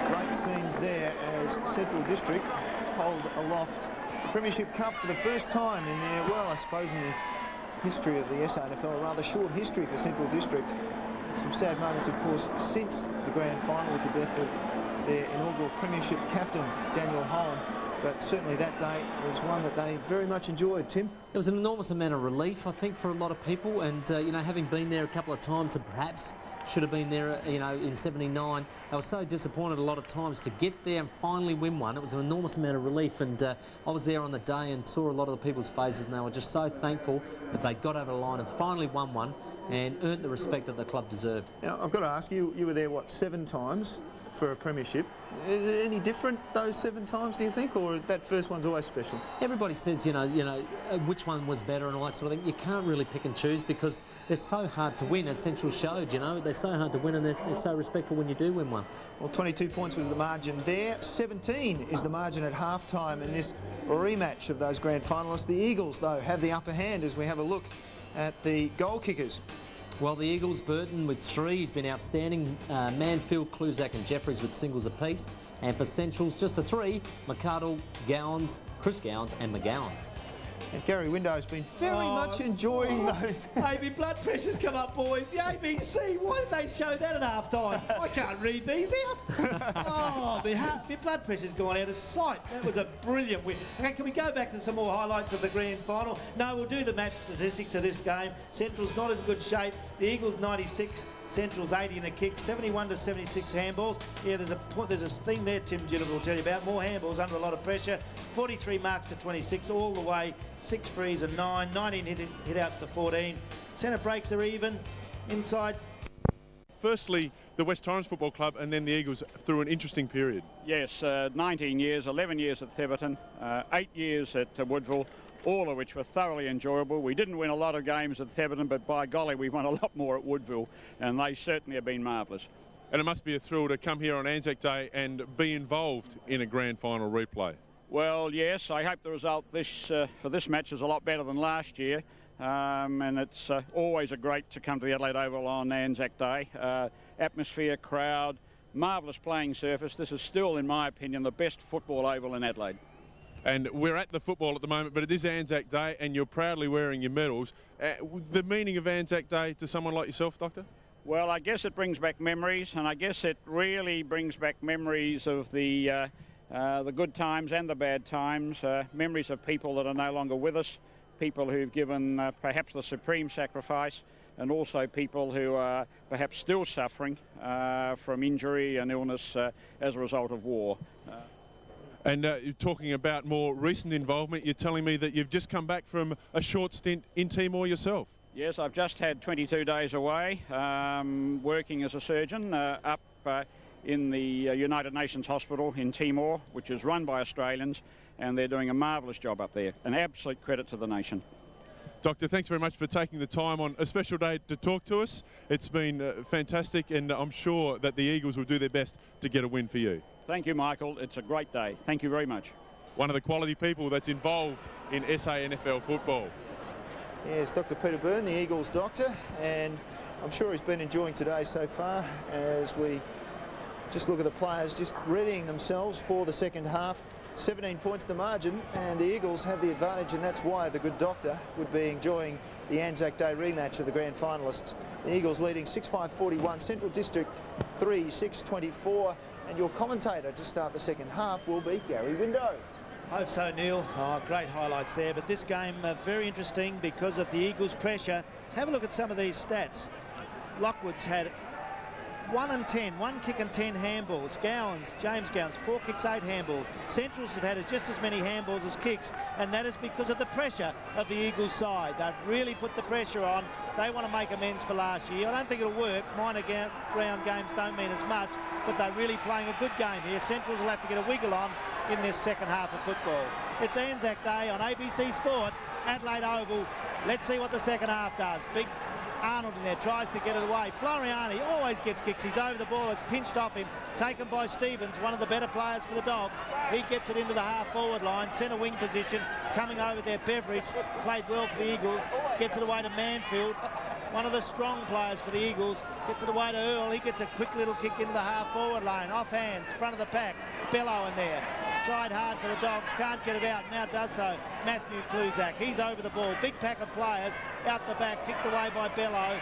Great scenes there as Central District hold aloft the Premiership Cup for the first time in their, well, I suppose in the history of the SANFL, a rather short history for Central District. Some sad moments, of course, since the grand final with the death of their inaugural Premiership captain, Daniel Holland. But certainly that day was one that they very much enjoyed, Tim. It was an enormous amount of relief, I think, for a lot of people. And, you know, having been there a couple of times and perhaps should have been there, you know, in 79, they were so disappointed a lot of times to get there and finally win one. It was an enormous amount of relief. And I was there on the day and saw a lot of the people's faces, and they were just so thankful that they got over the line and finally won one and earned the respect that the club deserved. Now, I've got to ask you, you were there, what, 7 times for a premiership? Is it any different those 7 times, do you think, or that first one's always special? Everybody says, you know, which one was better and all that sort of thing. You can't really pick and choose because they're so hard to win, as Central showed, you know. They're so hard to win and they're so respectful when you do win one. Well, 22 points was the margin there. 17 is the margin at half-time in this rematch of those grand finalists. The Eagles, though, have the upper hand as we have a look at the goal kickers. Well, the Eagles, Burton with 3. He's been outstanding. Manfield, Cluzak and Jeffries with singles apiece. And for Centrals, just a 3, McArdle, Gowans, Chris Gowans and McGowan. And Gary Window's been very much enjoying those. Hey, my blood pressure's come up, boys. The ABC, why did they show that at half-time? I can't read these out. My blood pressure's gone out of sight. That was a brilliant win. Okay, can we go back to some more highlights of the grand final? No, we'll do the match statistics of this game. Central's not in good shape. The Eagles 96. Central's 80 in the kick, 71 to 76 handballs. Yeah, there's a thing there Tim Jennifer will tell you about. More handballs under a lot of pressure. 43 marks to 26 all the way. 6 frees and 9. 19 hit-outs to 14. Centre breaks are even. Inside. Firstly, the West Torrens Football Club and then the Eagles through an interesting period. Yes, 19 years, 11 years at Theberton, 8 years at Woodville, all of which were thoroughly enjoyable. We didn't win a lot of games at Theberton, but by golly, we won a lot more at Woodville, and they certainly have been marvellous. And it must be a thrill to come here on Anzac Day and be involved in a grand final replay. Well, yes, I hope the result for this match is a lot better than last year. And it's always a great to come to the Adelaide Oval on Anzac Day. Atmosphere, crowd, marvellous playing surface. This is still, in my opinion, the best football oval in Adelaide. And we're at the football at the moment, but it is Anzac Day and you're proudly wearing your medals. The meaning of Anzac Day to someone like yourself, Doctor? Well, I guess it brings back memories, and I guess it really brings back memories of the good times and the bad times, memories of people that are no longer with us, people who've given perhaps the supreme sacrifice, and also people who are perhaps still suffering from injury and illness as a result of war. And you're talking about more recent involvement. You're telling me that you've just come back from a short stint in Timor yourself. Yes, I've just had 22 days away working as a surgeon up in the United Nations Hospital in Timor, which is run by Australians, and they're doing a marvellous job up there. An absolute credit to the nation. Doctor, thanks very much for taking the time on a special day to talk to us. It's been fantastic, and I'm sure that the Eagles will do their best to get a win for you. Thank you, Michael. It's a great day. Thank you very much. One of the quality people that's involved in SANFL football. Yes, Dr. Peter Byrne, the Eagles doctor, and I'm sure he's been enjoying today so far as we just look at the players just readying themselves for the second half. 17 points to margin, and the Eagles have the advantage, and that's why the good doctor would be enjoying the Anzac Day rematch of the grand finalists. The Eagles leading 6-5-41, Central District 3-6-24, and your commentator to start the second half will be Gary Window. Hope so, Neil. Oh, great highlights there, but this game very interesting because of the Eagles' pressure. Have a look at some of these stats. Lockwood's had 1 and 10, 1 kick and 10 handballs. James Gowans, 4 kicks, 8 handballs. Centrals have had just as many handballs as kicks, and that is because of the pressure of the Eagles side. They've really put the pressure on. They want to make amends for last year. I don't think it'll work. Minor round games don't mean as much, but they're really playing a good game here. Centrals will have to get a wiggle on in this second half of football. It's Anzac Day on ABC Sport, Adelaide Oval. Let's see what the second half does. Big Arnold in there, tries to get it away. Floriani always gets kicks. He's over the ball. It's pinched off him. Taken by Stevens, one of the better players for the Dogs. He gets it into the half-forward line, centre wing position. Coming over there, Beveridge played well for the Eagles. Gets it away to Manfield, one of the strong players for the Eagles. Gets it away to Earl. He gets a quick little kick into the half-forward line. Off hands, front of the pack. Bello in there. Tried hard for the Dogs, can't get it out, now does so. Matthew Kluzak, he's over the ball. Big pack of players out the back, kicked away by Bello.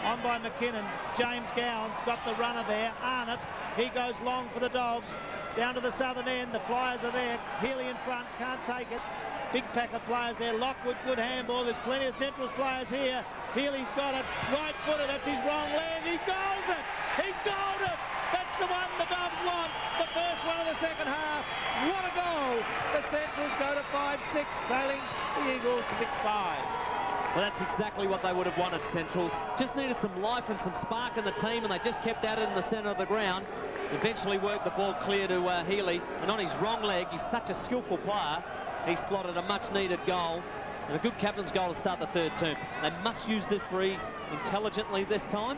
On by McKinnon. James Gowans got the runner there. Arnott, he goes long for the Dogs. Down to the southern end, the Flyers are there. Healy in front, can't take it. Big pack of players there. Lockwood, good handball. There's plenty of Centrals players here. Healy's got it. Right footer, that's his wrong leg. He goals it. He's goaled it. That's the one the Dogs want. The first one of the second half. What a goal. The Centrals go to 5-6, trailing the Eagles 6-5. Well, that's exactly what they would have wanted, Centrals. Just needed some life and some spark in the team, and they just kept at it in the centre of the ground. Eventually worked the ball clear to Healy, and on his wrong leg, he's such a skillful player, he slotted a much-needed goal, and a good captain's goal to start the third term. They must use this breeze intelligently this time,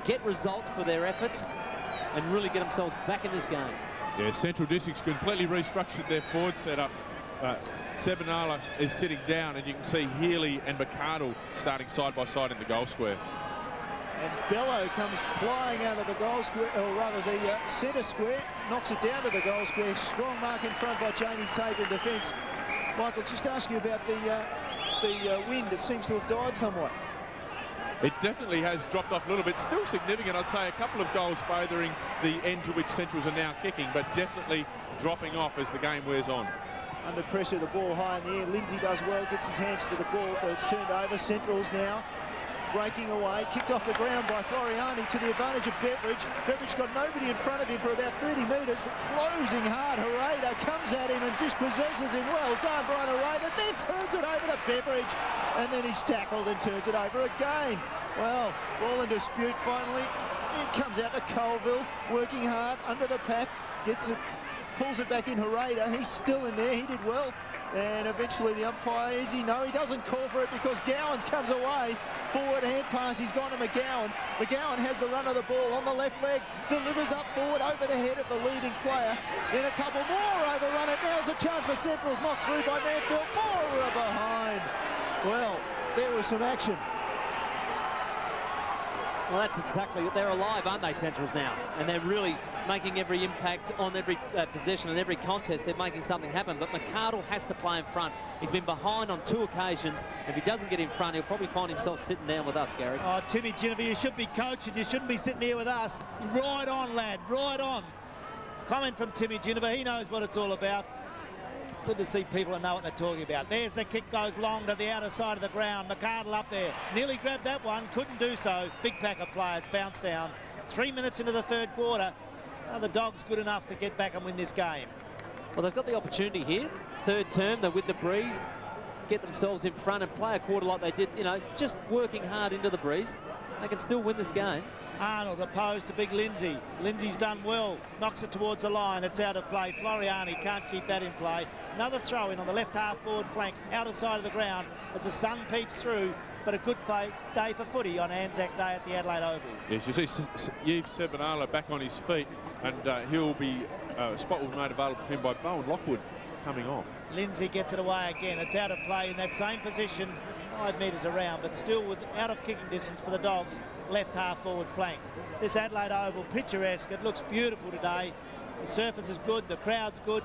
get results for their efforts, and really get themselves back in this game. Yeah, Central District's completely restructured their forward setup. Sebanala is sitting down, and you can see Healy and McArdle starting side by side in the goal square. And Bello comes flying out of the goal square, or rather the centre square, knocks it down to the goal square. Strong mark in front by Jamie Tate in defence. Michael, just ask you about the wind. It seems to have died somewhat. It definitely has dropped off a little bit. Still significant, I'd say. A couple of goals furthering the end to which Centrals are now kicking, but definitely dropping off as the game wears on. Under pressure, the ball high in the air. Lindsay does well, gets his hands to the ball, but it's turned over. Centrals now breaking away, kicked off the ground by Floriani to the advantage of Beveridge. Beveridge got nobody in front of him for about 30 metres, but closing hard. Hereda comes at him and dispossesses him. Well done, Brian Hereda, then turns it over to Beveridge, and then he's tackled and turns it over again. Well, ball in dispute finally. It comes out to Colville, working hard under the pack, gets it, pulls it back in. Hereda, he's still in there, he did well. And eventually the umpire, is he? No, he doesn't call for it because Gowans comes away. Forward hand pass, he's gone to McGowan. McGowan has the run of the ball on the left leg, delivers up forward over the head of the leading player. Then a couple more overrun it. Now's a chance for Centrals, knocked through by Manfield. 4 are behind. Well, there was some action. Well, that's exactly it. They're alive, aren't they, Centrals now? And they're really making every impact on every possession and every contest. They're making something happen. But McArdle has to play in front. He's been behind on 2 occasions. If he doesn't get in front, he'll probably find himself sitting down with us, Gary. Oh, Timmy Ginnivan, you should be coaching. You shouldn't be sitting here with us. Right on, lad. Right on. Comment from Timmy Ginnivan. He knows what it's all about. Good to see people who know what they're talking about. There's the kick, goes long to the outer side of the ground. McArdle up there. Nearly grabbed that one. Couldn't do so. Big pack of players bounce down. 3 minutes into the third quarter. The Dogs good enough to get back and win this game. Well, they've got the opportunity here. Third term, they're with the breeze. Get themselves in front and play a quarter like they did, you know, just working hard into the breeze. They can still win this game. Arnold opposed to Big Lindsay. Lindsay's done well. Knocks it towards the line. It's out of play. Floriani can't keep that in play. Another throw in on the left half forward flank, outer side of the ground as the sun peeps through. But a good day for footy on Anzac Day at the Adelaide Oval. Yes, you see Yves Sebinala back on his feet, and he'll be a spot will be made available to him by Bowen Lockwood coming off. Lindsay gets it away again. It's out of play in that same position, 5 metres around, but still out of kicking distance for the Dogs. Left half forward flank. This Adelaide Oval, picturesque. It looks beautiful today. The surface is good, the crowd's good,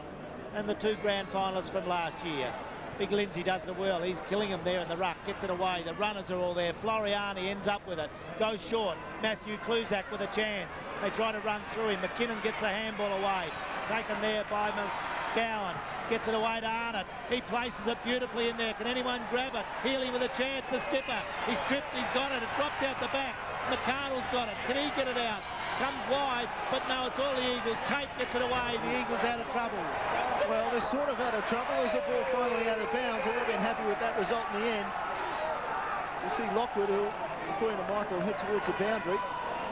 and the 2 grand finalists from last year. Big Lindsay does it well. He's killing him there in the ruck. Gets it away. The runners are all there. Floriani ends up with it. Goes short. Matthew Kluzak with a chance. They try to run through him. McKinnon gets the handball away. Taken there by McGowan. Gets it away to Arnott. He places it beautifully in there. Can anyone grab it? Healy with a chance. The skipper. He's tripped. He's got it. It drops out the back. McArdle's got it. Can he get it out? Comes wide, but no, it's all the Eagles. Tate gets it away. The Eagles out of trouble. Well, they're sort of out of trouble. There's a ball finally out of bounds. They would have been happy with that result in the end. So you see Lockwood, who, according to Michael, head towards the boundary.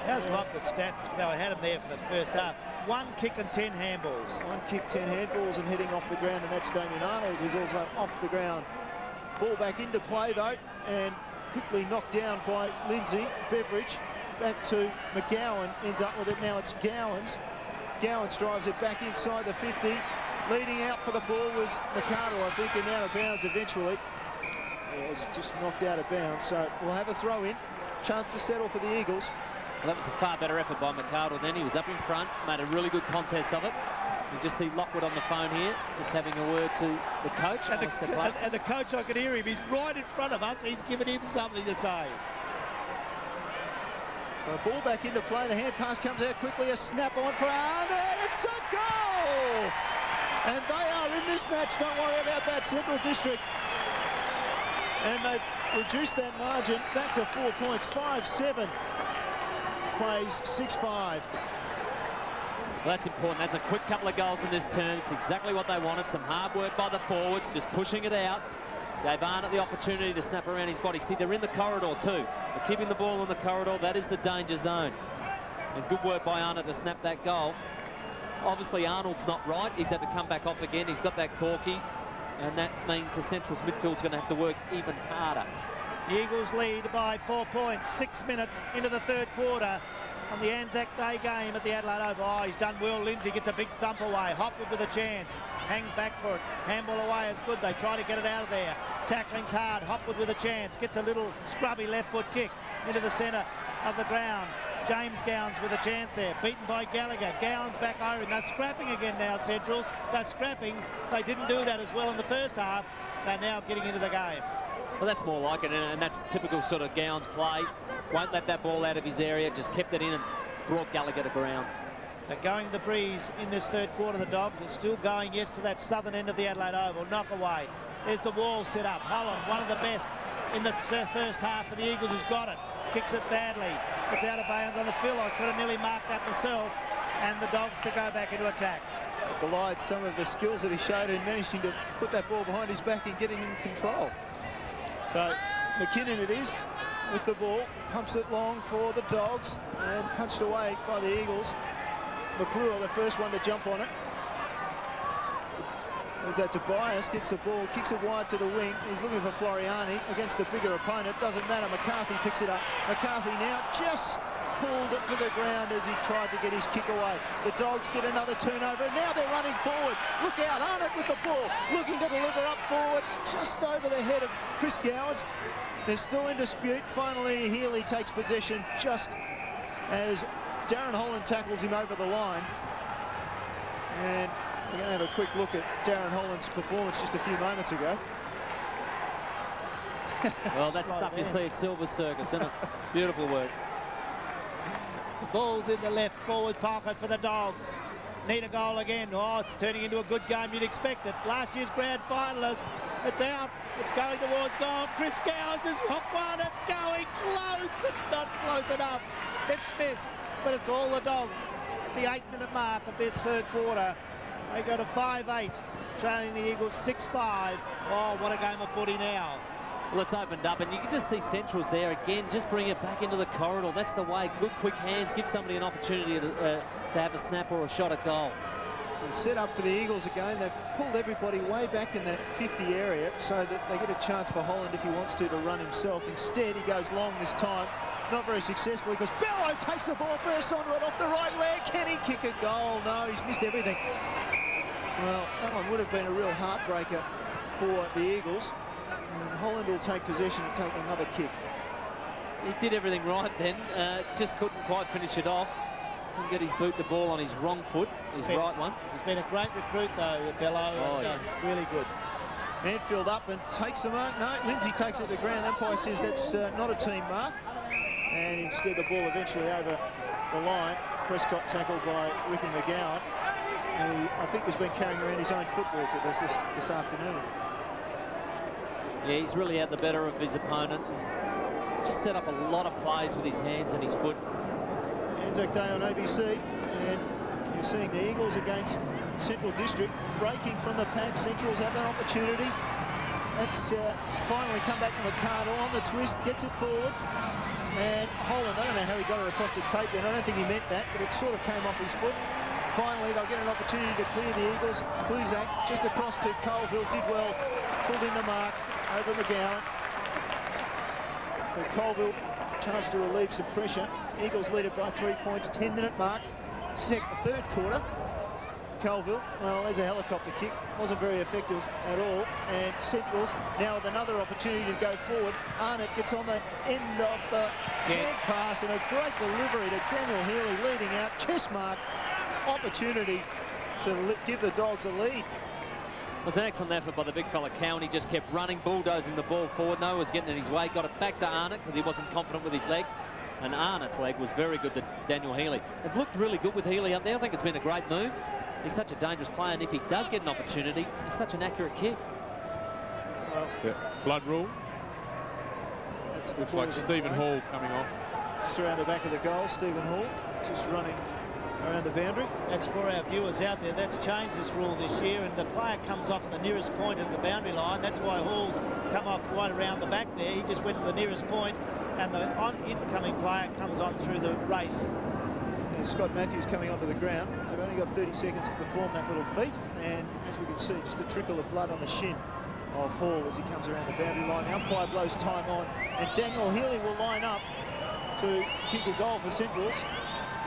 How's Lockwood's stats? No, I had him there for the first half. 1 kick and 10 handballs. 1 kick, 10 handballs and heading off the ground, and that's Damien Arnold, who's also off the ground. Ball back into play, though, and quickly knocked down by Lindsay. Beveridge back to McGowan, ends up with it. Now it's Gowans. Gowans drives it back inside the 50. Leading out for the ball was McArdle, I think, and out of bounds eventually. Yeah, it's just knocked out of bounds, so we'll have a throw in. Chance to settle for the Eagles. Well, that was a far better effort by McArdle then. He was up in front, made a really good contest of it. You just see Lockwood on the phone here, just having a word to the coach. And the coach, I can hear him. He's right in front of us. He's giving him something to say. So ball back into play. The hand pass comes out quickly. A snap on for Arnold. It's a goal! And they are in this match. Don't worry about that, Central District. And they've reduced that margin back to 4 points. 5-7. Plays 6-5. Well, that's important. That's a quick couple of goals in this turn. It's exactly what they wanted. Some hard work by the forwards, just pushing it out. Gave Arnott the opportunity to snap around his body. See, they're in the corridor too. They're keeping the ball in the corridor. That is the danger zone. And good work by Arnott to snap that goal. Obviously, Arnold's not right. He's had to come back off again. He's got that corky. And that means the Central's midfield's going to have to work even harder. The Eagles lead by 4 points. 6 minutes into the third quarter on the Anzac Day game at the Adelaide Oval. Oh, he's done well. Lindsay gets a big thump away. Hopwood with a chance. Hangs back for it. Handball away is good. They try to get it out of there. Tackling's hard. Hopwood with a chance. Gets a little scrubby left foot kick into the centre of the ground. James Gowans with a chance there. Beaten by Gallagher. Gowans back over. They're scrapping again now, Centrals. They're scrapping. They didn't do that as well in the first half. They're now getting into the game. Well, that's more like it, and that's typical sort of Gowans play. Won't let that ball out of his area, just kept it in and brought Gallagher to ground. They're going the breeze in this third quarter. The Dogs are still going, yes, to that southern end of the Adelaide Oval. Knock away. There's the wall set up. Holland, one of the best in the first half for the Eagles, has got it. Kicks it badly. It's out of bounds on the fill. I could have nearly marked that myself. And the Dogs to go back into attack. Belied some of the skills that he showed in managing to put that ball behind his back and getting in control. So McKinnon it is with the ball, pumps it long for the Dogs and punched away by the Eagles. McClure, the first one to jump on it. There's that Tobias, gets the ball, kicks it wide to the wing. He's looking for Floriani against the bigger opponent. Doesn't matter. McCarthy picks it up. McCarthy now just pulled it to the ground as he tried to get his kick away. The Dogs get another turnover, and now they're running forward. Look out, Arnott with the ball, looking to deliver up forward, just over the head of Chris Gowans. They're still in dispute. Finally, Healy takes possession just as Darren Holland tackles him over the line. And we're going to have a quick look at Darren Holland's performance just a few moments ago. Well, that's stuff you see at Silver Circus, isn't it? Beautiful work. The ball's in the left forward pocket for the Dogs. Need a goal again. Oh, it's turning into a good game. You'd expect it. Last year's grand finalists. It's out. It's going towards goal. Chris Gowans has hooked one. It's going close. It's not close enough. It's missed. But it's all the Dogs. At the 8-minute mark of this third quarter, they go to 5-8, trailing the Eagles 6-5. Oh, what a game of footy now. Well, it's opened up, and you can just see Central's there again. Just bring it back into the corridor. That's the way. Good, quick hands. Give somebody an opportunity to have a snap or a shot at goal. So set up for the Eagles again. They've pulled everybody way back in that 50 area so that they get a chance for Holland, if he wants to run himself. Instead, he goes long this time. Not very successful because Bello takes the ball, bursts onto it off the right leg. Can he kick a goal? No, he's missed everything. Well, that one would have been a real heartbreaker for the Eagles. And Holland will take possession and take another kick. He did everything right then, just couldn't quite finish it off. Couldn't get his boot the ball on his wrong foot, his right one. He's been a great recruit though, Bello. Oh, yes. Really good. Manfield up and takes the mark. No, Lindsay takes it to ground. Umpire says that's not a team mark. And instead the ball eventually over the line. Prescott tackled by Ricky McGowan, who I think has been carrying around his own football to this afternoon. Yeah, he's really had the better of his opponent. Just set up a lot of plays with his hands and his foot. Anzac Day on ABC, and you're seeing the Eagles against Central District breaking from the pack. Central's have that opportunity. That's finally come back to McCardle on the twist, gets it forward. And Holland, I don't know how he got it across the tape then. I don't think he meant that, but it sort of came off his foot. Finally, they'll get an opportunity to clear the Eagles. Kluzak just across to Colville, did well, pulled in the mark over McGowan. So Colville, chance to relieve some pressure. Eagles lead it by 3 points, 10-minute mark, third quarter. Colville, well, there's a helicopter kick, wasn't very effective at all. And Centrals now with another opportunity to go forward. Arnott gets on the end of the hand pass and a great delivery to Daniel Healy, leading out, chest mark, opportunity to give the Dogs a lead. It was an excellent effort by the big fella Cowan. He just kept running, bulldozing the ball forward. No one was getting in his way. Got it back to Arnott because he wasn't confident with his leg. And Arnott's leg was very good to Daniel Healy. It looked really good with Healy up there. I think it's been a great move. He's such a dangerous player, and if he does get an opportunity, he's such an accurate kick. Well, yeah. Blood rule. Looks like Stephen Hall coming off. Just around the back of the goal, Stephen Hall just running around the boundary. That's for our viewers out there. That's changed this rule this year, and the player comes off at the nearest point of the boundary line. That's why Hall's come off right around the back there. He just went to the nearest point, and the incoming player comes on through the race. And Scott Matthews coming onto the ground. They've only got 30 seconds to perform that little feat, and as we can see, just a trickle of blood on the shin of Hall as he comes around the boundary line. The umpire blows time on, and Daniel Healy will line up to kick a goal for Centrals.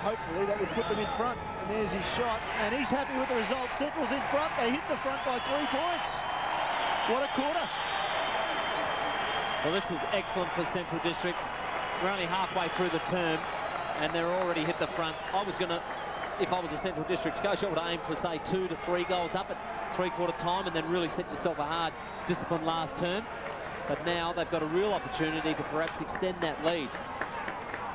Hopefully that would put them in front, and there's his shot, and he's happy with the result. Central's in front. They hit the front by 3 points. What a quarter. Well, this is excellent for Central Districts. We're only halfway through the term, and they're already hit the front. I was going to, if I was a Central Districts coach, I would aim for, say, 2 to 3 goals up at three-quarter time, and then really set yourself a hard discipline last term. But now they've got a real opportunity to perhaps extend that lead.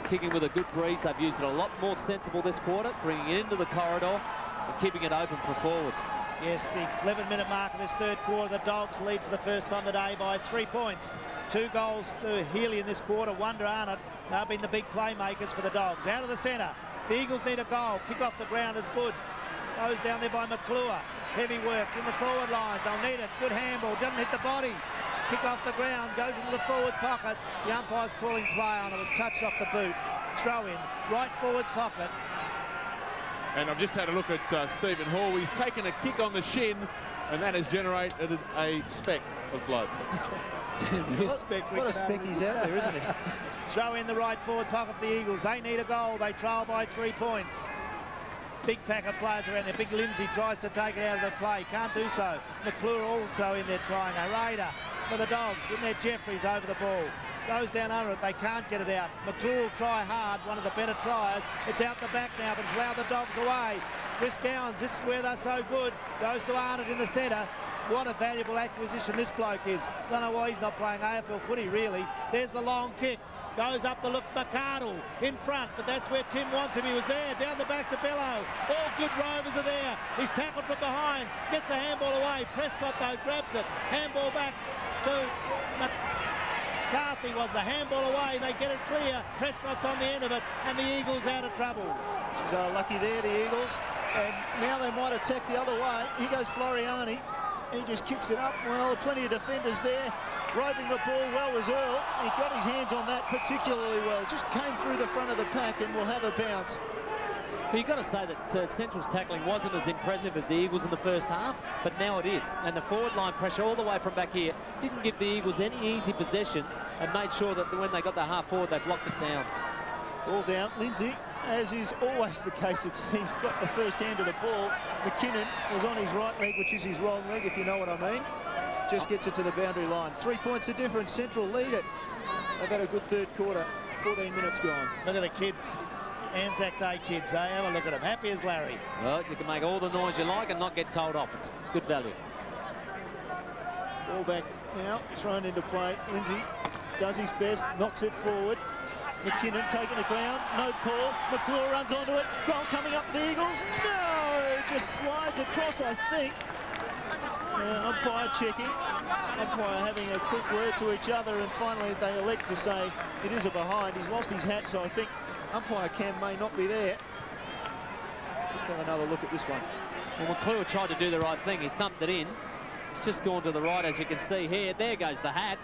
Kicking with a good breeze, they've used it a lot more sensible this quarter, bringing it into the corridor and keeping it open for forwards. Yes, the 11-minute mark of this third quarter, the Dogs lead for the first time today by 3 points. 2 goals to Healy in this quarter, 1 to Arnott. They've been the big playmakers for the Dogs. Out of the centre, the Eagles need a goal. Kick off the ground is good. Goes down there by McClure. Heavy work in the forward lines. They'll need it. Good handball. Doesn't hit the body. Kick off the ground. Goes into the forward pocket. The umpire's calling play on it. It was touched off the boot. Throw in. Right forward pocket. And I've just had a look at Stephen Hall. He's taken a kick on the shin and that has generated a speck of blood. What a speck he's out there, isn't he? Throw in the right forward pocket for the Eagles. They need a goal. They trail by 3 points. Big pack of players around there. Big Lindsay tries to take it out of the play. Can't do so. McClure also in there trying. A Raider for the Dogs. In there, Jeffries over the ball. Goes down under it. They can't get it out. McClure will try hard. One of the better tryers. It's out the back now, but it's allowed the Dogs away. Chris Gowans, this is where they're so good. Goes to Arnott in the centre. What a valuable acquisition this bloke is. Don't know why he's not playing AFL footy, really. There's the long kick. Goes up to look, McArdle in front, but that's where Tim wants him. He was there, down the back to Bello. All good Rovers are there. He's tackled from behind, gets the handball away. Prescott, though, grabs it. Handball back to McCarthy was the handball away. They get it clear. Prescott's on the end of it, and the Eagles out of trouble. She's lucky there, the Eagles. And now they might attack the other way. Here goes Floriani. He just kicks it up. Well, plenty of defenders there. Roving the ball well was Earl. He got his hands on that particularly well. Just came through the front of the pack and will have a bounce. Well, you've got to say that Central's tackling wasn't as impressive as the Eagles in the first half, but now it is. And the forward line pressure all the way from back here didn't give the Eagles any easy possessions and made sure that when they got the half forward, they blocked it down. All down. Lindsay, as is always the case, it seems, got the first hand of the ball. McKinnon was on his right leg, which is his wrong leg, if you know what I mean. Just gets it to the boundary line. 3 points of difference. Central lead it. They've had a good third quarter. 14 minutes gone. Look at the kids. Anzac Day kids, eh? Have a look at them. Happy as Larry. Well, you can make all the noise you like and not get told off. It's good value. Ball back now. Thrown into play. Lindsay does his best. Knocks it forward. McKinnon taking the ground, no call. McClure runs onto it. Goal coming up for the Eagles. No! Just slides across, I think. Umpire checking. Umpire having a quick word to each other, and finally they elect to say it is a behind. He's lost his hat, so I think umpire Cam may not be there. Just have another look at this one. Well, McClure tried to do the right thing. He thumped it in. It's just gone to the right, as you can see here. There goes the hat.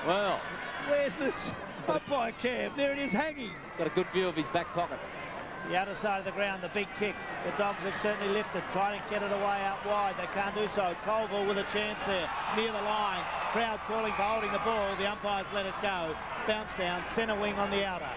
Well, where's this umpire Cam? There it is, hanging. Got a good view of his back pocket. The other side of the ground, the big kick. The Dogs have certainly lifted, trying to get it away out wide. They can't do so. Colville with a chance there, near the line. Crowd calling for holding the ball. The umpires let it go. Bounce down, centre wing on the outer.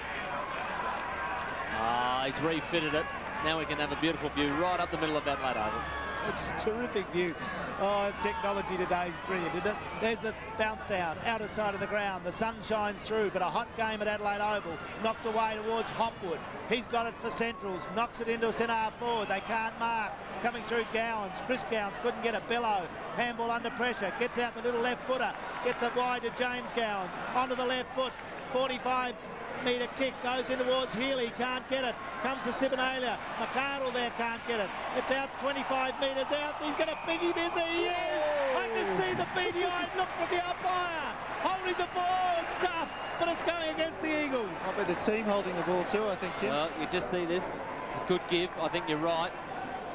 He's refitted it. Now we can have a beautiful view right up the middle of Adelaide Oval. It's a terrific view. Oh, technology today is brilliant, isn't it? There's the bounce down, outer side of the ground. The sun shines through, but a hot game at Adelaide Oval. Knocked away towards Hopwood. He's got it for Centrals. Knocks it into centre half forward. They can't mark. Coming through Gowans. Chris Gowans couldn't get a Bello. Handball under pressure. Gets out the little left footer. Gets it wide to James Gowans. Onto the left foot. 45-metre kick. Goes in towards Healy. Can't get it. Comes to Sibenalia. McArdle there can't get it. It's out 25 metres out. He's going to biggie busy. Yes! I can see the beady-eyed look from the umpire. Holding the ball. It's tough, but it's going against the Eagles. Might be the team holding the ball too, I think, Tim. Well, you just see this. It's a good give. I think you're right.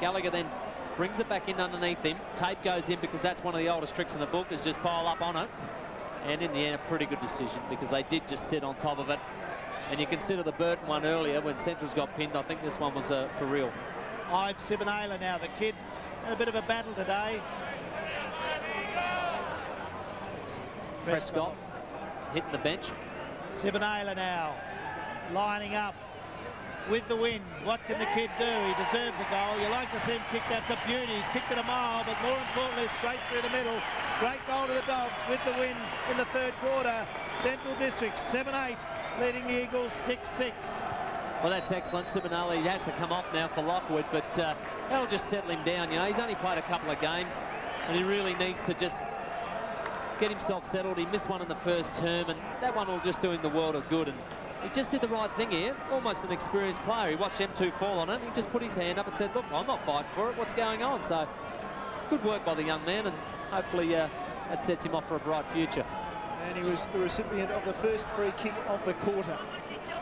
Gallagher then brings it back in underneath him. Tape goes in because that's one of the oldest tricks in the book, is just pile up on it. And in the end, a pretty good decision because they did just sit on top of it. And you consider the Burton one earlier when Central's got pinned. I think this one was for real. Ives Sibenalia now. The kid had a bit of a battle today. Prescott hitting the bench. Sibenalia now lining up with the win. What can the kid do? He deserves a goal. You like to see him kick. That's a beauty. He's kicked it a mile, but more importantly, straight through the middle. Great goal to the Dogs with the win in the third quarter. Central District 7-8, leading the Eagles 6-6. Well, that's excellent. Sibenalia has to come off now for Lockwood, but that'll just settle him down. You know, he's only played a couple of games, and he really needs to just get himself settled. He missed one in the first term, and that one will just do him the world of good. And he just did the right thing here. Almost an experienced player. He watched M2 fall on it. He just put his hand up and said, look, I'm not fighting for it. What's going on? So good work by the young man, and hopefully that sets him off for a bright future. And he was the recipient of the first free kick of the quarter.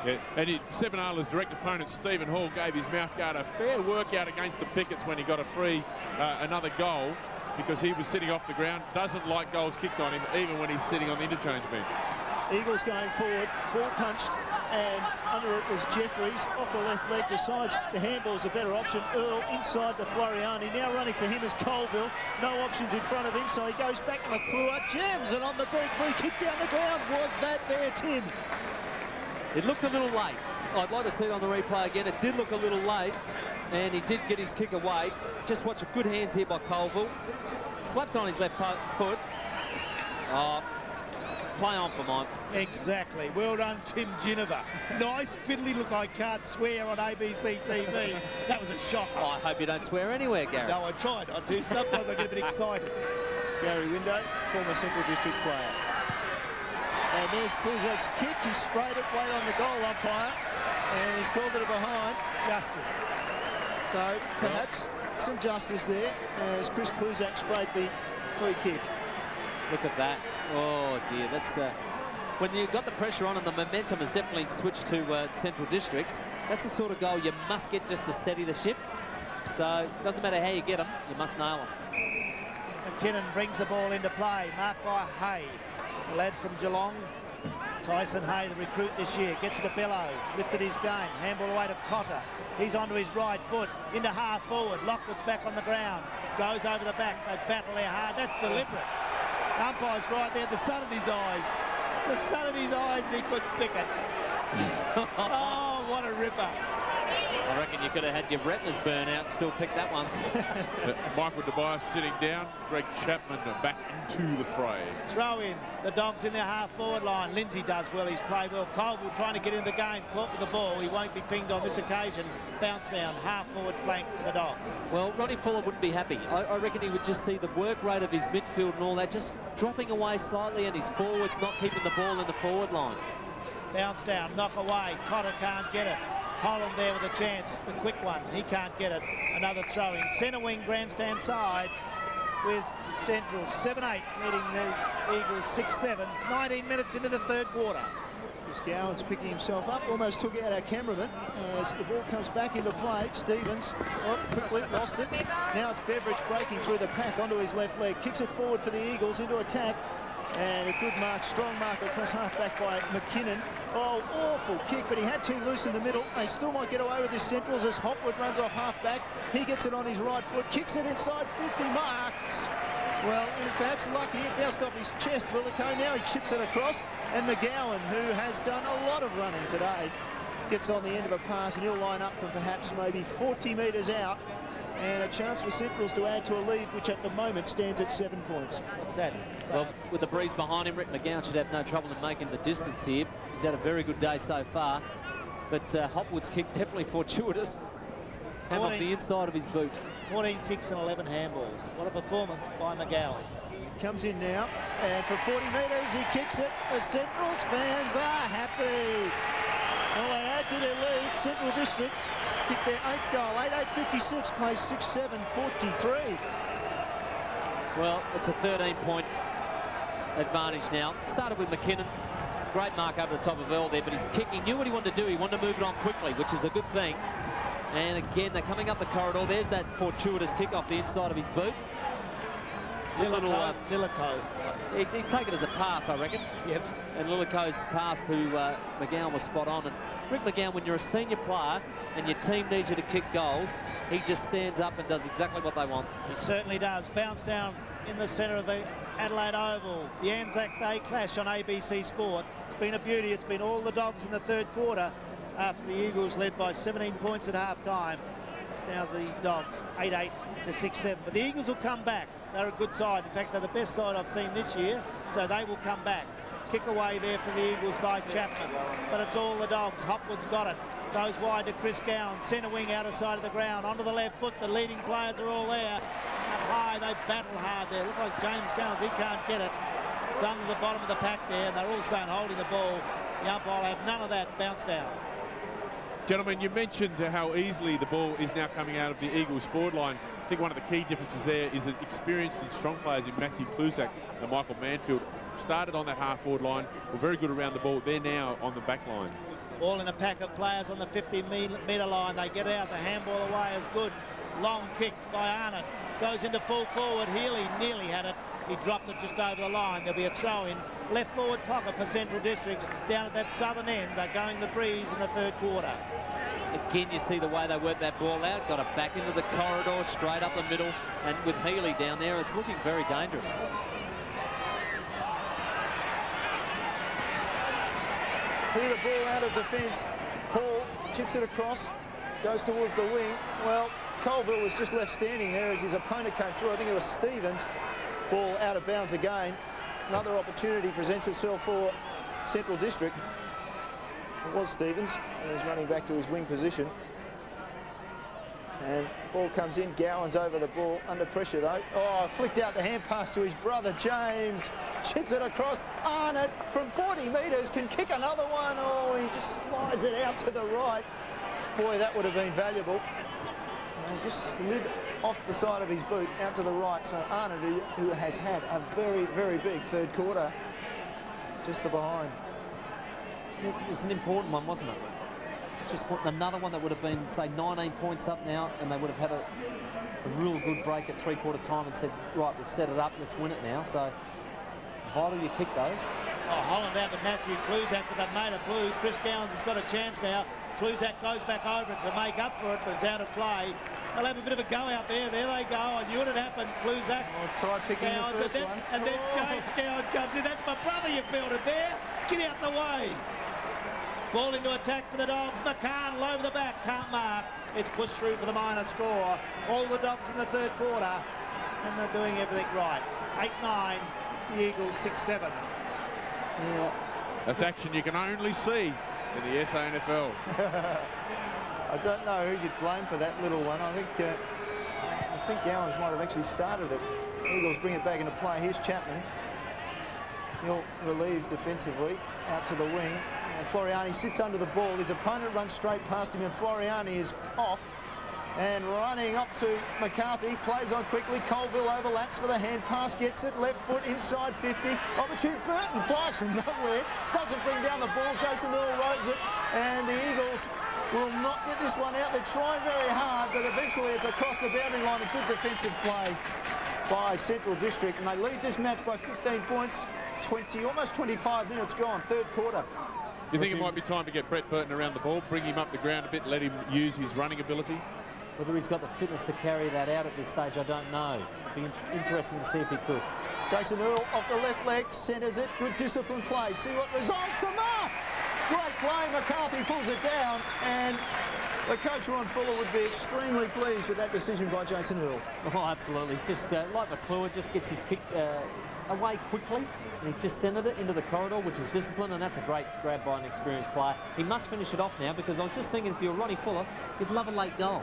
Yeah, and Sibenala's direct opponent, Stephen Hall, gave his mouthguard a fair workout against the Pickets when he got a free, another goal, because he was sitting off the ground. Doesn't like goals kicked on him, even when he's sitting on the interchange bench. Eagles going forward. Ball punched and under it was Jeffries. Off the left leg, decides the handball's a better option. Earl inside the Floriani. Now running for him is Colville. No options in front of him, so he goes back to McClure. Jams it on the boot. Free kick down the ground. Was that there, Tim? It looked a little late. I'd like to see it on the replay again. It did look a little late, and he did get his kick away. Just watch good hands here by Colville. Slaps it on his left foot. Play on for mine. Exactly. Well done, Tim Ginniver. Nice fiddly look, I can't swear, on ABC TV. That was a shocker. Oh, I hope you don't swear anywhere, Gary. No, I try not to. Sometimes I get a bit excited. Gary Window, former Central District player. And there's Kluzak's kick. He sprayed it, wait on the goal umpire, and he's called it a behind. Justice. So perhaps some justice there as Chris Kluzak sprayed the free kick. Look at that. Oh, dear. That's when you've got the pressure on and the momentum has definitely switched to Central Districts. That's the sort of goal you must get just to steady the ship. So it doesn't matter how you get them, you must nail them. McKinnon brings the ball into play, marked by Hay. The lad from Geelong, Tyson Hay, the recruit this year, gets to Bello, lifted his game, handball away to Cotter. He's onto his right foot, into half forward. Lockwood's back on the ground, goes over the back. They battle there hard. That's deliberate. Umpire's right there, the sun in his eyes. The sun in his eyes, and he couldn't pick it. Oh, what a ripper. I reckon you could have had your retinas burn out and still pick that one. Michael Tobias sitting down. Greg Chapman back into the fray. Throw in. The Dogs in their half-forward line. Lindsay does well. He's played well. Colville trying to get in the game. Caught with the ball. He won't be pinged on this occasion. Bounce down. Half-forward flank for the Dogs. Well, Ronnie Fuller wouldn't be happy. I reckon he would just see the work rate of his midfield and all that just dropping away slightly, and his forwards not keeping the ball in the forward line. Bounce down. Knock away. Cotter can't get it. Holland there with a chance, the quick one. He can't get it. Another throw in. Centre wing grandstand side with Central 7-8, leading the Eagles 6-7. 19 minutes into the third quarter. Chris Gowan's picking himself up, almost took out our cameraman as the ball comes back into play. Stevens quickly lost it. Now it's Beveridge breaking through the pack onto his left leg, kicks it forward for the Eagles into attack. And a good mark, strong mark across half-back by McKinnon. Oh, awful kick, but he had too loose in the middle. They still might get away with this Centrals as Hopwood runs off half-back. He gets it on his right foot, kicks it inside 50 marks. Well, he was perhaps lucky. It bounced off his chest, Lillico. Now he chips it across. And McGowan, who has done a lot of running today, gets on the end of a pass, and he'll line up from perhaps maybe 40 metres out. And a chance for Centrals to add to a lead, which at the moment stands at 7 points. What's that? Well, with the breeze behind him, Rick McGowan should have no trouble in making the distance here. He's had a very good day so far. But Hopwood's kick definitely fortuitous. Came off the inside of his boot. 14 kicks and 11 handballs. What a performance by McGowan. He comes in now, and for 40 metres, he kicks it. The Centrals fans are happy. Well, they add to their lead. Central District kicked their 8th goal. 8-8-56, plays 6-7-43. Well, it's a 13-point advantage now. Started with McKinnon. Great mark over the top of Earl there, but his kick, he knew what he wanted to do. He wanted to move it on quickly, which is a good thing. And again, they're coming up the corridor. There's that fortuitous kick off the inside of his boot. Lillico. He'd take it as a pass, I reckon. Yep. And Lillico's pass to McGowan was spot on. And Rick McGowan, when you're a senior player and your team needs you to kick goals, he just stands up and does exactly what they want. He certainly does. Bounce down in the centre of the Adelaide Oval. The Anzac Day clash on ABC Sport. It's been a beauty. It's been all the Dogs in the third quarter after the Eagles led by 17 points at half-time. It's now the Dogs 8-8 to 6-7. But the Eagles will come back. They're a good side. In fact, they're the best side I've seen this year, so they will come back. Kick away there for the Eagles by Chapman, but it's all the Dogs. Hopwood's got it. Goes wide to Chris Gowan. Centre wing out of side of the ground. Onto the left foot. The leading players are all there. Up high, they battle hard there. Look like James Gowans. He can't get it. It's under the bottom of the pack there, and they're all saying holding the ball. The umpire will have none of that. Bounce down. Gentlemen, you mentioned how easily the ball is now coming out of the Eagles forward line. I think one of the key differences there is that experienced and strong players in Matthew Kluzak and Michael Manfield started on that half-forward line, were very good around the ball. They're now on the back line. All in a pack of players on the 50-metre line. They get out. The handball away is good. Long kick by Arnott. Goes into full forward. Healy nearly had it. He dropped it just over the line. There'll be a throw-in. Left forward pocket for Central Districts down at that southern end. They're going the breeze in the third quarter. Again, you see the way they work that ball out. Got it back into the corridor, straight up the middle. And with Healy down there, it's looking very dangerous. Clear the ball out of defence. Hall chips it across, goes towards the wing. Well, Colville was just left standing there as his opponent came through. I think it was Stevens. Ball out of bounds again. Another opportunity presents itself for Central District. It was Stevens, and he's running back to his wing position. And ball comes in, Gowans over the ball, under pressure though. Oh, flicked out the hand pass to his brother James. Chips it across. Arnott from 40 metres can kick another one. Oh, he just slides it out to the right. Boy, that would have been valuable. And just slid off the side of his boot out to the right. So Arnott, who has had a very, very big third quarter, just the behind. It was an important one, wasn't it? It's just another one that would have been, say, 19 points up now, and they would have had a real good break at three-quarter time and said, right, we've set it up, let's win it now. So vital you kick those. Oh, Holland out to Matthew Kluzak with that made of blue. Chris Gowans has got a chance now. Kluzak goes back over it to make up for it, but it's out of play. They'll have a bit of a go out there. There they go. I knew it had happened. Kluzak. I'll try picking Gowans, the first one. And then James Gowans comes in. That's my brother you built it there. Get out the way. Ball into attack for the Dogs. McCarnell over the back. Can't mark. It's pushed through for the minor score. All the Dogs in the third quarter. And they're doing everything right. 8-9. The Eagles 6-7. Yeah. That's action you can only see in the SANFL. I don't know who you'd blame for that little one. I think Gowans might have actually started it. Eagles bring it back into play. Here's Chapman. He'll relieve defensively out to the wing. Floriani sits under the ball. His opponent runs straight past him, and Floriani is off. And running up to McCarthy, plays on quickly. Colville overlaps for the hand pass, gets it left foot inside 50. Opportunity, Burton flies from nowhere, doesn't bring down the ball. Jason Earl rows it, and the Eagles will not get this one out. They're trying very hard, but eventually it's across the boundary line. A good defensive play by Central District, and they lead this match by 15 points. Almost 25 minutes gone, third quarter. Do you think it might be time to get Brett Burton around the ball, bring him up the ground a bit, let him use his running ability? Whether he's got the fitness to carry that out at this stage, I don't know. It'd be interesting to see if he could. Jason Earl off the left leg, centres it. Good disciplined play. See what results. A mark! Great play. McCarthy pulls it down, and the coach, Ron Fuller, would be extremely pleased with that decision by Jason Earl. Oh, absolutely. It's just like McClure, just gets his kick away quickly, and he's just centred it into the corridor, which is discipline, and that's a great grab by an experienced player. He must finish it off now, because I was just thinking, if you're Ronnie Fuller, you'd love a late goal.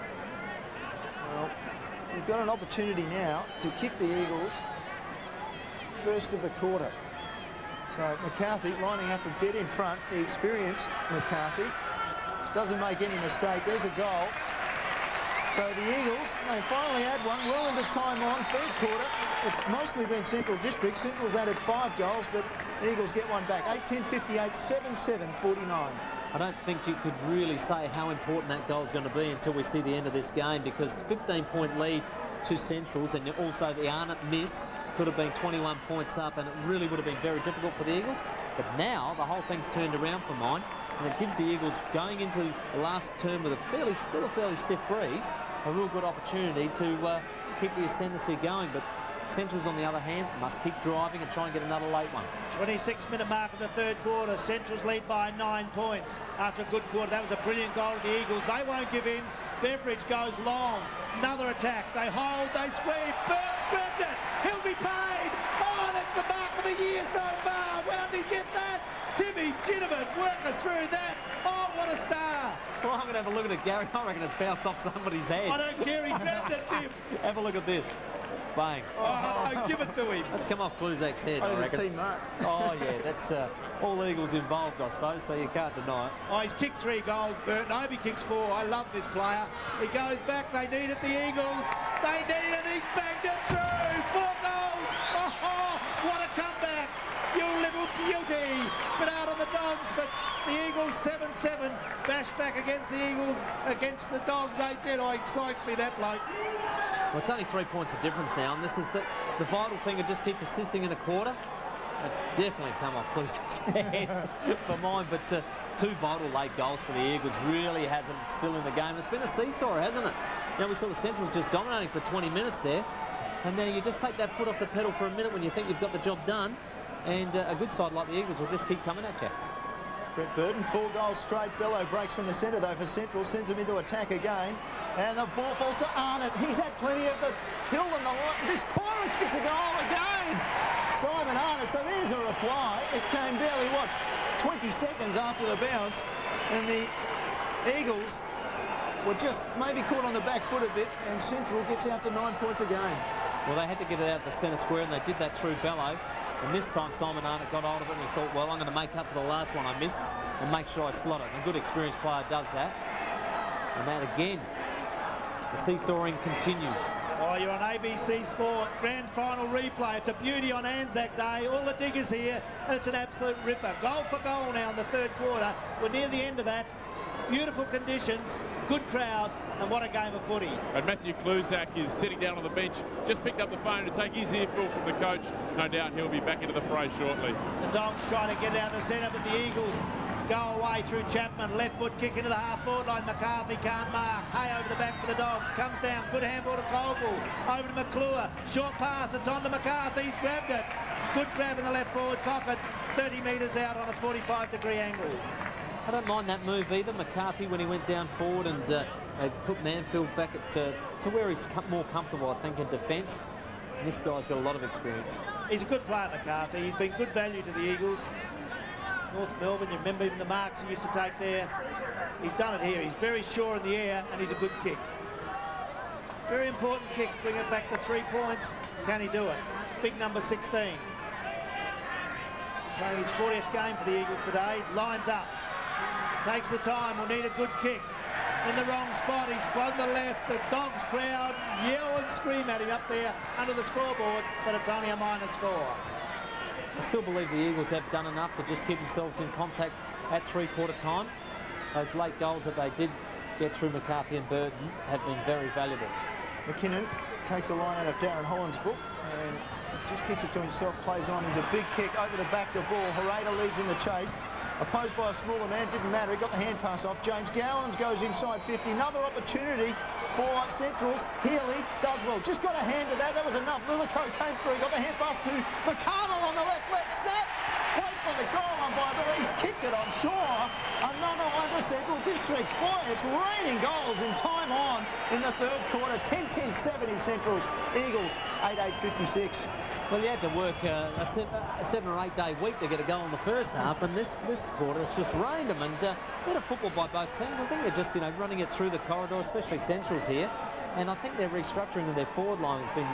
Well, he's got an opportunity now to kick the Eagles first of the quarter. So McCarthy lining up from dead in front, the experienced McCarthy. Doesn't make any mistake. There's a goal. So the Eagles, they finally had one well into time on, third quarter. It's mostly been Central District. Central's added 5 goals, but the Eagles get one back. 18-58, 7-7, 49. I don't think you could really say how important that goal is going to be until we see the end of this game, because 15-point lead to Centrals, and also the Arnott miss could have been 21 points up, and it really would have been very difficult for the Eagles. But now the whole thing's turned around for mine, and it gives the Eagles, going into the last term with still a fairly stiff breeze, a real good opportunity to keep the ascendancy going. But Centrals, on the other hand, must keep driving and try and get another late one. 26-minute mark of the third quarter. Centrals lead by 9 points after a good quarter. That was a brilliant goal to the Eagles. They won't give in. Beveridge goes long. Another attack. They hold, they squeeze. Burns grabbed it. He'll be paid. Oh, that's the mark of the year so far. Where did he get that? Timmy Ginnivan work us through that. Oh, what a star. Well, I'm going to have a look at it, Gary. I reckon it's bounced off somebody's head. I don't care. He grabbed it, Tim. Have a look at this. Bang. Oh, no, give it to him. That's come off Kluzak's head, I reckon. A team mark. Oh, yeah, that's all Eagles involved, I suppose, so you can't deny it. Oh, he's kicked 3 goals, Burton. I hope he kicks 4. I love this player. He goes back. They need it, the Eagles. They need it. He's banged it through. 4 goals. Oh, what a comeback. You little little beauty. But out on the Dogs, but the Eagles 7-7. Bash back against the Eagles, against the Dogs 8-10. Oh, excites me, that bloke. Well, it's only 3 points of difference now, and this is the vital thing to just keep persisting in a quarter. It's definitely come off Clusak's head for mine, but two vital late goals for the Eagles really has them still in the game. It's been a seesaw, hasn't it? You know, we saw the Centrals just dominating for 20 minutes there, and then you just take that foot off the pedal for a minute when you think you've got the job done, and a good side like the Eagles will just keep coming at you. Brett Burton, 4 goals straight. Bello breaks from the centre, though, for Central, sends him into attack again. And the ball falls to Arnott. He's had plenty of the hill and this corner kicks a goal again. Simon Arnott, so there's a reply. It came barely, 20 seconds after the bounce. And the Eagles were just maybe caught on the back foot a bit, and Central gets out to 9 points a game. Well, they had to get it out the centre square, and they did that through Bello. And this time Simon Arnott got hold of it and he thought, well, I'm going to make up for the last one I missed and make sure I slot it. And a good experienced player does that. And that again, the seesawing continues. Oh, you're on ABC Sport. Grand final replay. It's a beauty on Anzac Day. All the diggers here, and it's an absolute ripper. Goal for goal now in the third quarter. We're near the end of that. Beautiful conditions, good crowd, and what a game of footy. And Matthew Clusak is sitting down on the bench, just picked up the phone to take his earful from the coach. No doubt he'll be back into the fray shortly. The Dogs trying to get out of the centre, but the Eagles go away through Chapman. Left foot kick into the half-forward line. McCarthy can't mark. Hay over the back for the Dogs. Comes down. Good handball to Colville. Over to McClure. Short pass. It's on to McCarthy. He's grabbed it. Good grab in the left forward pocket. 30 metres out on a 45-degree angle. I don't mind that move either. McCarthy, when he went down forward and they put Manfield back to where he's more comfortable, I think, in defence. And this guy's got a lot of experience. He's a good player, McCarthy. He's been good value to the Eagles. North Melbourne, you remember him, the marks he used to take there. He's done it here. He's very sure in the air, and he's a good kick. Very important kick. Bring it back to 3 points. Can he do it? Big number 16. Playing his 40th game for the Eagles today. Lines up. Takes the time. Will need a good kick. In the wrong spot. He's on the left. The Dogs crowd yell and scream at him up there under the scoreboard, but it's only a minor score. I still believe the Eagles have done enough to just keep themselves in contact at three-quarter time. Those late goals that they did get through McCarthy and Burton have been very valuable. McKinnon takes a line out of Darren Holland's book and just kicks it to himself, plays on. He's a big kick over the back of the ball. Hereda leads in the chase. Opposed by a smaller man, didn't matter. He got the hand pass off. James Gowans goes inside 50. Another opportunity for Centrals. Healy does well. Just got a hand to that. That was enough. Lilico came through. Got the hand pass to McConnell on the left leg. Snap. Wait for the goal on by, but he's kicked it on shore. Another one for Central District. Boy, it's raining goals in time on in the third quarter. 10-10-70 Centrals. Eagles 8-8-56. Well, you had to work a 7 or 8 day week to get a goal in the first half, and this quarter it's just rained them. And bit of football by both teams. I think they're just running it through the corridor, especially Centrals here. And I think their restructuring of their forward line has been,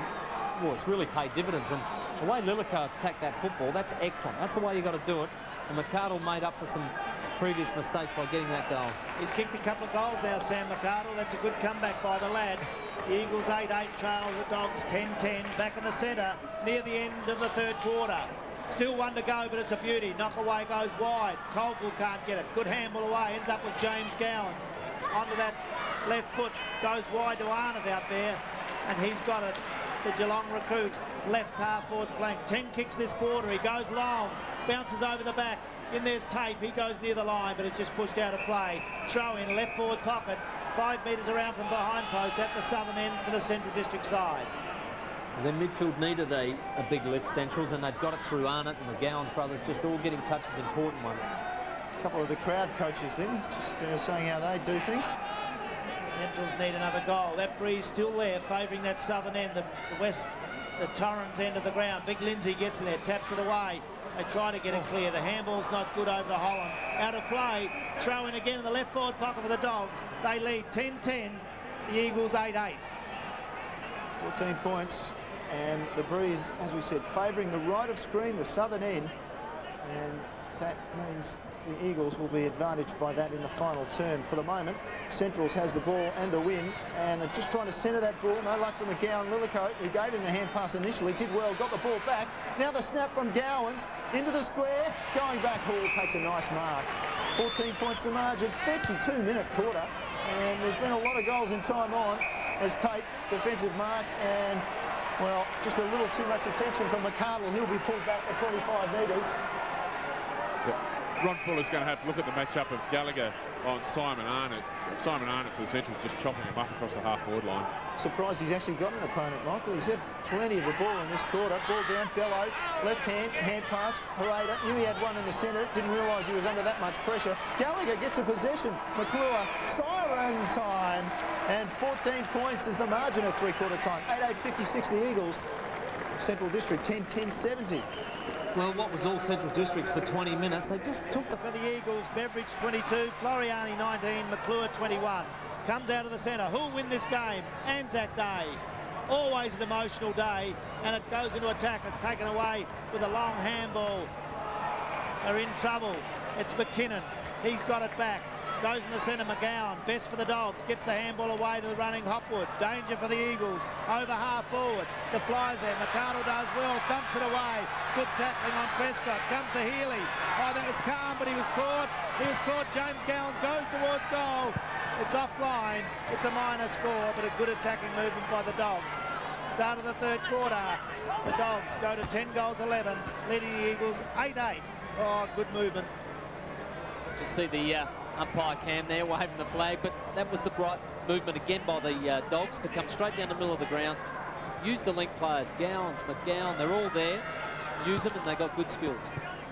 well, it's really paid dividends. And the way Lilico attacked that football, that's excellent. That's the way you got to do it. And McCardle made up for some previous mistakes by getting that goal. He's kicked a couple of goals now, Sam McCardle. That's a good comeback by the lad. The Eagles 8-8 trail the Dogs 10-10 back in the centre near the end of the third quarter. Still one to go, but it's a beauty. Knock away goes wide. Colville can't get it. Good handball away. Ends up with James Gowans. Onto that left foot. Goes wide to Arnott out there. And he's got it. The Geelong recruit. Left half forward flank. 10 kicks this quarter. He goes long. Bounces over the back. In there's Tape. He goes near the line, but it's just pushed out of play. Throw in left forward pocket. 5 metres around from behind post at the southern end for the Central District side. Their midfield needed a big lift, Centrals, and they've got it through Arnott and the Gowans brothers, just all getting touches, important ones. A couple of the crowd coaches there, just saying how they do things. Centrals need another goal. That breeze still there, favouring that southern end, the west, the Torrens end of the ground. Big Lindsay gets there, taps it away. They try to get it clear. The handball's not good over to Holland. Out of play. Throw in again in the left forward pocket for the Dogs. They lead 10-10. The Eagles 8-8. 14 points. And the breeze, as we said, favouring the right of screen, the southern end. And that means the Eagles will be advantaged by that in the final turn. For the moment, Centrals has the ball and the win, and they're just trying to centre that ball. No luck for McGowan. Lillicoat, who gave him the hand pass initially, did well, got the ball back. Now the snap from Gowans into the square. Going back, Hall takes a nice mark. 14 points the margin, 32-minute quarter, and there's been a lot of goals in time on as Tate, defensive mark, and, well, just a little too much attention from McCardle. He'll be pulled back to 25 metres. Ron Fuller's going to have to look at the matchup of Gallagher on Simon Arnott. Simon Arnott for the Centrals just chopping him up across the half-forward line. Surprised he's actually got an opponent, Michael. He's had plenty of the ball in this quarter. Ball down, Bello, left hand pass, Hereda. Knew he had one in the centre, didn't realise he was under that much pressure. Gallagher gets a possession. McClure, siren time. And 14 points is the margin at three-quarter time. 8-8-56 the Eagles. Central District 10-10-70. Well, what was all Central Districts for 20 minutes, they just took For the Eagles, Beveridge 22, Floriani 19, McClure 21. Comes out of the centre. Who'll win this game? Anzac Day. Always an emotional day, and it goes into attack. It's taken away with a long handball. They're in trouble. It's McKinnon. He's got it back. Goes in the centre, McGowan. Best for the Dogs. Gets the handball away to the running Hopwood. Danger for the Eagles. Over half forward. The Flyers there. McCardle does well. Thumps it away. Good tackling on Prescott. Comes to Healy. Oh, that was calm, but he was caught. He was caught. James Gowans goes towards goal. It's offline. It's a minor score, but a good attacking movement by the Dogs. Start of the third quarter. The Dogs go to 10 goals 11, leading the Eagles 8-8. Oh, good movement. Just see the umpire Cam there waving the flag, but that was the right movement again by the Dogs to come straight down the middle of the ground. Use the link players, Gowans, McGowan, they're all there. Use them and they got good skills.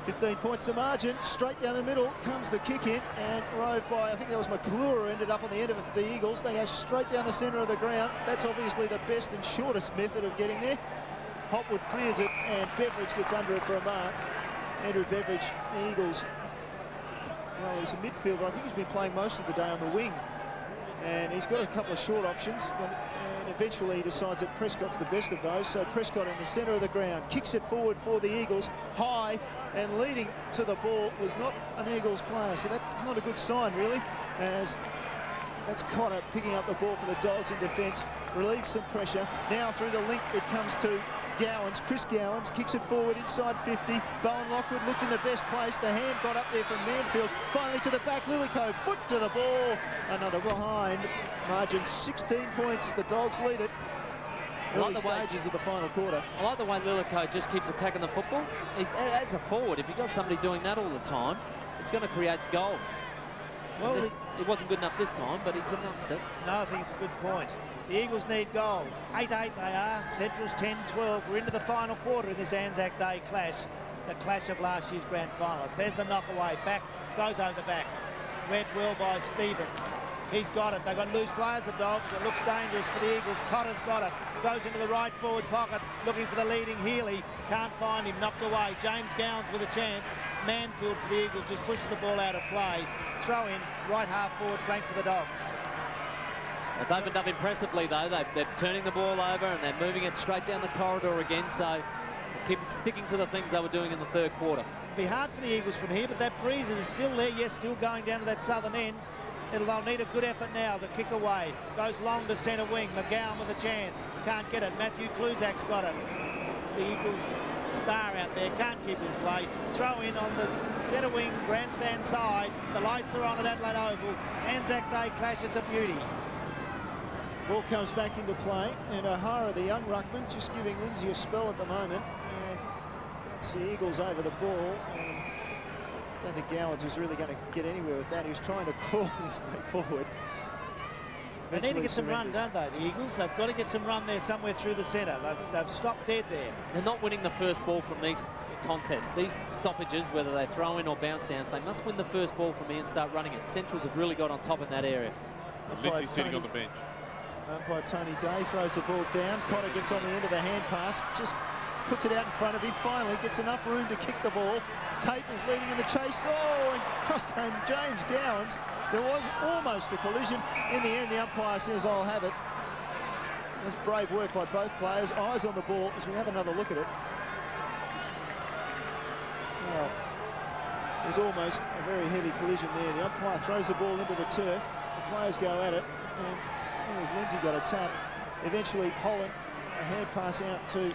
15 points to margin, straight down the middle comes the kick in, and rode by, I think that was McClure, who ended up on the end of the Eagles. They go straight down the centre of the ground. That's obviously the best and shortest method of getting there. Hopwood clears it, and Beveridge gets under it for a mark. Andrew Beveridge, the Eagles. Well, he's a midfielder. I think he's been playing most of the day on the wing. And he's got a couple of short options, and eventually he decides that Prescott's the best of those. So Prescott in the centre of the ground, kicks it forward for the Eagles, high, and leading to the ball was not an Eagles player. So that's not a good sign, really, as that's Cotter picking up the ball for the Dogs in defence, relieves some pressure. Now through the link it comes to Gowans. Chris Gowans kicks it forward inside 50. Bowen Lockwood looked in the best place. The hand got up there from Manfield. Finally to the back, Lillicoat, foot to the ball. Another behind. Margin 16 points. The Dogs lead it. Early stages of the final quarter. I like the way Lillicoat just keeps attacking the football. As a forward, if you've got somebody doing that all the time, it's going to create goals. Well, it wasn't good enough this time, but he's amongst it. No, I think it's a good point. The Eagles need goals. 8-8 they are. Central's 10-12. We're into the final quarter in this Anzac Day clash. The clash of last year's grand finalists. There's the knockaway. Back, goes over the back. Read well by Stevens. He's got it. They've got loose players, the Dogs. It looks dangerous for the Eagles. Cotter's got it. Goes into the right forward pocket, looking for the leading Healy. Can't find him. Knocked away. James Gowans with a chance. Manfield for the Eagles just pushes the ball out of play. Throw in, right half forward flank for the Dogs. They've opened up impressively, though. They're turning the ball over and they're moving it straight down the corridor again. So keep sticking to the things they were doing in the third quarter. It'll be hard for the Eagles from here, but that breeze is still there. Yes, still going down to that southern end. They'll need a good effort now. The kick away goes long to centre wing. McGowan with a chance. Can't get it. Matthew Kluzak's got it. The Eagles star out there can't keep in play. Throw in on the centre wing grandstand side. The lights are on at Adelaide Oval. Anzac Day clash. It's a beauty. Ball comes back into play, and O'Hara, the young ruckman, just giving Lindsay a spell at the moment. And that's the Eagles over the ball. And I don't think Gowans was really going to get anywhere with that. He was trying to crawl his way forward. They need to get some run, don't they, the Eagles? They've got to get some run there somewhere through the centre. They've stopped dead there. They're not winning the first ball from these contests. These stoppages, whether they throw in or bounce downs, they must win the first ball from here and start running it. Centrals have really got on top in that area. Lindsay sitting on the bench. Umpire Tony Day throws the ball down. Cotter gets on the end of a hand pass, just puts it out in front of him. Finally gets enough room to kick the ball. Tate is leading in the chase. Oh, and cross came James Gowans. There was almost a collision. In the end, the umpire says, I'll have it. That's brave work by both players. Eyes on the ball as we have another look at it. Well, It was almost a very heavy collision there. The umpire throws the ball into the turf. The players go at it, and it was Lindsay got a tap. Eventually, Holland, a hand pass out to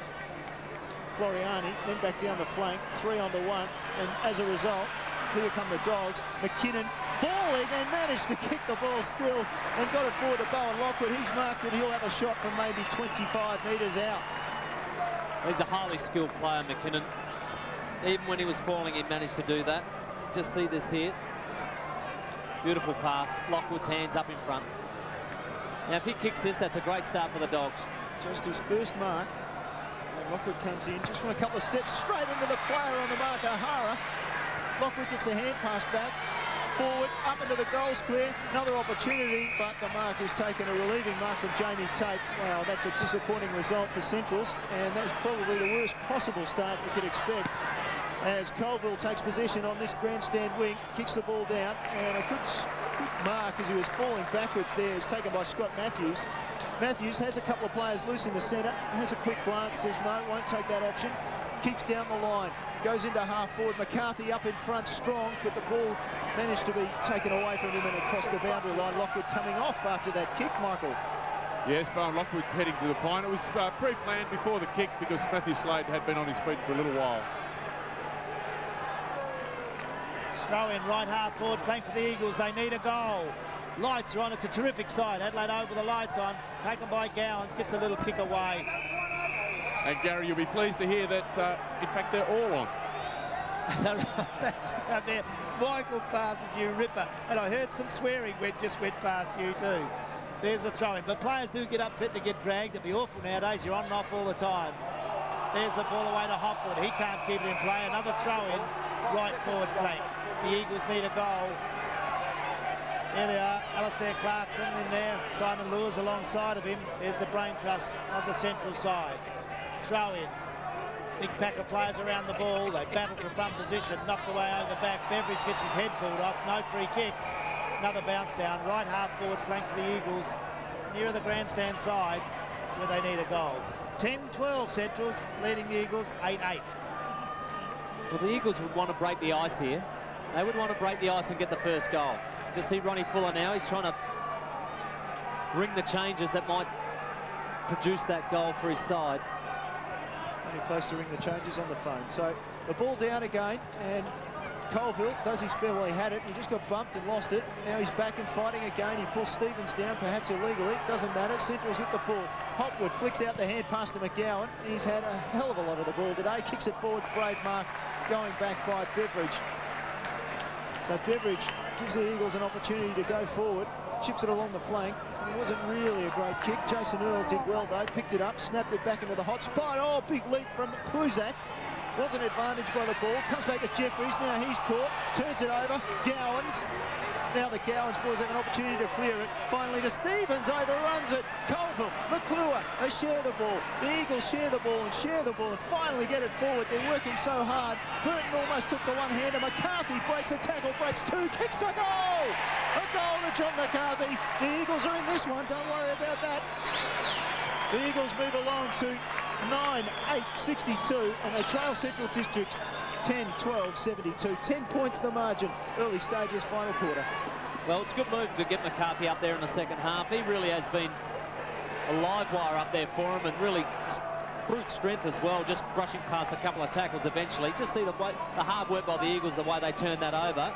Floriani, then back down the flank, 3-on-1, and as a result, clear come the Dogs. McKinnon falling and managed to kick the ball still and got it forward to Bowen Lockwood. He's marked it. He'll have a shot from maybe 25 metres out. He's a highly skilled player, McKinnon. Even when he was falling, he managed to do that. Just see this here. Beautiful pass. Lockwood's hands up in front. Now, if he kicks this, that's a great start for the Dogs. Just his first mark. And Lockwood comes in just from a couple of steps straight into the player on the mark, O'Hara. Lockwood gets a hand pass back. Forward, up into the goal square. Another opportunity, but the mark is taken. A relieving mark from Jamie Tate. Wow, that's a disappointing result for Centrals. And that is probably the worst possible start we could expect. As Colville takes possession on this grandstand wing, kicks the ball down, and a good mark as he was falling backwards there is taken by Scott Matthews. Matthews has a couple of players loose in the centre, has a quick glance, says no, won't take that option, keeps down the line, goes into half forward. McCarthy up in front, strong, but the ball managed to be taken away from him and across the boundary line. Lockwood coming off after that kick, Michael. Yes, Bowen Lockwood heading to the point. It was pre-planned before the kick because Matthew Slade had been on his feet for a little while. Throw in right half forward flank for the Eagles. They need a goal. Lights are on. It's a terrific side. Adelaide over the lights on. Taken by Gowans. Gets a little kick away. And Gary, you'll be pleased to hear that, in fact, they're all on. That's down there. Michael passes you, ripper. And I heard some swearing just went past you too. There's the throw in. But players do get upset to get dragged. It'd be awful nowadays. You're on and off all the time. There's the ball away to Hopwood. He can't keep it in play. Another throw in. Right forward flank. The Eagles need a goal. There they are. Alistair Clarkson in there. Simon Lewis alongside of him. There's the brain trust of the Central side. Throw in. Big pack of players around the ball. They battle for bum position. Knocked away over back. Beveridge gets his head pulled off. No free kick. Another bounce down. Right half forward flank for the Eagles. Near the grandstand side where they need a goal. 10-12 Centrals leading the Eagles 8-8. Well, the Eagles would want to break the ice here. They would want to break the ice and get the first goal. Just see Ronnie Fuller now. He's trying to ring the changes that might produce that goal for his side. Only place to ring the changes on the phone. So the ball down again, and Colville does his spell. Well, he had it. He just got bumped and lost it. Now he's back and fighting again. He pulls Stevens down, perhaps illegally. Doesn't matter. Central's with the ball. Hopwood flicks out the hand pass to McGowan. He's had a hell of a lot of the ball today. Kicks it forward. Brave mark going back by Beveridge. So Beveridge gives the Eagles an opportunity to go forward. Chips it along the flank. It wasn't really a great kick. Jason Earl did well though. Picked it up, snapped it back into the hot spot. Oh, big leap from Kluzak. Wasn't advantaged by the ball. Comes back to Jeffries. Now he's caught. Turns it over. Gowans. Now the Gowans boys have an opportunity to clear it. Finally to Stevens. Overruns it. Colville. McClure. They share the ball. The Eagles share the ball and share the ball and finally get it forward. They're working so hard. Burton almost took the one-hander. McCarthy breaks a tackle. Breaks two. Kicks the goal. A goal to John McCarthy. The Eagles are in this one. Don't worry about that. The Eagles move along to 9-8-62 and they trail Central Districts 10-12-72. 10 points the margin. Early stages, final quarter. Well, it's a good move to get McCarthy up there in the second half. He really has been a live wire up there for him and really brute strength as well, just brushing past a couple of tackles eventually. Just see the hard work by the Eagles, the way they turned that over.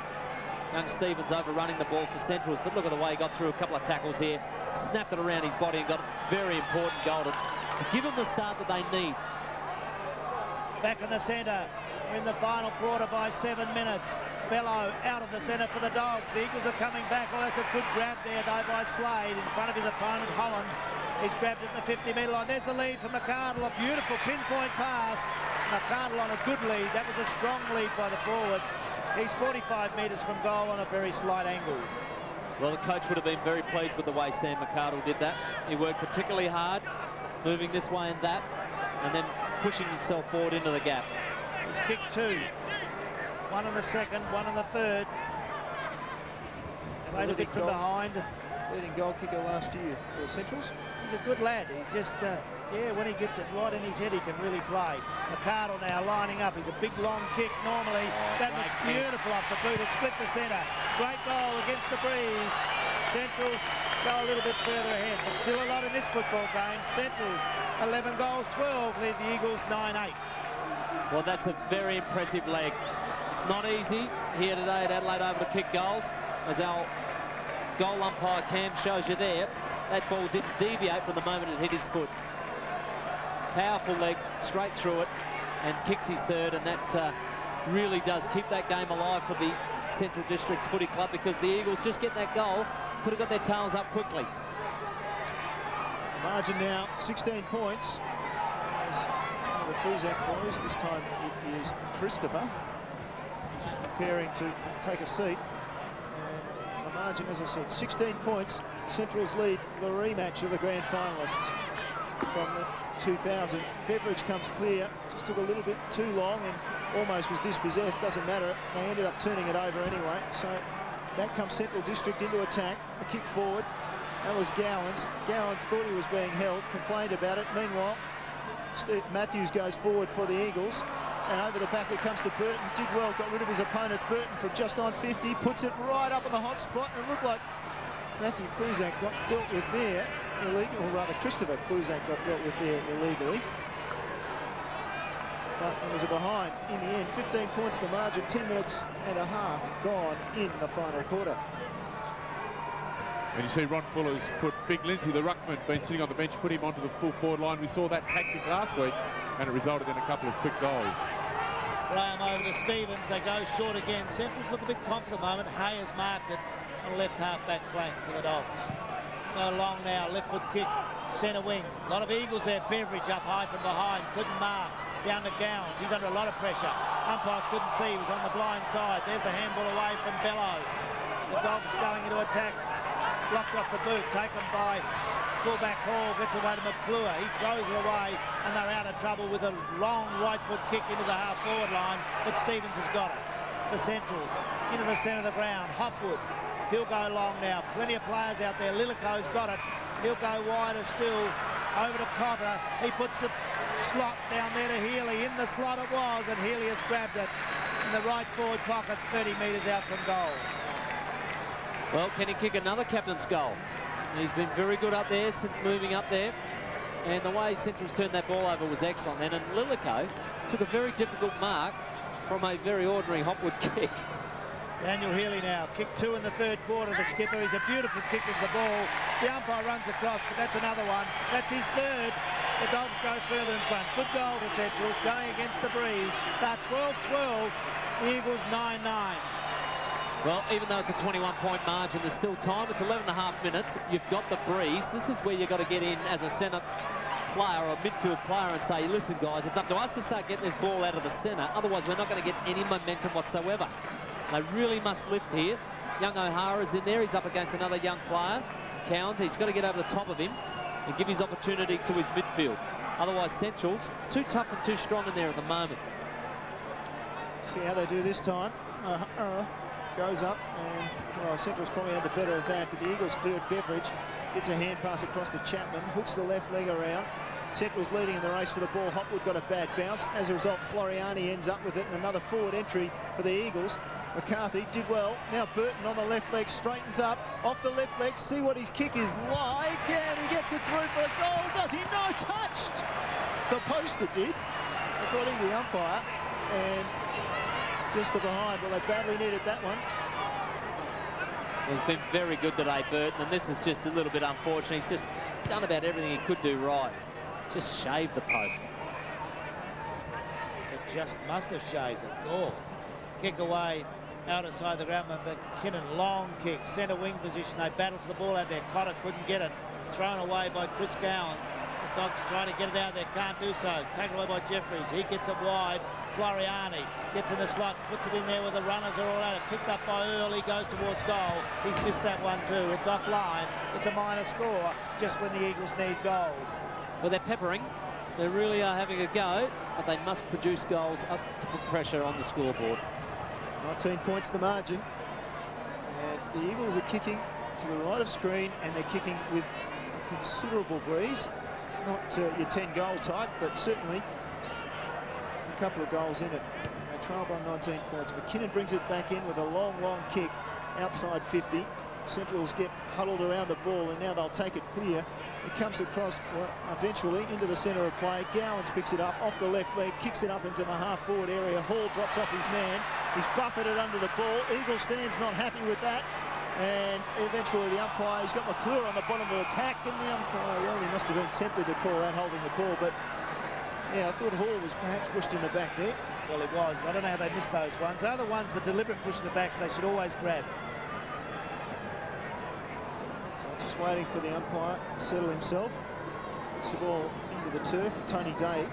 Young Stevens overrunning the ball for Centrals, but look at the way he got through a couple of tackles here, snapped it around his body and got a very important goal to give them the start that they need. Back in the centre. We're in the final quarter by 7 minutes. Bello out of the centre for the Dogs. The Eagles are coming back. Oh, that's a good grab there, though, by Slade in front of his opponent, Holland. He's grabbed it at the 50-metre line. There's the lead for McArdle. A beautiful pinpoint pass. McArdle on a good lead. That was a strong lead by the forward. He's 45 metres from goal on a very slight angle. Well, the coach would have been very pleased with the way Sam McArdle did that. He worked particularly hard, moving this way and that, and then pushing himself forward into the gap. He's kicked two. One in the second, one in the third. Played a bit from behind. Leading goal kicker last year for Centrals. He's a good lad. He's just Yeah, when he gets it right in his head, he can really play. McArdle now lining up. He's a big, long kick normally. That looks beautiful off the boot. It split the centre. Great goal against the breeze. Centrals go a little bit further ahead, but still a lot in this football game. Centrals, 11 goals, 12, lead the Eagles 9-8. Well, that's a very impressive leg. It's not easy here today at Adelaide Oval to kick goals. As our goal umpire Cam shows you there, that ball didn't deviate from the moment it hit his foot. Powerful leg, straight through it, and kicks his third, and that really does keep that game alive for the Central Districts Footy Club, because the Eagles just getting that goal could have got their tails up quickly. Margin now 16 points. As one of the Buzak boys, this time it is Christopher, just preparing to take a seat. And the margin, as I said, 16 points. Central's lead the rematch of the grand finalists from the 2000. Beveridge comes clear, just took a little bit too long and almost was dispossessed. Doesn't matter, they ended up turning it over anyway. So back comes Central District into attack. A kick forward, that was Gowans. Gowans thought he was being held, complained about it. Meanwhile, Steve Matthews goes forward for the Eagles, and over the back it comes to Burton. Did well, got rid of his opponent Burton from just on 50, puts it right up in the hot spot, and it looked like Matthew Kluzak got dealt with there illegally, or rather Christopher Kluzak got dealt with there illegally. But it was a behind in the end. 15 points the margin, 10 minutes and a half gone in the final quarter. And you see Ron Fuller's put Big Lindsay, the ruckman, been sitting on the bench, put him onto the full forward line. We saw that tactic last week, and it resulted in a couple of quick goals. Graham over to Stevens. They go short again. Centrals look a bit confident at the moment. Hay has marked it on left half-back flank for the Dogs. Go long now, left foot kick, centre wing. A lot of Eagles there. Beveridge up high from behind, couldn't mark. Down to Gowans, he's under a lot of pressure. Umpire couldn't see, he was on the blind side. There's the handball away from Bello. The Dogs going into attack. Blocked off the boot, taken by fullback Hall, gets away to McClure. He throws it away, and they're out of trouble with a long right foot kick into the half-forward line, but Stevens has got it for Centrals. Into the centre of the ground, Hopwood. He'll go long now. Plenty of players out there. Lilico's got it. He'll go wider still. Over to Cotter. He puts the slot down there to Healy. In the slot it was, and Healy has grabbed it in the right forward pocket, 30 metres out from goal. Well, can he kick another captain's goal? He's been very good up there since moving up there. And the way Central's turned that ball over was excellent. And Lilico took a very difficult mark from a very ordinary Hopwood kick. Daniel Healy now, kick 2 in the third quarter. The skipper, he's a beautiful kick of the ball. The umpire runs across, but that's another one. That's his third. The Dogs go further in front. Good goal to Centrals, going against the breeze. They're 12-12, the Eagles 9-9. Well, even though it's a 21-point margin, there's still time. It's 11.5 minutes. You've got the breeze. This is where you've got to get in as a centre player or a midfield player and say, listen, guys, it's up to us to start getting this ball out of the centre. Otherwise, we're not going to get any momentum whatsoever. They really must lift here. Young O'Hara's in there. He's up against another young player, Cowans. He's got to get over the top of him and give his opportunity to his midfield. Otherwise, Central's too tough and too strong in there at the moment. See how they do this time. Goes up, and well, Central's probably had the better of that, but the Eagles cleared Beveridge, gets a hand pass across to Chapman, hooks the left leg around. Central's leading in the race for the ball. Hopwood got a bad bounce. As a result, Floriani ends up with it, and another forward entry for the Eagles. McCarthy did well. Now Burton on the left leg, straightens up, off the left leg, see what his kick is like, and he gets it through for a goal, does he? No, touched! The poster did, according to the umpire, and just the behind. Well, they badly needed that one. He's been very good today, Burton, and this is just a little bit unfortunate. He's just done about everything he could do right. He's just shaved the post. It just must have shaved it. Goal. Kick away, out of side the ground, but McKinnon, long kick, centre wing position. They battled for the ball out there. Cotter couldn't get it. Thrown away by Chris Gowans. The Dogs trying to get it out there, can't do so. Taken away by Jeffries. He gets it wide. Floriani gets in the slot, puts it in there where the runners are all at it. Picked up by Earl, he goes towards goal. He's missed that one too. It's offline. It's a minor score just when the Eagles need goals. Well, they're peppering. They really are having a go, but they must produce goals up to put pressure on the scoreboard. 19 points the margin. And the Eagles are kicking to the right of screen, and they're kicking with a considerable breeze. not your 10-goal type, but certainly a couple of goals in it. And they trail by 19 points. McKinnon brings it back in with a long, long kick outside 50. Centrals get huddled around the ball, and now they'll take it clear. It comes across, well, eventually into the centre of play. Gowans picks it up off the left leg, kicks it up into the half-forward area. Hall drops off his man. He's buffeted under the ball. Eagles fans not happy with that. And eventually the umpire, he's got McClure on the bottom of the pack, and the umpire, well, he must have been tempted to call that holding the ball, but yeah, I thought Hall was perhaps pushed in the back there. Well, it was. I don't know how they missed those ones. They're the ones that deliberate push in the backs they should always grab. So just waiting for the umpire to settle himself. Puts the ball into the turf. Tony Day.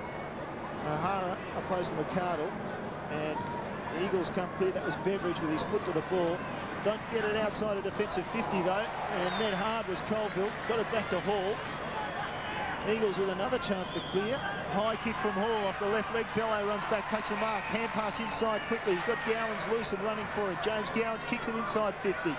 O'Hara opposed to McCardle, and the Eagles come clear. That was Beveridge with his foot to the ball. Don't get it outside a defensive 50 though, and met hard was Colville. Got it back to Hall. Eagles with another chance to clear. High kick from Hall off the left leg. Bello runs back, takes a mark. Hand pass inside quickly. He's got Gowans loose and running for it. James Gowans kicks it inside 50.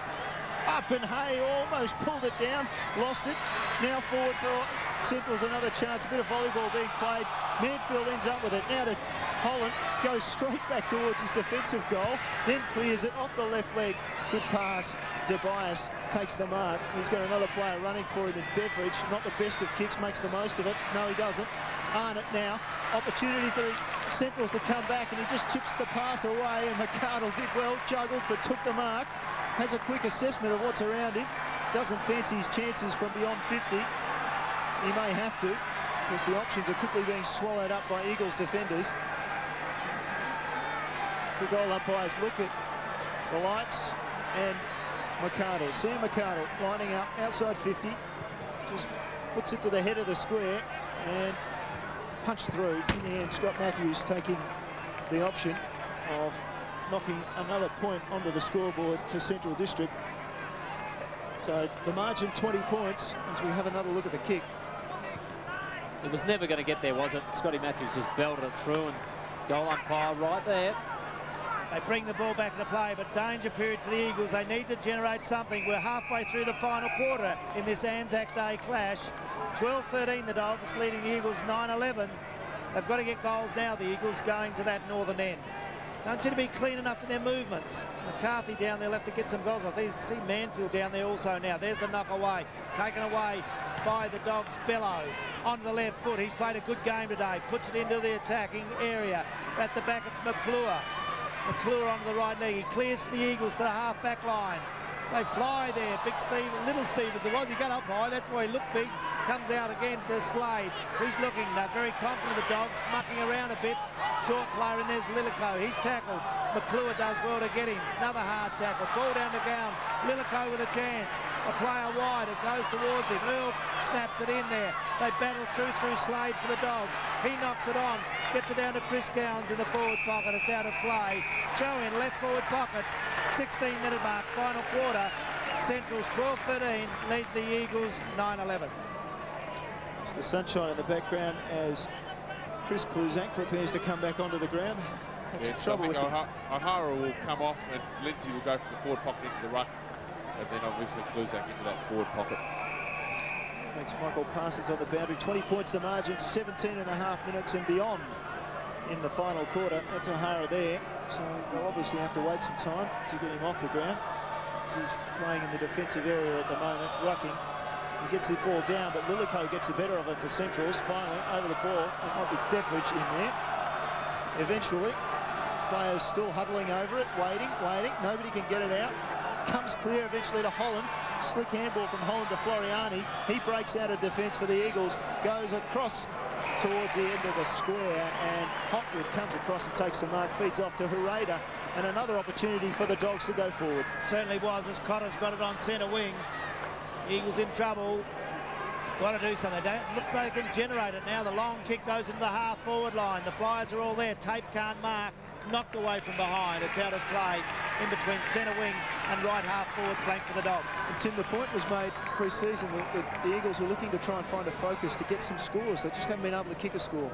Up and Hay almost pulled it down, lost it. Now forward for Central's another chance. A bit of volleyball being played. Manfield ends up with it. Now to Holland, goes straight back towards his defensive goal, then clears it off the left leg. Good pass. Tobias takes the mark. He's got another player running for him in Beveridge. Not the best of kicks, makes the most of it. No, he doesn't. Arnott now. Opportunity for the Centrals to come back, and he just chips the pass away, and McCardle did well, juggled, but took the mark. Has a quick assessment of what's around him. Doesn't fancy his chances from beyond 50. He may have to, because the options are quickly being swallowed up by Eagles defenders. So goal umpires look at the lights, and McCardle, Sam McCardle lining up outside 50, just puts it to the head of the square and punched through. In the end, Scott Matthews taking the option of knocking another point onto the scoreboard for Central District. So the margin 20 points as we have another look at the kick. It was never going to get there, was it? Scotty Matthews just belted it through, and goal umpire right there. They bring the ball back into play, but danger period for the Eagles. They need to generate something. We're halfway through the final quarter in this Anzac Day clash. 12-13 the Dogs, leading the Eagles 9-11. They've got to get goals now, the Eagles, going to that northern end. Don't seem to be clean enough in their movements. McCarthy down there left to get some goals. I think see Manfield down there also now. There's the knock away. Taken away by the Dogs. Bello onto the left foot. He's played a good game today. Puts it into the attacking area. At the back, it's McClure. McClure onto the right leg. He clears for the Eagles to the half-back line. They fly there. Big Steve, little Stevens. It was. He got up high. That's why he looked big. Comes out again to Slade. He's looking. They're very confident, the Dogs, mucking around a bit. Short player, and there's Lillico. He's tackled. McClure does well to get him. Another hard tackle. Ball down to Gown. Lillico with a chance. A player wide. It goes towards him. Earl snaps it in there. They battle through Slade for the Dogs. He knocks it on. Gets it down to Chris Gowans in the forward pocket. It's out of play. Throw in left forward pocket. 16-minute mark. Final quarter. Central's 12-13. Lead the Eagles 9-11. It's the sunshine in the background as Chris Kluzak prepares to come back onto the ground. Had some trouble with O'Hara will come off, and Lindsay will go from the forward pocket into the ruck, and then obviously Kluzak into that forward pocket. Makes Michael Parsons on the boundary. 20 points the margin, 17.5 minutes and beyond in the final quarter. That's O'Hara there, so they'll obviously have to wait some time to get him off the ground. He's playing in the defensive area at the moment, rucking. He gets the ball down, but Lillico gets the better of it for Centrals. Finally, over the ball. That might be Beveridge in there. Eventually, players still huddling over it, waiting. Nobody can get it out. Comes clear eventually to Holland. Slick handball from Holland to Floriani. He breaks out of defence for the Eagles. Goes across towards the end of the square, and Hotwood comes across and takes the mark. Feeds off to Hereda, and another opportunity for the Dogs to go forward. Certainly was, as Cotter's got it on centre wing. Eagles in trouble. Got to do something. They don't look like they can generate it now. The long kick goes into the half-forward line. The Flyers are all there. Tape can't mark. Knocked away from behind. It's out of play in between centre wing and right half-forward flank for the Dogs. And Tim, the point was made pre-season that the Eagles were looking to try and find a focus to get some scores. They just haven't been able to kick a score.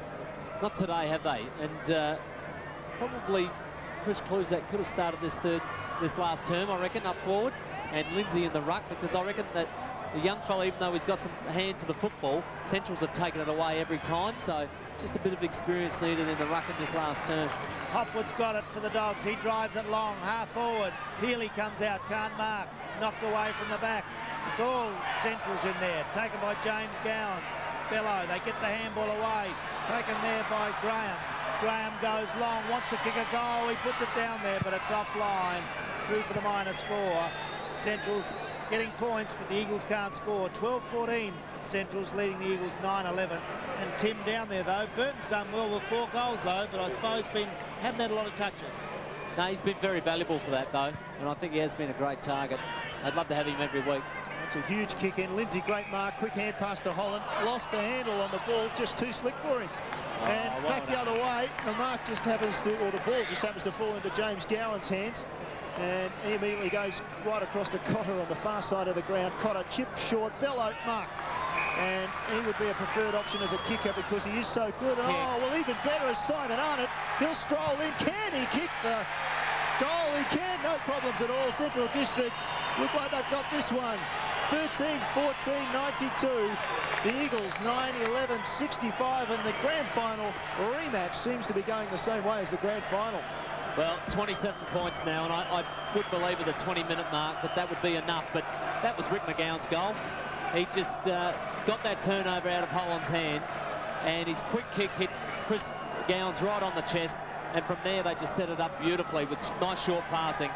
Not today, have they? And probably Chris Kluzak could have started this last term, I reckon, up forward. And Lindsay in the ruck, because I reckon that the young fella, even though he's got some hand to the football, Centrals have taken it away every time. So just a bit of experience needed in the ruck in this last term. Hopwood's got it for the Dogs. He drives it long, half forward. Healy comes out, can't mark. Knocked away from the back. It's all Centrals in there. Taken by James Gowans. Bello, they get the handball away. Taken there by Graham. Graham goes long, wants to kick a goal. He puts it down there, but it's offline. Through for the minor score. Centrals getting points, but the Eagles can't score. 12-14. Centrals leading the Eagles 9-11. And Tim down there, though. Burton's done well with 4 goals, though, but I suppose hadn't had a lot of touches. No, he's been very valuable for that, though, and I think he has been a great target. I'd love to have him every week. That's a huge kick in. Lindsay, great mark. Quick hand pass to Holland. Lost the handle on the ball. Just too slick for him. And back the other way, the mark just happens to, or the ball just happens to fall into James Gowan's hands. And he immediately goes right across to Cotter on the far side of the ground. Cotter chip short, Bello, mark. And he would be a preferred option as a kicker because he is so good. Oh, well, even better is Simon Arnott. He'll stroll in. Can he kick the goal? He can. No problems at all. Central District look like they've got this one. 13-14-92. The Eagles 9-11, 65, and the grand final rematch seems to be going the same way as the grand final. Well, 27 points now, and I would believe at the 20-minute mark that would be enough, but that was Rick McGowan's goal. He just got that turnover out of Holland's hand, and his quick kick hit Chris Gowans right on the chest, and from there they just set it up beautifully with nice short passing.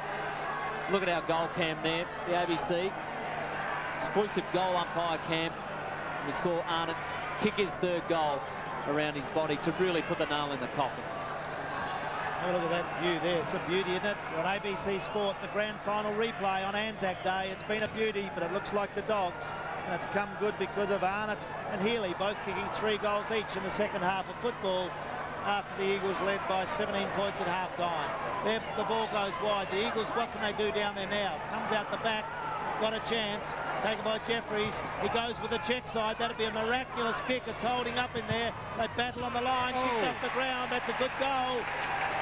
Look at our goal cam there, the ABC. Exclusive goal umpire cam. We saw Arnott kick his 3rd goal around his body to really put the nail in the coffin. Have a look at that view there. It's a beauty, isn't it? On ABC Sport, the grand final replay on Anzac Day. It's been a beauty, but it looks like the Dogs. And it's come good because of Arnott and Healy, both kicking 3 goals each in the second half of football after the Eagles led by 17 points at half-time. There, the ball goes wide. The Eagles, what can they do down there now? Comes out the back, got a chance. Taken by Jeffries. He goes with the check side. That'd be a miraculous kick. It's holding up in there. They battle on the line, kicked off the ground. That's a good goal.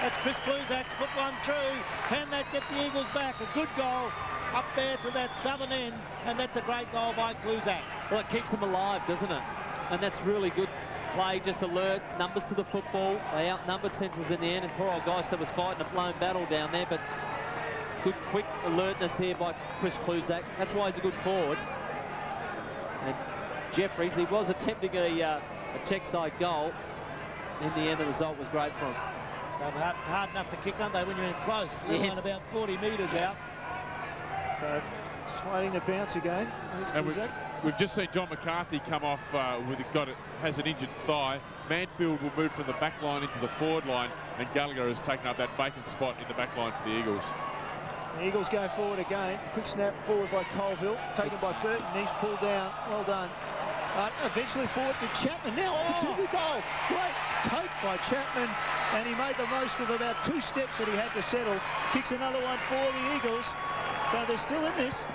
That's Chris Kluzak's put one through. Can that get the Eagles back? A good goal up there to that southern end, and that's a great goal by Kluzak. Well, it keeps them alive, doesn't it? And that's really good play, just alert, numbers to the football. They outnumbered Centrals in the end, and poor old Geister was fighting a lone battle down there, but good quick alertness here by Chris Kluzak. That's why he's a good forward. And Jeffries, he was attempting a check side goal. In the end, the result was great for him. They're hard enough to kick, aren't they, when you're in close? Yes. About 40 metres out. So, just waiting to bounce again. And we've just seen John McCarthy come off has an injured thigh. Manfield will move from the back line into the forward line, and Gallagher has taken up that vacant spot in the back line for the Eagles. The Eagles go forward again. Quick snap forward by Colville. Taken by Burton. He's pulled down. Well done. Eventually forward to Chapman. Now opportunity goal. Great take by Chapman. And he made the most of about 2 steps that he had to settle. Kicks another one for the Eagles. So they're still in this.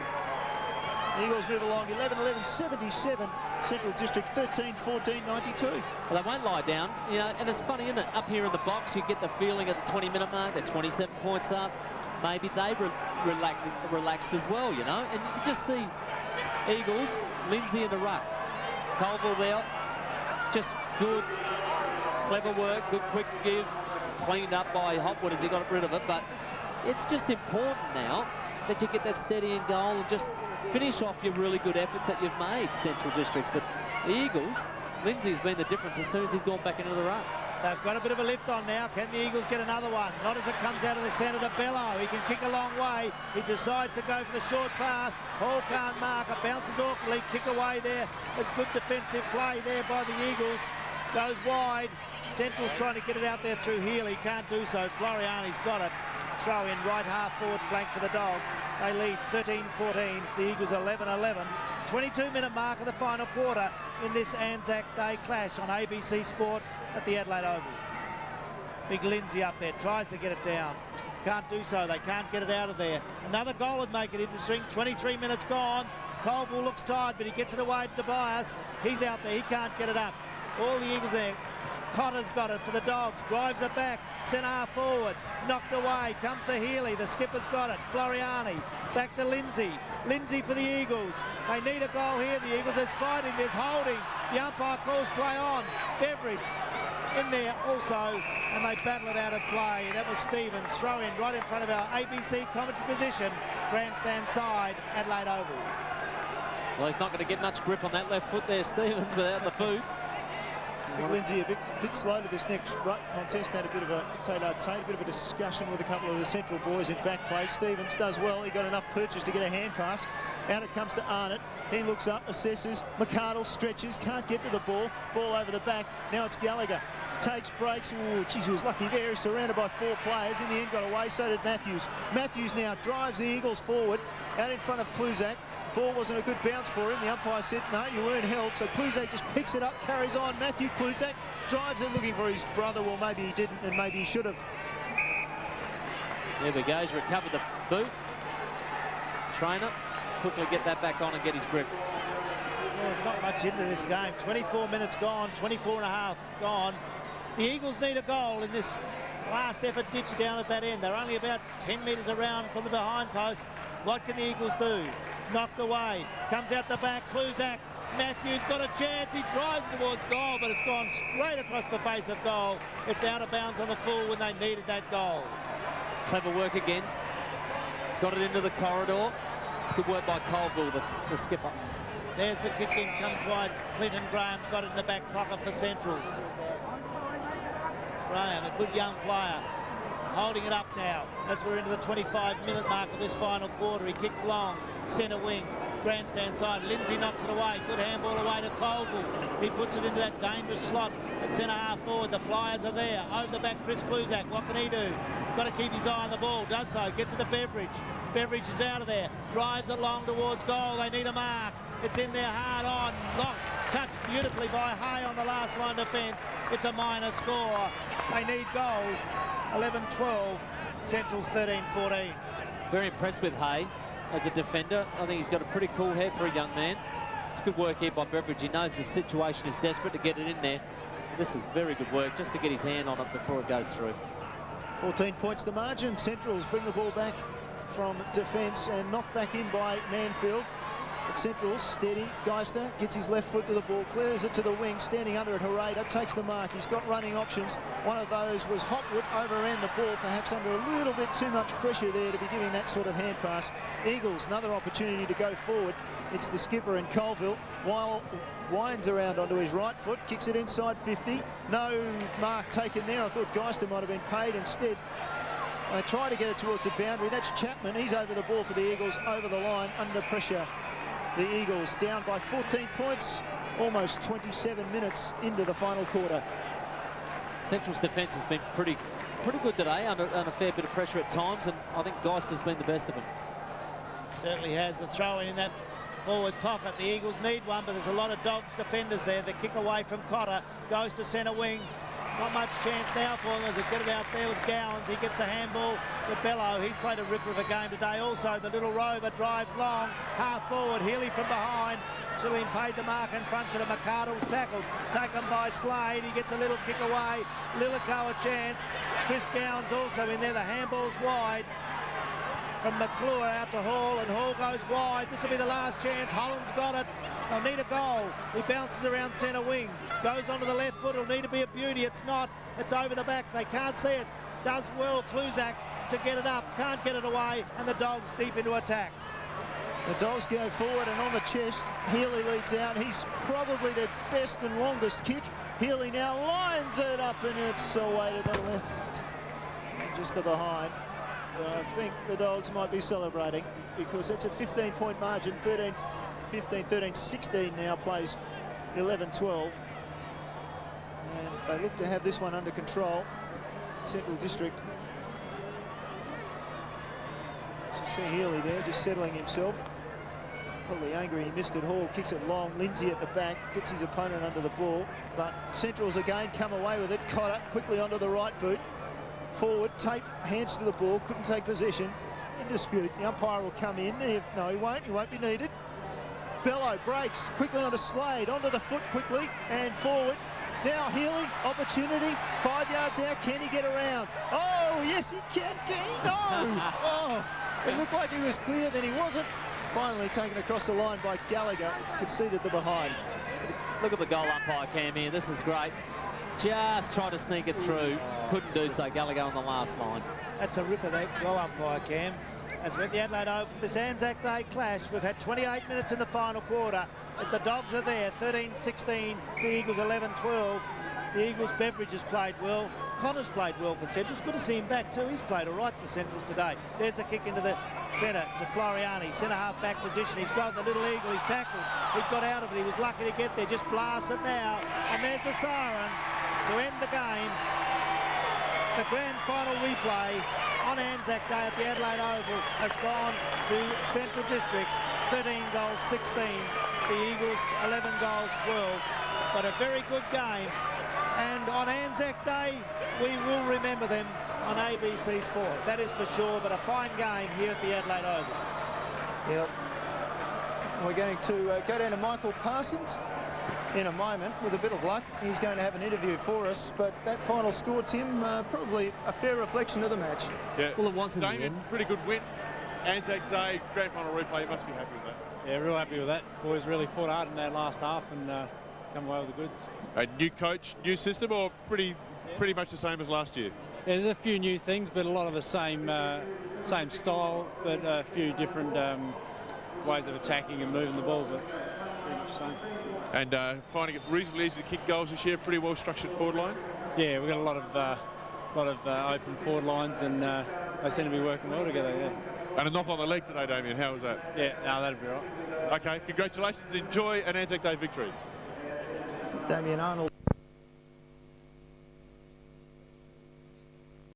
The Eagles move along 11-11, 77. Central District 13-14-92. Well, they won't lie down, you know, and it's funny, isn't it? Up here in the box, you get the feeling at the 20-minute mark, they're 27 points up. Maybe they relaxed as well, you know, and you just see Eagles, Lindsay in the ruck. Colville there, just good, clever work, good quick give, cleaned up by Hopwood as he got rid of it, but it's just important now that you get that steady in goal and just finish off your really good efforts that you've made, Central Districts. But the Eagles, Lindsay's been the difference as soon as he's gone back into the ruck. They've got a bit of a lift on now. Can the Eagles get another one? Not as it comes out of the centre to Bello. He can kick a long way. He decides to go for the short pass. Hall can't mark. It bounces awkwardly. Kick away there. There's good defensive play there by the Eagles. Goes wide. Central's trying to get it out there through Healy. Can't do so. Floriani's got it. Throw in right half forward flank for the Dogs. They lead 13-14. The Eagles 11-11. 22-minute mark of the final quarter in this Anzac Day clash on ABC Sport at the Adelaide Oval. Big Lindsay up there, tries to get it down. Can't do so, they can't get it out of there. Another goal would make it interesting. 23 minutes gone. Colville looks tired, but he gets it away to Tobias. He's out there, he can't get it up. All the Eagles there. Cotter's got it for the Dogs, drives it back, centre half forward, knocked away, comes to Healy, the skipper's got it, Floriani, back to Lindsay, Lindsay for the Eagles, they need a goal here, the Eagles, there's fighting, there's holding, the umpire calls play on, Beveridge in there also, and they battle it out of play. That was Stevens, throw in right in front of our ABC commentary position, grandstand side, Adelaide Oval. Well, he's not going to get much grip on that left foot there, Stevens, without the boot. Big Lindsay a bit slow to this next rut contest. Had a bit of a bit of a discussion with a couple of the Central boys in back play. Stevens does well. He got enough purchase to get a hand pass. Out it comes to Arnott. He looks up, assesses. McArdle stretches, can't get to the ball. Ball over the back. Now it's Gallagher. Takes breaks. Oh, geez, he was lucky there. He's surrounded by 4 players. In the end, got away. So did Matthews. Matthews now drives the Eagles forward. Out in front of Kluzak. Ball wasn't a good bounce for him. The umpire said, no, you weren't held. So Kluzak just picks it up, carries on. Matthew Kluzak drives it looking for his brother. Well, maybe he didn't, and maybe he should have. There we go. He's recovered the boot. Trainer, quickly get that back on and get his grip. Well, there's not much into this game. 24 minutes gone, 24 and a half gone. The Eagles need a goal in this last effort ditch down at that end. They're only about 10 metres around from the behind post. What can the Eagles do? Knocked away, comes out the back, Kluzak, Matthews got a chance, he drives towards goal, but it's gone straight across the face of goal. It's out of bounds on the full when they needed that goal. Clever work again. Got it into the corridor. Good work by Colville, the skipper. There's the kick in, comes wide. Clinton Graham's got it in the back pocket for Centrals. Graham, a good young player. Holding it up now as we're into the 25-minute mark of this final quarter. He kicks long, centre wing, grandstand side. Lindsay knocks it away. Good handball away to Colville. He puts it into that dangerous slot at centre half forward. The Flyers are there. Over the back, Chris Kluzak. What can he do? Got to keep his eye on the ball. Does so. Gets it to Beveridge. Beveridge is out of there. Drives it long towards goal. They need a mark. It's in there hard on. Long touched beautifully by Hay on the last line defence. It's a minor score. They need goals. 11-12. Central's 13-14. Very impressed with Hay as a defender. I think he's got a pretty cool head for a young man. It's good work here by Beveridge. He knows the situation is desperate to get it in there. This is very good work just to get his hand on it before it goes through. 14 points the margin. Centrals bring the ball back from defence and knocked back in by Manfield. But Centrals steady. Geister gets his left foot to the ball, clears it to the wing, standing under it. Hereda takes the mark. He's got running options. One of those was Hotwood overran the ball, perhaps under a little bit too much pressure there to be giving that sort of hand pass. Eagles, another opportunity to go forward. It's the skipper and Colville. While winds around onto his right foot, kicks it inside 50. No mark taken there. I thought Geister might have been paid instead. They try to get it towards the boundary. That's Chapman. He's over the ball for the Eagles, over the line, under pressure. The Eagles down by 14 points, almost 27 minutes into the final quarter. Central's defence has been pretty good today, under a fair bit of pressure at times, and I think Geister's been the best of them. Certainly has. The throw in that forward pocket. The Eagles need one, but there's a lot of Dogs defenders there. The kick away from Cotter goes to centre wing. Not much chance now for them as they get it out there with Gowans. He gets the handball to Bello. He's played a ripper of a game today. Also, the little rover drives long, half forward. Healy from behind. Should have been paid the mark in front. Should have McArdle's tackled. Taken by Slade. He gets a little kick away. Lillico a chance. Chris Gowans also in there. The handball's wide. From McClure out to Hall, and Hall goes wide. This will be the last chance. Holland's got it. They'll need a goal. He bounces around centre wing. Goes onto the left foot. It'll need to be a beauty. It's not. It's over the back. They can't see it. Does well, Kluzak, to get it up. Can't get it away. And the Dogs deep into attack. The Dogs go forward and on the chest. Healy leads out. He's probably their best and longest kick. Healy now lines it up and it's away to the left. And just the behind. But I think the Dogs might be celebrating because it's a 15-point margin. 13-15, 13-16 now plays 11-12. And they look to have this one under control. Central District. So you see Healy there just settling himself. Probably angry he missed it. Hall kicks it long. Lindsay at the back gets his opponent under the ball. But Central's again come away with it. Cotter quickly onto the right boot. Forward, tape, hands to the ball, couldn't take possession. In dispute, the umpire will come in. No, he won't be needed. Bello breaks quickly onto Slade, onto the foot quickly, and forward. Now Healy, opportunity, 5 yards out. Can he get around? Oh, yes, he can. Can he? No! Oh, it looked like he was clear, then he wasn't. Finally taken across the line by Gallagher, conceded the behind. Look at the goal umpire cam here. This is great. Just tried to sneak it through. Couldn't do so. Gallagher on the last line. That's a ripper, that goal umpire cam. As we're at the Adelaide Oval for this Anzac Day clash, we've had 28 minutes in the final quarter. The Dogs are there, 13-16. The Eagles 11-12. The Eagles' Beveridge has played well. Connor's played well for Centrals. Good to see him back too. He's played all right for Centrals today. There's the kick into the centre to Floriani. Centre half back position. He's got the little Eagle. He's tackled. He got out of it. He was lucky to get there. Just blast it now. And there's the siren to end the game. The grand final replay on Anzac Day at the Adelaide Oval has gone to Central Districts. 13 goals, 16. The Eagles 11 goals, 12. But a very good game. And on Anzac Day, we will remember them on ABC Sport. That is for sure, but a fine game here at the Adelaide Oval. Yep. We're going to go down to Michael Parsons in a moment. With a bit of luck, he's going to have an interview for us. But that final score, Tim, probably a fair reflection of the match. Yeah. Well, it was in the Damien, end. pretty good win. Anzac Day, grand final replay. You must be happy with that. Yeah, real happy with that. Boys really fought hard in that last half and come away with the goods. A new coach, new system, or pretty much the same as last year? Yeah, there's a few new things, but a lot of the same style, but a few different ways of attacking and moving the ball, but pretty much the same. And finding it reasonably easy to kick goals this year, pretty well structured forward line? Yeah, we've got a lot of open forward lines, and they seem to be working well together, yeah. And a knock on the leg today, Damien. How was that? Yeah, no, that'd be right. Okay, congratulations. Enjoy an Anzac Day victory. Damien Arnold.